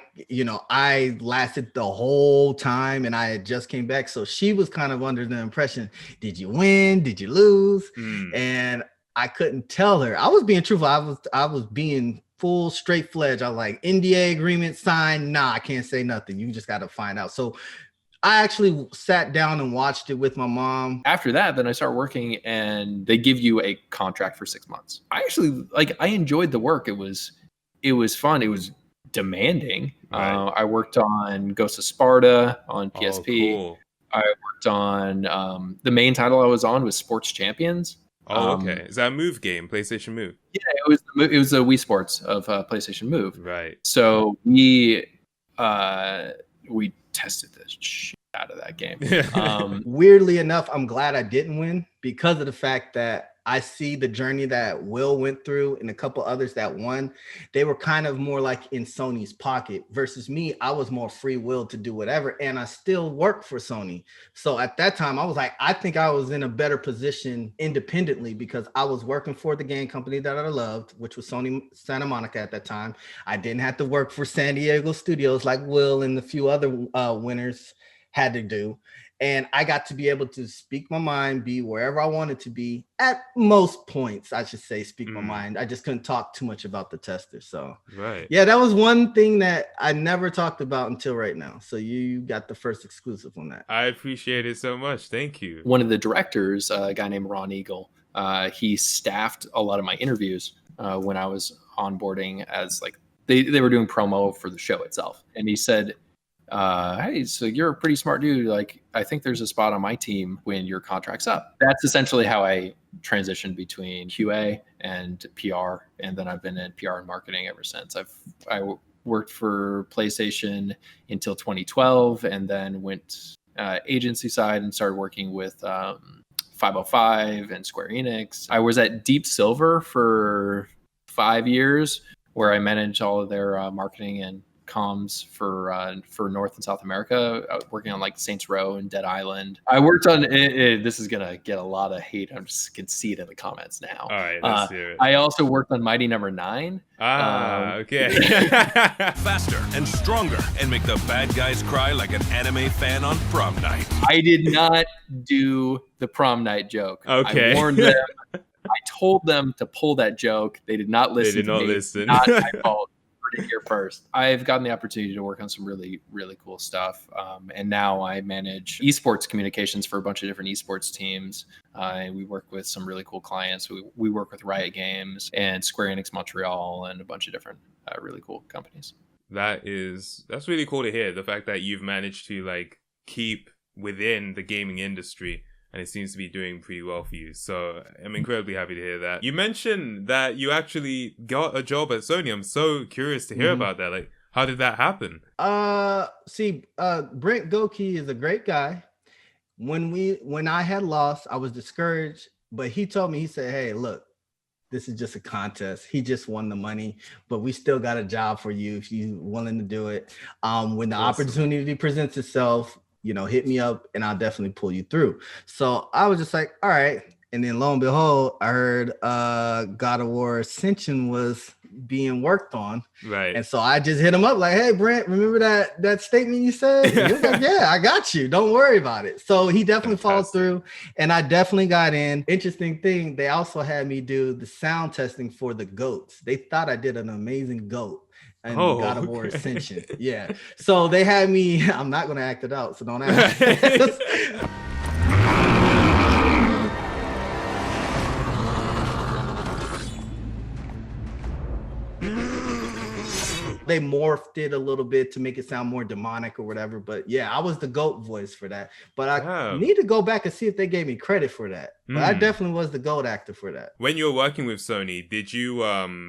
lasted the whole time and I had just came back, so she was kind of under the impression, did you win? Did you lose? And I couldn't tell her. I was being truthful. I was being full straight fledged. I was like, NDA agreement signed. Nah, I can't say nothing. You just got to find out. So I actually sat down and watched it with my mom. After that, then I started working and they give you a contract for 6 months. I actually I enjoyed the work. It was fun. It was demanding. Right. I worked on Ghost of Sparta on PSP. Cool. I worked on the main title I was on was Sports Champions. Okay. Is that a Move game, PlayStation Move? Yeah, it was a Wii Sports of PlayStation Move. Right. So we tested the shit out of that game. Weirdly enough, I'm glad I didn't win because of the fact that I see the journey that Will went through and a couple others that won. They were kind of more like in Sony's pocket versus me. I was more free will to do whatever. And I still work for Sony. So at that time I was like, I think I was in a better position independently because I was working for the game company that I loved, which was Sony Santa Monica at that time. I didn't have to work for San Diego Studios like Will and the few other winners had to do. And I got to be able to speak my mind, be wherever I wanted to be at most points, I should say, speak my mind. I just couldn't talk too much about the tester. So, yeah, that was one thing that I never talked about until right now. So you got the first exclusive on that. I appreciate it so much. Thank you. One of the directors, a guy named Ron Eagle, he staffed a lot of my interviews when I was onboarding as they were doing promo for the show itself. And he said, hey, so you're a pretty smart dude. I think there's a spot on my team when your contract's up. That's essentially how I transitioned between QA and PR. And then I've been in PR and marketing ever since. I worked for PlayStation until 2012 and then went agency side and started working with 505 and Square Enix. I was at Deep Silver for 5 years where I managed all of their marketing and comms for North and South America, working on like Saints Row and Dead Island. I worked on this is gonna get a lot of hate. I'm just can see it in the comments now. All right, let's hear it. I also worked on Mighty Number 9. Okay. Faster and stronger, and make the bad guys cry like an anime fan on prom night. I did not do the prom night joke. Okay. I warned them. I told them to pull that joke. They did not listen. They did not listen. Not my fault. Heard it here first. I've gotten the opportunity to work on some really, really cool stuff. And now I manage esports communications for a bunch of different esports teams. We work with some really cool clients. We work with Riot Games and Square Enix Montreal and a bunch of different really cool companies. That's really cool to hear. The fact that you've managed to like keep within the gaming industry, and it seems to be doing pretty well for you. So I'm incredibly happy to hear that. You mentioned that you actually got a job at Sony. I'm so curious to hear about that. Like, how did that happen? Brent Goki is a great guy. When I had lost, I was discouraged, but he told me, he said, hey, look, this is just a contest. He just won the money, but we still got a job for you if you're willing to do it. When the opportunity presents itself, hit me up and I'll definitely pull you through. So I was just like, all right. And then lo and behold, I heard God of War Ascension was being worked on. Right. And so I just hit him up like, hey, Brent, remember that statement you said? And he was like, yeah, I got you. Don't worry about it. So he definitely followed through and I definitely got in. Interesting thing, they also had me do the sound testing for the goats. They thought I did an amazing goat. And God of War Ascension. Yeah. So they had me, I'm not going to act it out, so don't ask. They morphed it a little bit to make it sound more demonic or whatever. But yeah, I was the GOAT voice for that. But I need to go back and see if they gave me credit for that. But I definitely was the GOAT actor for that. When you were working with Sony, did you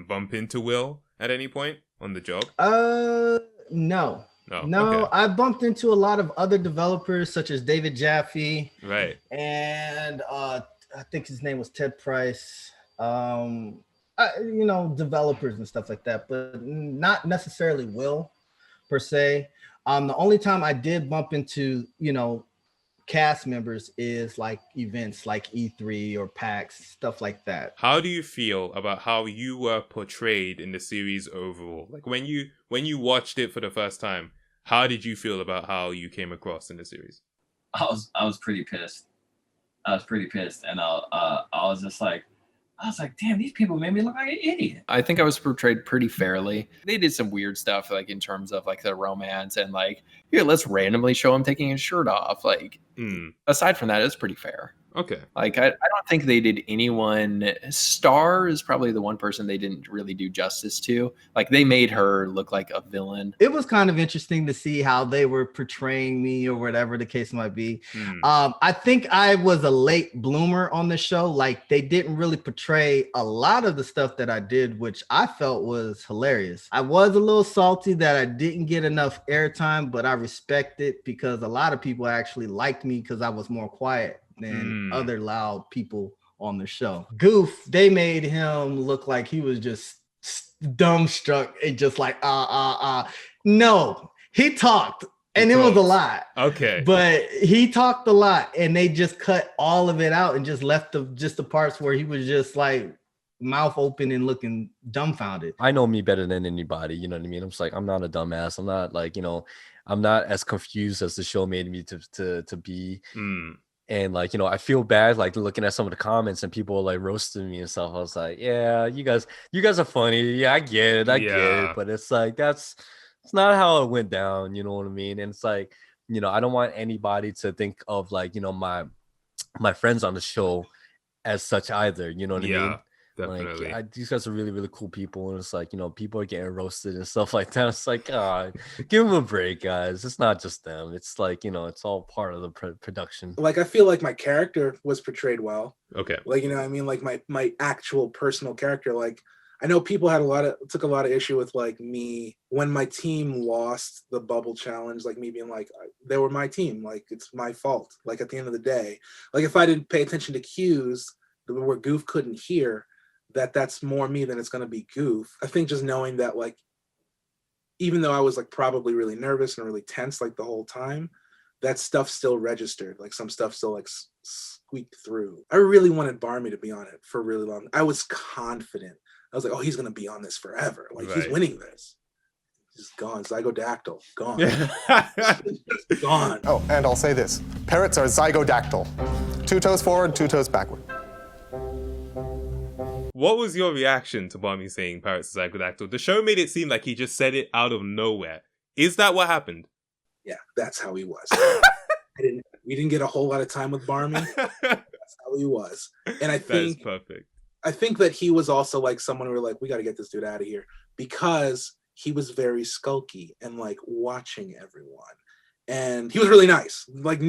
bump into Will at any point on the job? No. Okay. I bumped into a lot of other developers such as David Jaffe. Right. And I think his name was Ted Price. Developers and stuff like that, but not necessarily Will per se. The only time I did bump into, cast members is like events like E3 or PAX, stuff like that. How do you feel about how you were portrayed in the series overall? Like when you watched it for the first time, how did you feel about how you came across in the series? I was pretty pissed. And I was just like, damn, these people made me look like an idiot. I think I was portrayed pretty fairly. They did some weird stuff, like in terms of like the romance and like, here, let's randomly show him taking his shirt off. Like, aside from that, it's pretty fair. Okay. Like, I don't think they did anyone. Star is probably the one person they didn't really do justice to. Like, they made her look like a villain. It was kind of interesting to see how they were portraying me or whatever the case might be. I think I was a late bloomer on the show. Like, they didn't really portray a lot of the stuff that I did, which I felt was hilarious. I was a little salty that I didn't get enough airtime, but I respect it because a lot of people actually liked me because I was more quiet than other loud people on the show. Goof, they made him look like he was just dumbstruck and just like No, he talked and it was a lot. Okay, but he talked a lot and they just cut all of it out and just left the parts where he was just like mouth open and looking dumbfounded. I know me better than anybody, you know what I mean? I'm just like, I'm not a dumbass. I'm not like, I'm not as confused as the show made me to be. And like, I feel bad like looking at some of the comments and people like roasting me and stuff. I was like, yeah, you guys are funny. Yeah, I get it. But it's like, it's not how it went down. You know what I mean? And it's like, I don't want anybody to think of like, my friends on the show as such either. You know what I mean? Definitely. Like, these guys are really, really cool people. And it's like, people are getting roasted and stuff like that. It's like, give them a break, guys. It's not just them. It's like, it's all part of the production. Like, I feel like my character was portrayed well. Okay. Like, I mean? Like my actual personal character. Like, I know people took a lot of issue with like me when my team lost the bubble challenge, like me being like, they were my team. Like, it's my fault. Like, at the end of the day, like if I didn't pay attention to cues where Goof couldn't hear, that's more me than it's going to be Goof. I think just knowing that, like, even though I was like probably really nervous and really tense like the whole time, that stuff still registered. Like some stuff still like squeaked through. I really wanted Barmy to be on it for really long. I was confident. I was like, oh, he's gonna be on this forever. Like he's winning this. He's gone. Zygodactyl. Gone. Gone. Oh, and I'll say this. Parrots are zygodactyl. 2 toes forward, 2 toes backward. What was your reaction to Barmy saying parrots are zygodactyl? The show made it seem like he just said it out of nowhere. Is that what happened? Yeah, that's how he was. We didn't get a whole lot of time with Barmy. That's how he was. And I think that's perfect. I think that he was also like someone who were like, we got to get this dude out of here, because he was very skulky and like watching everyone. And he was really nice. Like,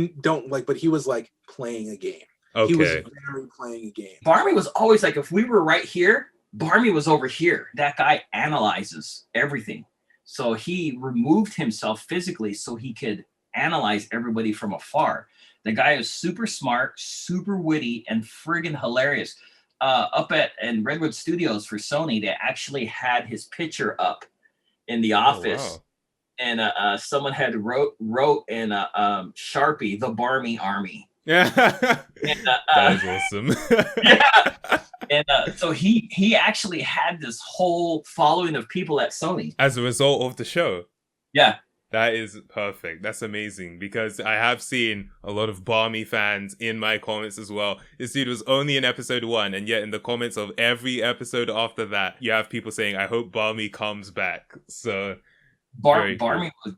but he was like playing a game. Okay. He was very playing a game. Barmy was always like, if we were right here, Barmy was over here. That guy analyzes everything. So he removed himself physically so he could analyze everybody from afar. The guy is super smart, super witty, and friggin' hilarious. Up in Redwood Studios for Sony, they actually had his picture up in the office. Wow. And someone had wrote in Sharpie, the Barmy Army. Yeah. That is awesome. Yeah. And so he actually had this whole following of people at Sony. As a result of the show. Yeah. That is perfect. That's amazing, because I have seen a lot of Barmy fans in my comments as well. This dude was only in episode 1, and yet in the comments of every episode after that, you have people saying, I hope Barmy comes back. So Barmy,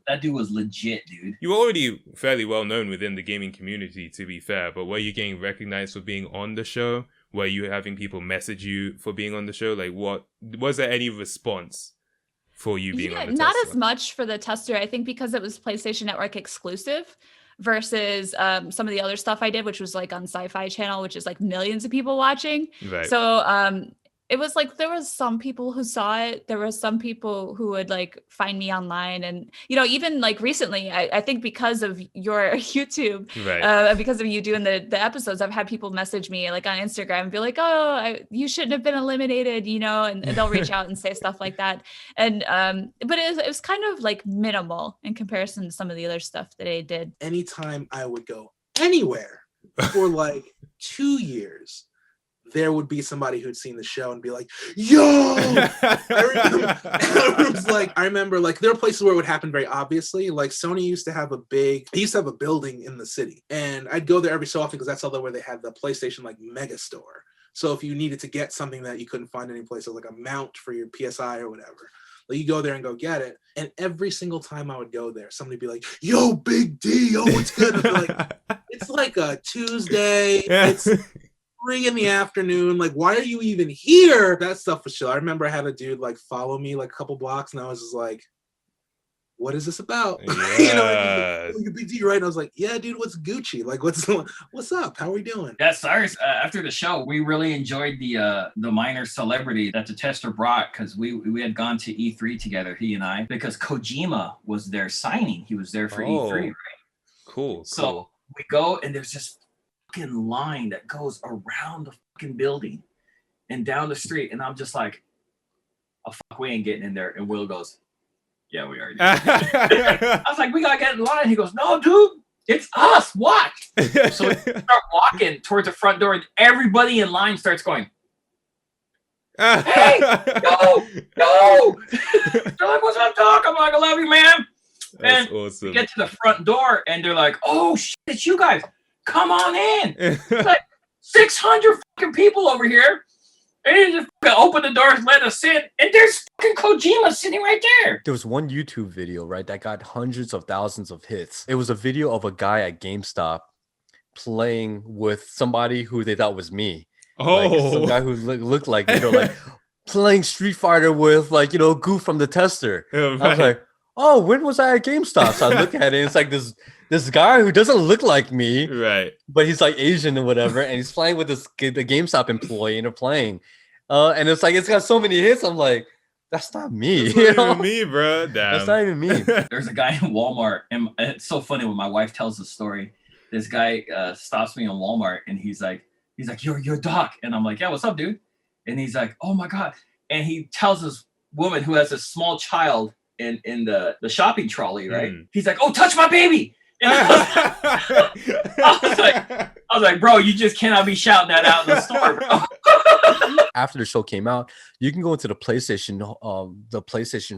that dude was legit, dude. You were already fairly well known within the gaming community, to be fair, but were you getting recognized for being on the show? Were you having people message you for being on the show? Like, what was there any response for you being on the not tester? as much for the tester, I think, because it was PlayStation Network exclusive versus some of the other stuff I did, which was like on Sci-Fi Channel, which is like millions of people watching. Right. So it was like there was some people who saw it. There were some people who would like find me online, and even like recently, I think because of your YouTube, right. Because of you doing the episodes, I've had people message me like on Instagram and be like, "Oh, you shouldn't have been eliminated," and they'll reach out and say stuff like that. And but it was kind of like minimal in comparison to some of the other stuff that I did. Anytime I would go anywhere for like 2 years, there would be somebody who'd seen the show and be like, yo, I remember like there were places where it would happen very obviously. Like Sony used to have a building in the city, and I'd go there every so often because that's where they had the PlayStation like mega store. So if you needed to get something that you couldn't find anyplace, like a mount for your PSI or whatever, like you go there and go get it. And every single time I would go there, somebody'd be like, yo, Big D, yo, what's good? I'd be like, it's like a Tuesday. It's 3 p.m. Like, why are you even here? That stuff was chill. I remember I had a dude like follow me like a couple blocks, and I was just like, what is this about? Yeah. Big D, right? And I was like, yeah, dude, what's Gucci? Like, what's up? How are we doing? Yeah, Cyrus, after the show, we really enjoyed the minor celebrity that the tester brought, because we had gone to E3 together, he and I, because Kojima was there signing. He was there for E3, right? Cool. So we go, and there's this fucking line that goes around the fucking building and down the street, and I'm just like, oh fuck, we ain't getting in there. And Will goes, yeah, we are. I was like, we gotta get in line. He goes, no, dude, it's us. Watch. So we start walking towards the front door, and everybody in line starts going, hey, no. They're like, what's up, Doc? I'm like, I love you, man. That's and awesome. We get to the front door, and they're like, oh shit, it's you guys. Come on in. It's like 600 fucking people over here. And they just fucking open the doors, let us in, and there's fucking Kojima sitting right there. There was one YouTube video, right, that got hundreds of thousands of hits. It was a video of a guy at GameStop playing with somebody who they thought was me. Like, some guy who looked like, like playing Street Fighter with like, Goof from the tester. Right. I was like, oh, when was I at GameStop? So I look at it, and it's like this guy who doesn't look like me, right? But he's like Asian or whatever, and he's playing with the GameStop employee, and they're playing, and it's like it's got so many hits. I'm like, that's not me. That's not even me, bro. Damn. That's not even me. There's a guy in Walmart, and it's so funny when my wife tells the story. This guy stops me in Walmart, and he's like, you're Doc, and I'm like, yeah, what's up, dude? And he's like, oh my god, and he tells this woman who has a small child in the shopping trolley, right? He's like, "Oh, touch my baby!" And I was like, bro, you just cannot be shouting that out in the store, bro. After the show came out, you can go into the PlayStation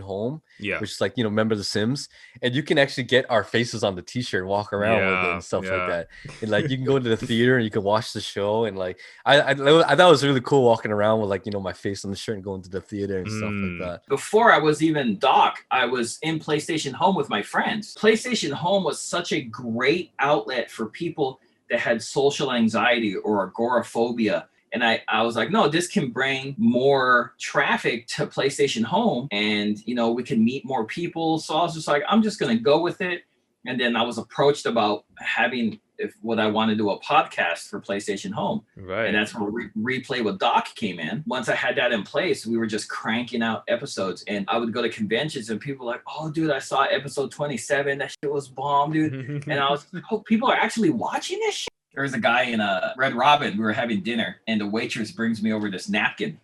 Home, which is like, you know, remember The Sims, and you can actually get our faces on the T-shirt, walk around with it and stuff like that. And like, you can go to the theater and you can watch the show, and like, I thought it was really cool walking around with like, you know, my face on the shirt and going to the theater and stuff like that. Before I was even Doc, I was in PlayStation Home with my friends. PlayStation Home was such a great outlet for people that had social anxiety or agoraphobia. And I was like, no, this can bring more traffic to PlayStation Home, and, you know, we can meet more people. So I was just like, I'm just going to go with it. And then I was approached about having, would I want to do a podcast for PlayStation Home? Right. And that's where Replay with Doc came in. Once I had that in place, we were just cranking out episodes, and I would go to conventions and people were like, oh, dude, I saw episode 27. That shit was bomb, dude. And I was like, oh, people are actually watching this shit. There was a guy in a Red Robin. We were having dinner, and the waitress brings me over this napkin,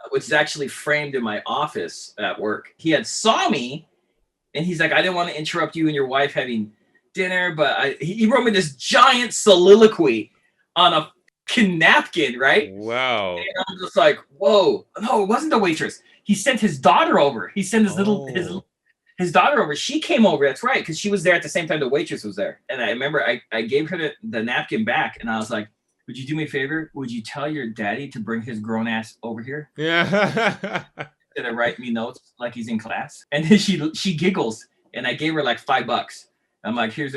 which is actually framed in my office at work. He had saw me, and he's like, I didn't want to interrupt you and your wife having dinner, but he wrote me this giant soliloquy on a fucking napkin, right? Wow. And I'm just like, whoa. No, it wasn't the waitress. He sent his daughter over. He sent his daughter over. She came over. That's right, because she was there at the same time the waitress was there. And I remember I gave her the napkin back, and I was like, would you do me a favor? Would you tell your daddy to bring his grown ass over here? Yeah. Instead of write me notes like he's in class. And then she giggles, and I gave her like $5. I'm like, here's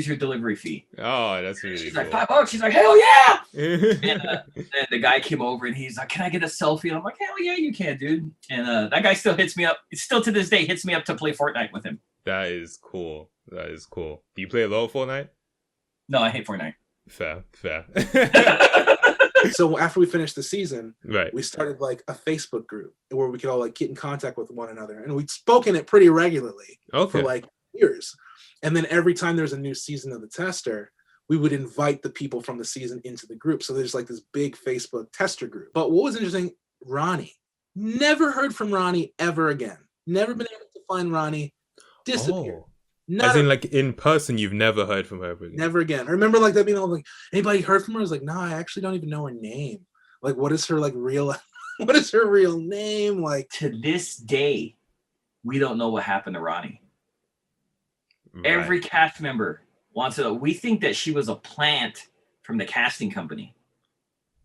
your delivery fee. Oh, that's really She's cool. like, $5. She's like, hell yeah. And the guy came over, and he's like, can I get a selfie? And I'm like, hell yeah, you can, dude. And that guy still hits me up. Still to this day hits me up to play Fortnite with him. That is cool. That is cool. Do you play a lot of Fortnite? No, I hate Fortnite. Fair. So after we finished the season, right, we started like a Facebook group where we could all like get in contact with one another, and we'd spoken it pretty regularly for like years. And then every time there's a new season of the tester, we would invite the people from the season into the group. So there's like this big Facebook tester group. But what was interesting, Ronnie, never heard from Ronnie ever again. Never been able to find Ronnie. Disappeared. As in, like, in person, you've never heard from her again? Never again. I remember like that being all like, anybody heard from her? I was like, no, I actually don't even know her name. Like, what is her like real, what is her real name? Like, to this day, we don't know what happened to Ronnie. Right. Every cast member wants to know. We think that she was a plant from the casting company.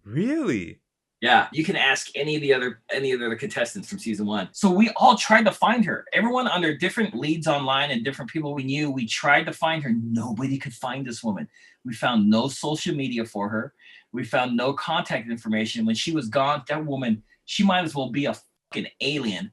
Really? Yeah, you can ask any of the other contestants from season 1. So we all tried to find her. Everyone under different leads online and different people we knew, we tried to find her. Nobody could find this woman. We found no social media for her. We found no contact information. When she was gone, that woman, she might as well be a fucking alien.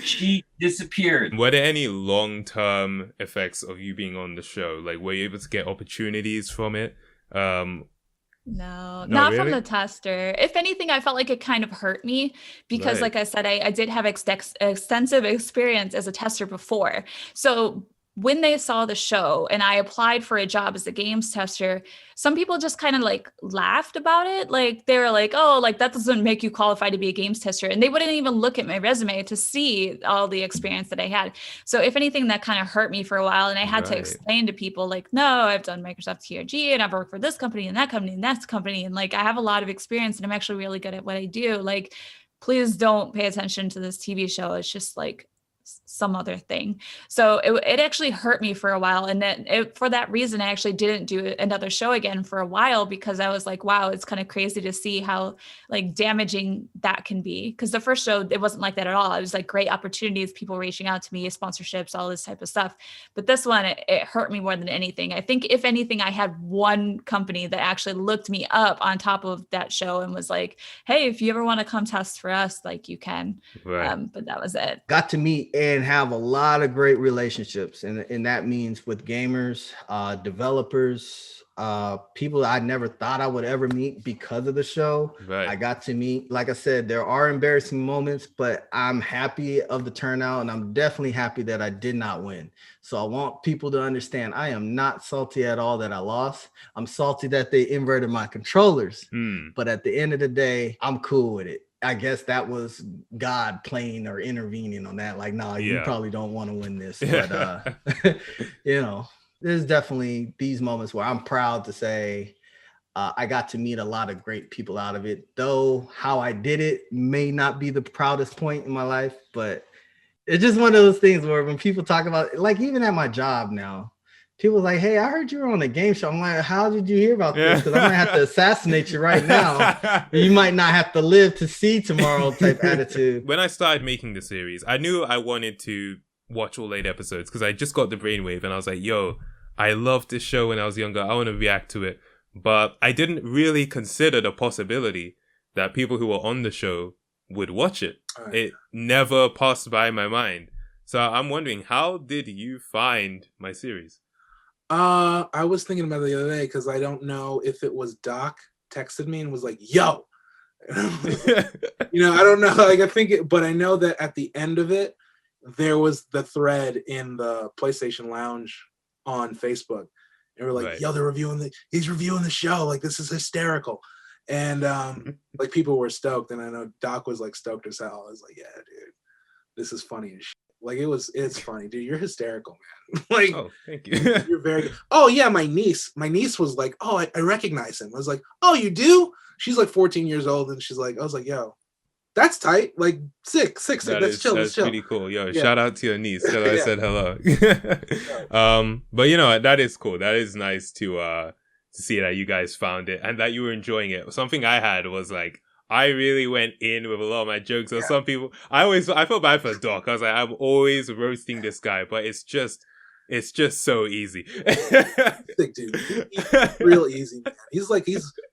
She disappeared. Were there any long-term effects of you being on the show? Like, were you able to get opportunities from it? No, not really? From the tester. If anything, I felt like it kind of hurt me because, like I said, I did have extensive experience as a tester before. So when they saw the show and I applied for a job as a games tester, some people just kind of like laughed about it. Like they were like, oh, like that doesn't make you qualified to be a games tester. And they wouldn't even look at my resume to see all the experience that I had. So if anything, that kind of hurt me for a while. And I had to explain to people like, no, I've done Microsoft TRG and I've worked for this company and that company and that company. And like, I have a lot of experience and I'm actually really good at what I do. Like, please don't pay attention to this TV show. It's just like some other thing. So it actually hurt me for a while. And then for that reason, I actually didn't do another show again for a while because I was like, wow, it's kind of crazy to see how like damaging that can be. Because the first show, it wasn't like that at all. It was like great opportunities, people reaching out to me, sponsorships, all this type of stuff. But this one, it hurt me more than anything. I think if anything, I had one company that actually looked me up on top of that show and was like, hey, if you ever want to come test for us, like you can. Right. But that was it. Got to meet and have a lot of great relationships, and that means with gamers, developers, people I never thought I would ever meet because of the show. I got to meet, like I said, there are embarrassing moments, but I'm happy of the turnout, and I'm definitely happy that I did not win. So I want people to understand I am not salty at all that I lost. I'm salty that they inverted my controllers, but at the end of the day, I'm cool with it. I guess that was God playing or intervening on that. Like, nah, you Yeah. probably don't want to win this. But, you know, there's definitely these moments where I'm proud to say I got to meet a lot of great people out of it. Though how I did it may not be the proudest point in my life, but it's just one of those things where when people talk about, like, even at my job now, people are like, hey, I heard you were on a game show. I'm like, how did you hear about this? Because I might have to assassinate you right now. You might not have to live to see tomorrow type attitude. When I started making the series, I knew I wanted to watch all 8 episodes because I just got the brainwave and I was like, yo, I loved this show when I was younger. I want to react to it. But I didn't really consider the possibility that people who were on the show would watch it. It never passed by my mind. So I'm wondering, how did you find my series? I was thinking about it the other day because I don't know if it was Doc texted me and was like, yo, you know, I don't know. Like, I think it, but I know that at the end of it, there was the thread in the PlayStation Lounge on Facebook. And we're like, yo, he's reviewing the show. Like, this is hysterical. And like, people were stoked. And I know Doc was like stoked as hell. I was like, yeah, dude, this is funny as shit. Like, it's funny, dude. You're hysterical, man. Like, oh, thank you. You're very good. Oh yeah, my niece was like, oh, I recognize him. I was like, oh, you do? She's like 14 years old, and she's like, I was like, yo, that's tight. Like, sick. That's chill. That's pretty cool. Yo, yeah. Shout out to your niece. Tell her I said hello. But you know, that is cool. That is nice to see that you guys found it and that you were enjoying it. Something I had was like, I really went in with a lot of my jokes. Or some people, I felt bad for Doc. I was like, I'm always roasting this guy, but it's just so easy. Sick dude, he's real easy, man. He's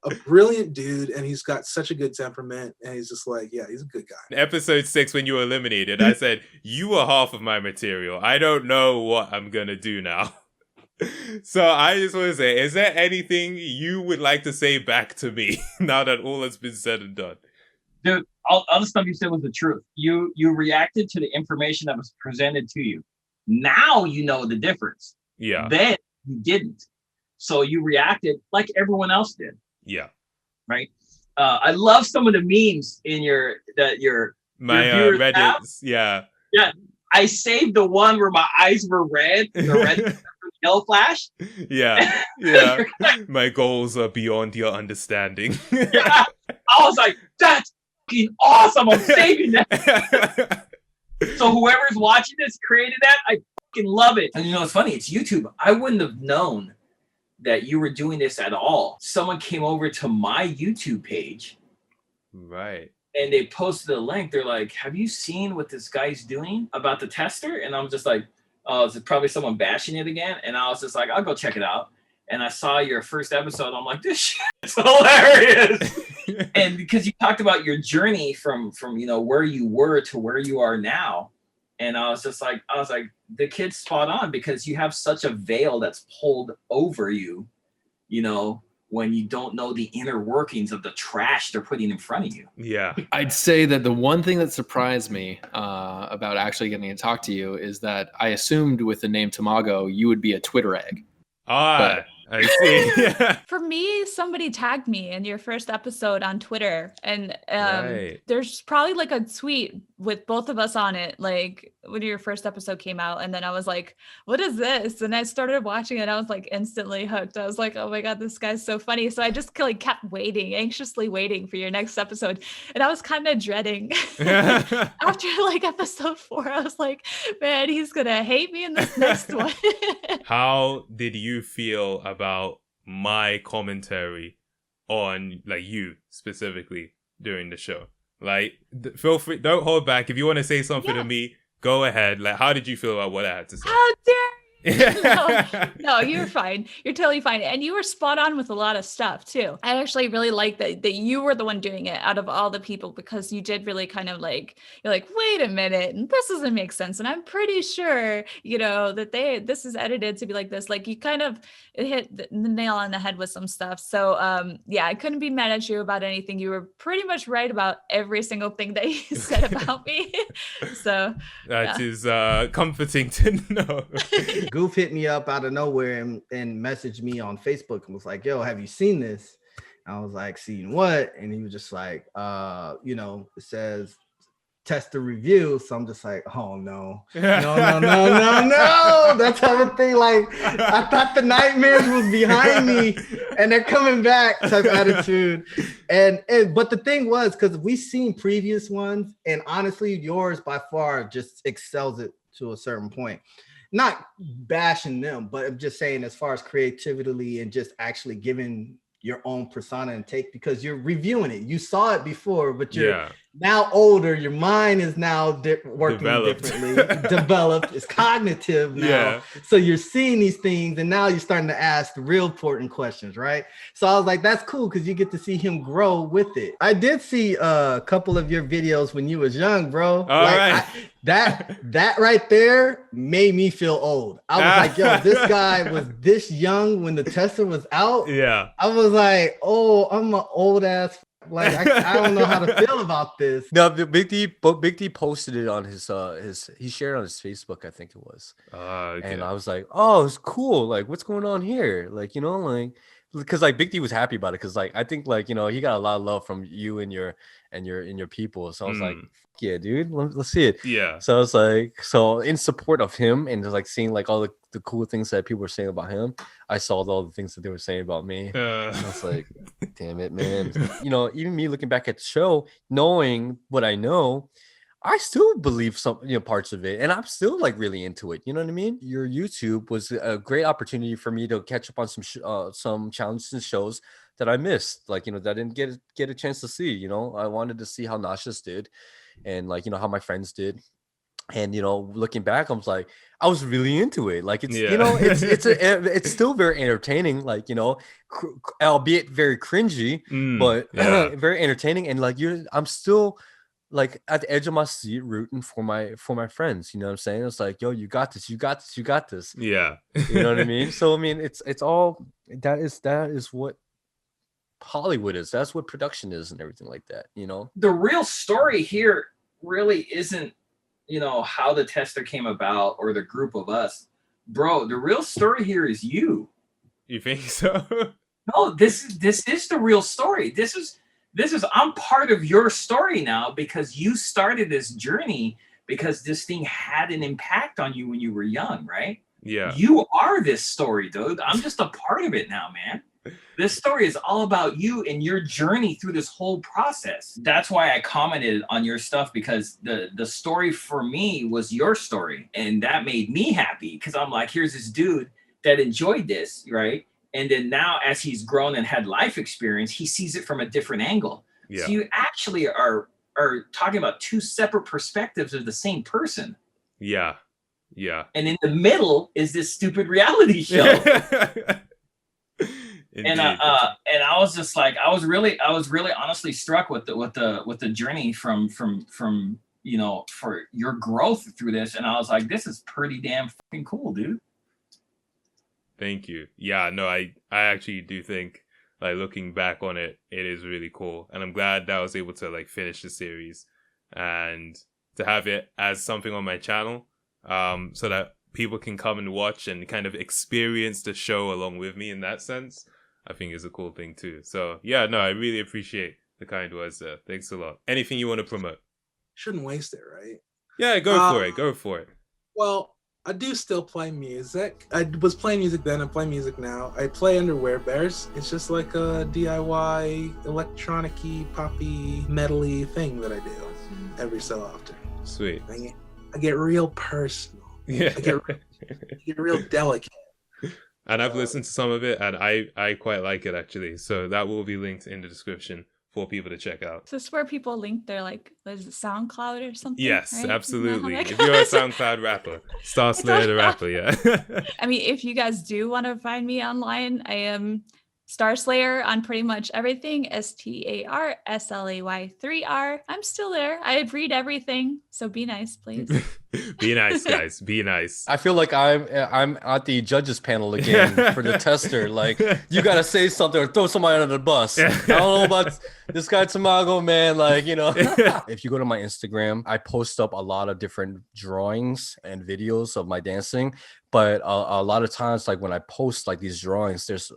a brilliant dude, and he's got such a good temperament, and he's just like, yeah, he's a good guy. Episode 6, when you were eliminated, I said, you were half of my material. I don't know what I'm gonna do now. So I just want to say, is there anything you would like to say back to me now that all has been said and done? Dude, all the stuff you said was the truth. You reacted to the information that was presented to you. Now you know the difference. Yeah. Then you didn't. So you reacted like everyone else did. Yeah. Right? I love some of the memes in your Reddit. Have. Yeah. Yeah. I saved the one where my eyes were red, the red yellow flash. Yeah. Yeah. My goals are beyond your understanding. Yeah. I was like, that's fucking awesome. I'm saving that. So whoever's watching this created that, I fucking love it. And you know, it's funny, it's YouTube. I wouldn't have known that you were doing this at all. Someone came over to my YouTube page. Right. And they posted a link. They're like, have you seen what this guy's doing about the tester? And I'm just like, oh, is it probably someone bashing it again? And I was just like, I'll go check it out. And I saw your first episode. I'm like, this shit is hilarious. And because you talked about your journey from you know, where you were to where you are now. And I was like, the kid's spot on, because you have such a veil that's pulled over you, you know, when you don't know the inner workings of the trash they're putting in front of you. Yeah. I'd say that the one thing that surprised me about actually getting to talk to you is that I assumed with the name Tamago, you would be a Twitter egg. I see. For me, somebody tagged me in your first episode on Twitter, and there's probably like a tweet with both of us on it, like when your first episode came out, and then I was like, what is this? And I started watching it. I was like instantly hooked. I was like, oh my god, this guy's so funny. So I just like kept anxiously waiting for your next episode, and I was kind of dreading after like episode 4. I was like, man, he's gonna hate me in this next one. How did you feel about my commentary on, like, you specifically during the show? Like, feel free, don't hold back. If you want to say something to me, go ahead. Like, how did you feel about what I had to say? How dare No, you're fine. You're totally fine. And you were spot on with a lot of stuff too. I actually really like that you were the one doing it out of all the people, because you did really kind of like, you're like, wait a minute, and this doesn't make sense. And I'm pretty sure, you know, that this is edited to be like this. Like, you kind of hit the nail on the head with some stuff. So yeah, I couldn't be mad at you about anything. You were pretty much right about every single thing that you said about me. So that is comforting to know. Goof hit me up out of nowhere and messaged me on Facebook and was like, yo, have you seen this? I was like, "Seen what?" And he was just like, it says tester review. So I'm just like, oh no. That type of thing. Like, I thought the nightmares was behind me and they're coming back type attitude. But the thing was, because we've seen previous ones, and honestly, yours by far just excels it to a certain point. Not bashing them, but I'm just saying, as far as creativity and just actually giving your own persona and take, because you're reviewing it. You saw it before, but you're now older. Your mind is now working differently, developed. It's cognitive now. Yeah. So you're seeing these things, and now you're starting to ask the real important questions, right? So I was like, that's cool, because you get to see him grow with it. I did see a couple of your videos when you was young, bro. That right there made me feel old. I was like, yo, this guy was this young when the tester was out. Yeah. I was like, oh, I'm an old ass. Like, I don't know how to feel about this. No, Big D posted it on his he shared it on his Facebook, I think it was. Okay. And I was like, oh, it's cool. Like, what's going on here? Like, because like Big D was happy about it, because like I think like he got a lot of love from you and your people. So I was like, yeah, dude, let's see it. Yeah. So I was like, so in support of him and just like seeing like all the cool things that people were saying about him, I saw all the things that they were saying about me. I was like, damn it, man. Even me looking back at the show, knowing what I know, I still believe some parts of it, and I'm still like really into it. You know what I mean? Your YouTube was a great opportunity for me to catch up on some challenges and shows that I missed, like that I didn't get a chance to see. I wanted to see how Nauseous did, and like how my friends did. And looking back, I was like, I was really into it. Like it's it's still very entertaining. Like albeit very cringy, but very entertaining. And like I'm still like at the edge of my seat rooting for my friends. You know what I'm saying? It's like, yo, you got this, you got this, you got this. Yeah. You know what I mean? So I mean, it's all that is what Hollywood is. That's what production is and everything like that. The real story here really isn't how the tester came about or the group of us. Bro, the real story here is you. You think so? No, this is the real story. This is I'm part of your story now, because you started this journey because this thing had an impact on you when you were young, right? Yeah. You are this story, dude. I'm just a part of it now, man. This story is all about you and your journey through this whole process. That's why I commented on your stuff, because the story for me was your story. And that made me happy, because I'm like, here's this dude that enjoyed this, right? And then now as he's grown and had life experience, he sees it from a different angle. Yeah. So you actually are talking about two separate perspectives of the same person. Yeah. Yeah. And in the middle is this stupid reality show. And I was just like, I was really honestly struck with the journey from for your growth through this. And I was like, this is pretty damn fucking cool, dude. Thank you. Yeah, no, I actually do think, like, looking back on it, it is really cool. And I'm glad that I was able to like finish the series and to have it as something on my channel, so that people can come and watch and kind of experience the show along with me in that sense. I think is a cool thing too. So yeah, no, I really appreciate the kind words there. Thanks a lot. Anything you want to promote? Shouldn't waste it, right? Yeah, go for it. Well, I do still play music. I was playing music then, I play music now. I play under Bears. It's just like a DIY, electronic-y, poppy, metal-y thing that I do every so often. Sweet. I get real personal. Yeah. I get real delicate. And I've listened to some of it, and I quite like it, actually. So that will be linked in the description for people to check out. So this is where people link their, like, what is it, SoundCloud or something? Yes, right? absolutely. If you're a SoundCloud rapper, Star Slayer the rapper, yeah. I mean, if you guys do want to find me online, I am Star Slayer on pretty much everything. STARSLAY 3R. I'm still there. I read everything, so be nice, please. Be nice, guys. Be nice. I feel like I'm at the judges panel again for the tester. Like, you gotta say something or throw somebody under the bus. I don't know about this guy Tamago, man. Like, you know, if you go to my Instagram, I post up a lot of different drawings and videos of my dancing. But a lot of times, like when I post like these drawings, there's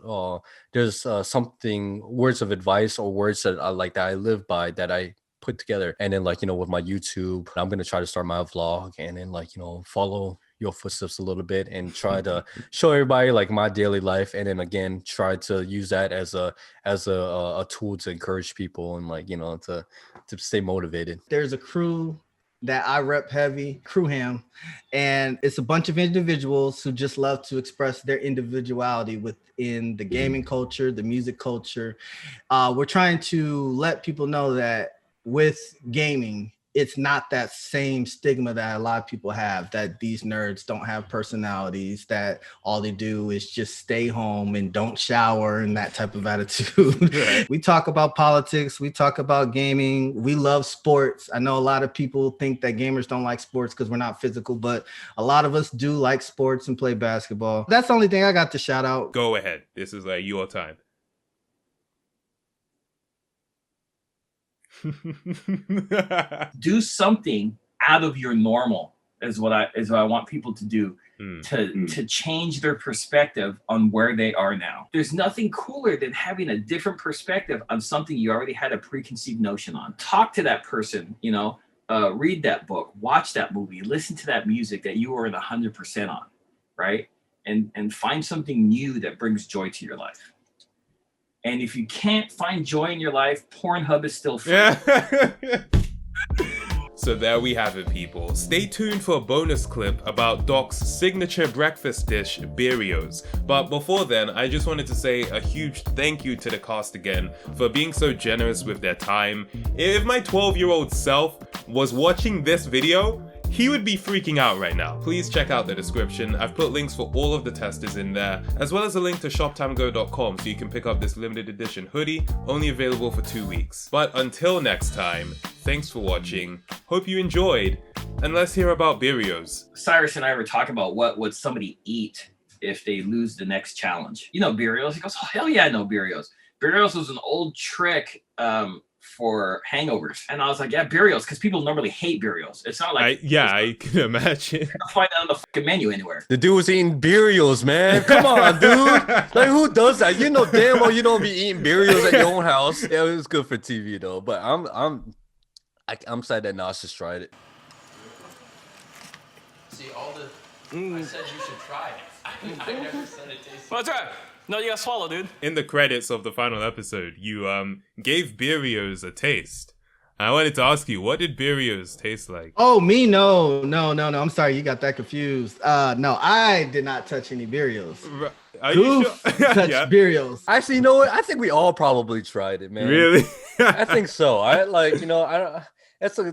something, words of advice or words that I live by that I put together. And then, like, you know, with my YouTube, I'm gonna try to start my vlog and then, like, you know, follow your footsteps a little bit and try to show everybody like my daily life, and then again try to use that as a tool to encourage people and, like, you know, to stay motivated. There's a crew that I rep heavy, Crew Ham, and it's a bunch of individuals who just love to express their individuality within the gaming culture, the music culture. We're trying to let people know that with gaming, it's not that same stigma that a lot of people have, that these nerds don't have personalities, that all they do is just stay home and don't shower and that type of attitude. Right. We talk about politics. We talk about gaming. We love sports. I know a lot of people think that gamers don't like sports because we're not physical, but a lot of us do like sports and play basketball. That's the only thing I got to shout out. Go ahead. This is like your time. Do something out of your normal is what I want people to do to change their perspective on where they are now. There's nothing cooler than having a different perspective on something you already had a preconceived notion on. Talk to that person, you know, read that book, watch that movie, listen to that music that you were in 100% on, right? And find something new that brings joy to your life. And if you can't find joy in your life, Pornhub is still free. So there we have it, people. Stay tuned for a bonus clip about Doc's signature breakfast dish, Beerios. But before then, I just wanted to say a huge thank you to the cast again for being so generous with their time. If my 12-year-old self was watching this video, he would be freaking out right now. Please check out the description. I've put links for all of the testers in there, as well as a link to shoptamago.com so you can pick up this limited edition hoodie, only available for 2 weeks. But until next time, thanks for watching. Hope you enjoyed, and let's hear about Beerios. Cyrus and I were talking about what would somebody eat if they lose the next challenge. You know Beerios? He goes, oh, hell yeah, I know Beerios. Beerios was an old trick for hangovers. And I was like, yeah, Beerios, because people normally hate Beerios. It's not like... I can imagine. I'll find that on the fucking menu anywhere. The dude was eating Beerios, man. Come on, dude. Like, who does that? You know damn well you don't be eating Beerios at your own house. Yeah, it was good for TV, though. But I'm sad that Nauseous tried it. See, all the... I said you should try it. I never said it tasted... Well, that's right. No, you gotta swallow, dude. In the credits of the final episode, you gave Beerios a taste. I wanted to ask you, what did Beerios taste like? Oh, me? No. I'm sorry, you got that confused. No, I did not touch any Beerios. Are Goof you sure? touched Yeah. Beerios. Actually, you know what? I think we all probably tried it, man. Really? I think so. I don't.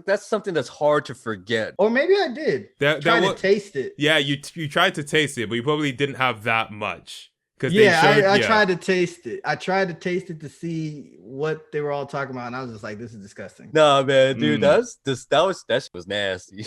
That's something that's hard to forget. Or maybe I did. Try to taste it. Yeah, you tried to taste it, but you probably didn't have that much. Yeah, I tried to taste it. I tried to taste it to see what they were all talking about, and I was just like, "This is disgusting." Nah, man, dude, that shit was nasty.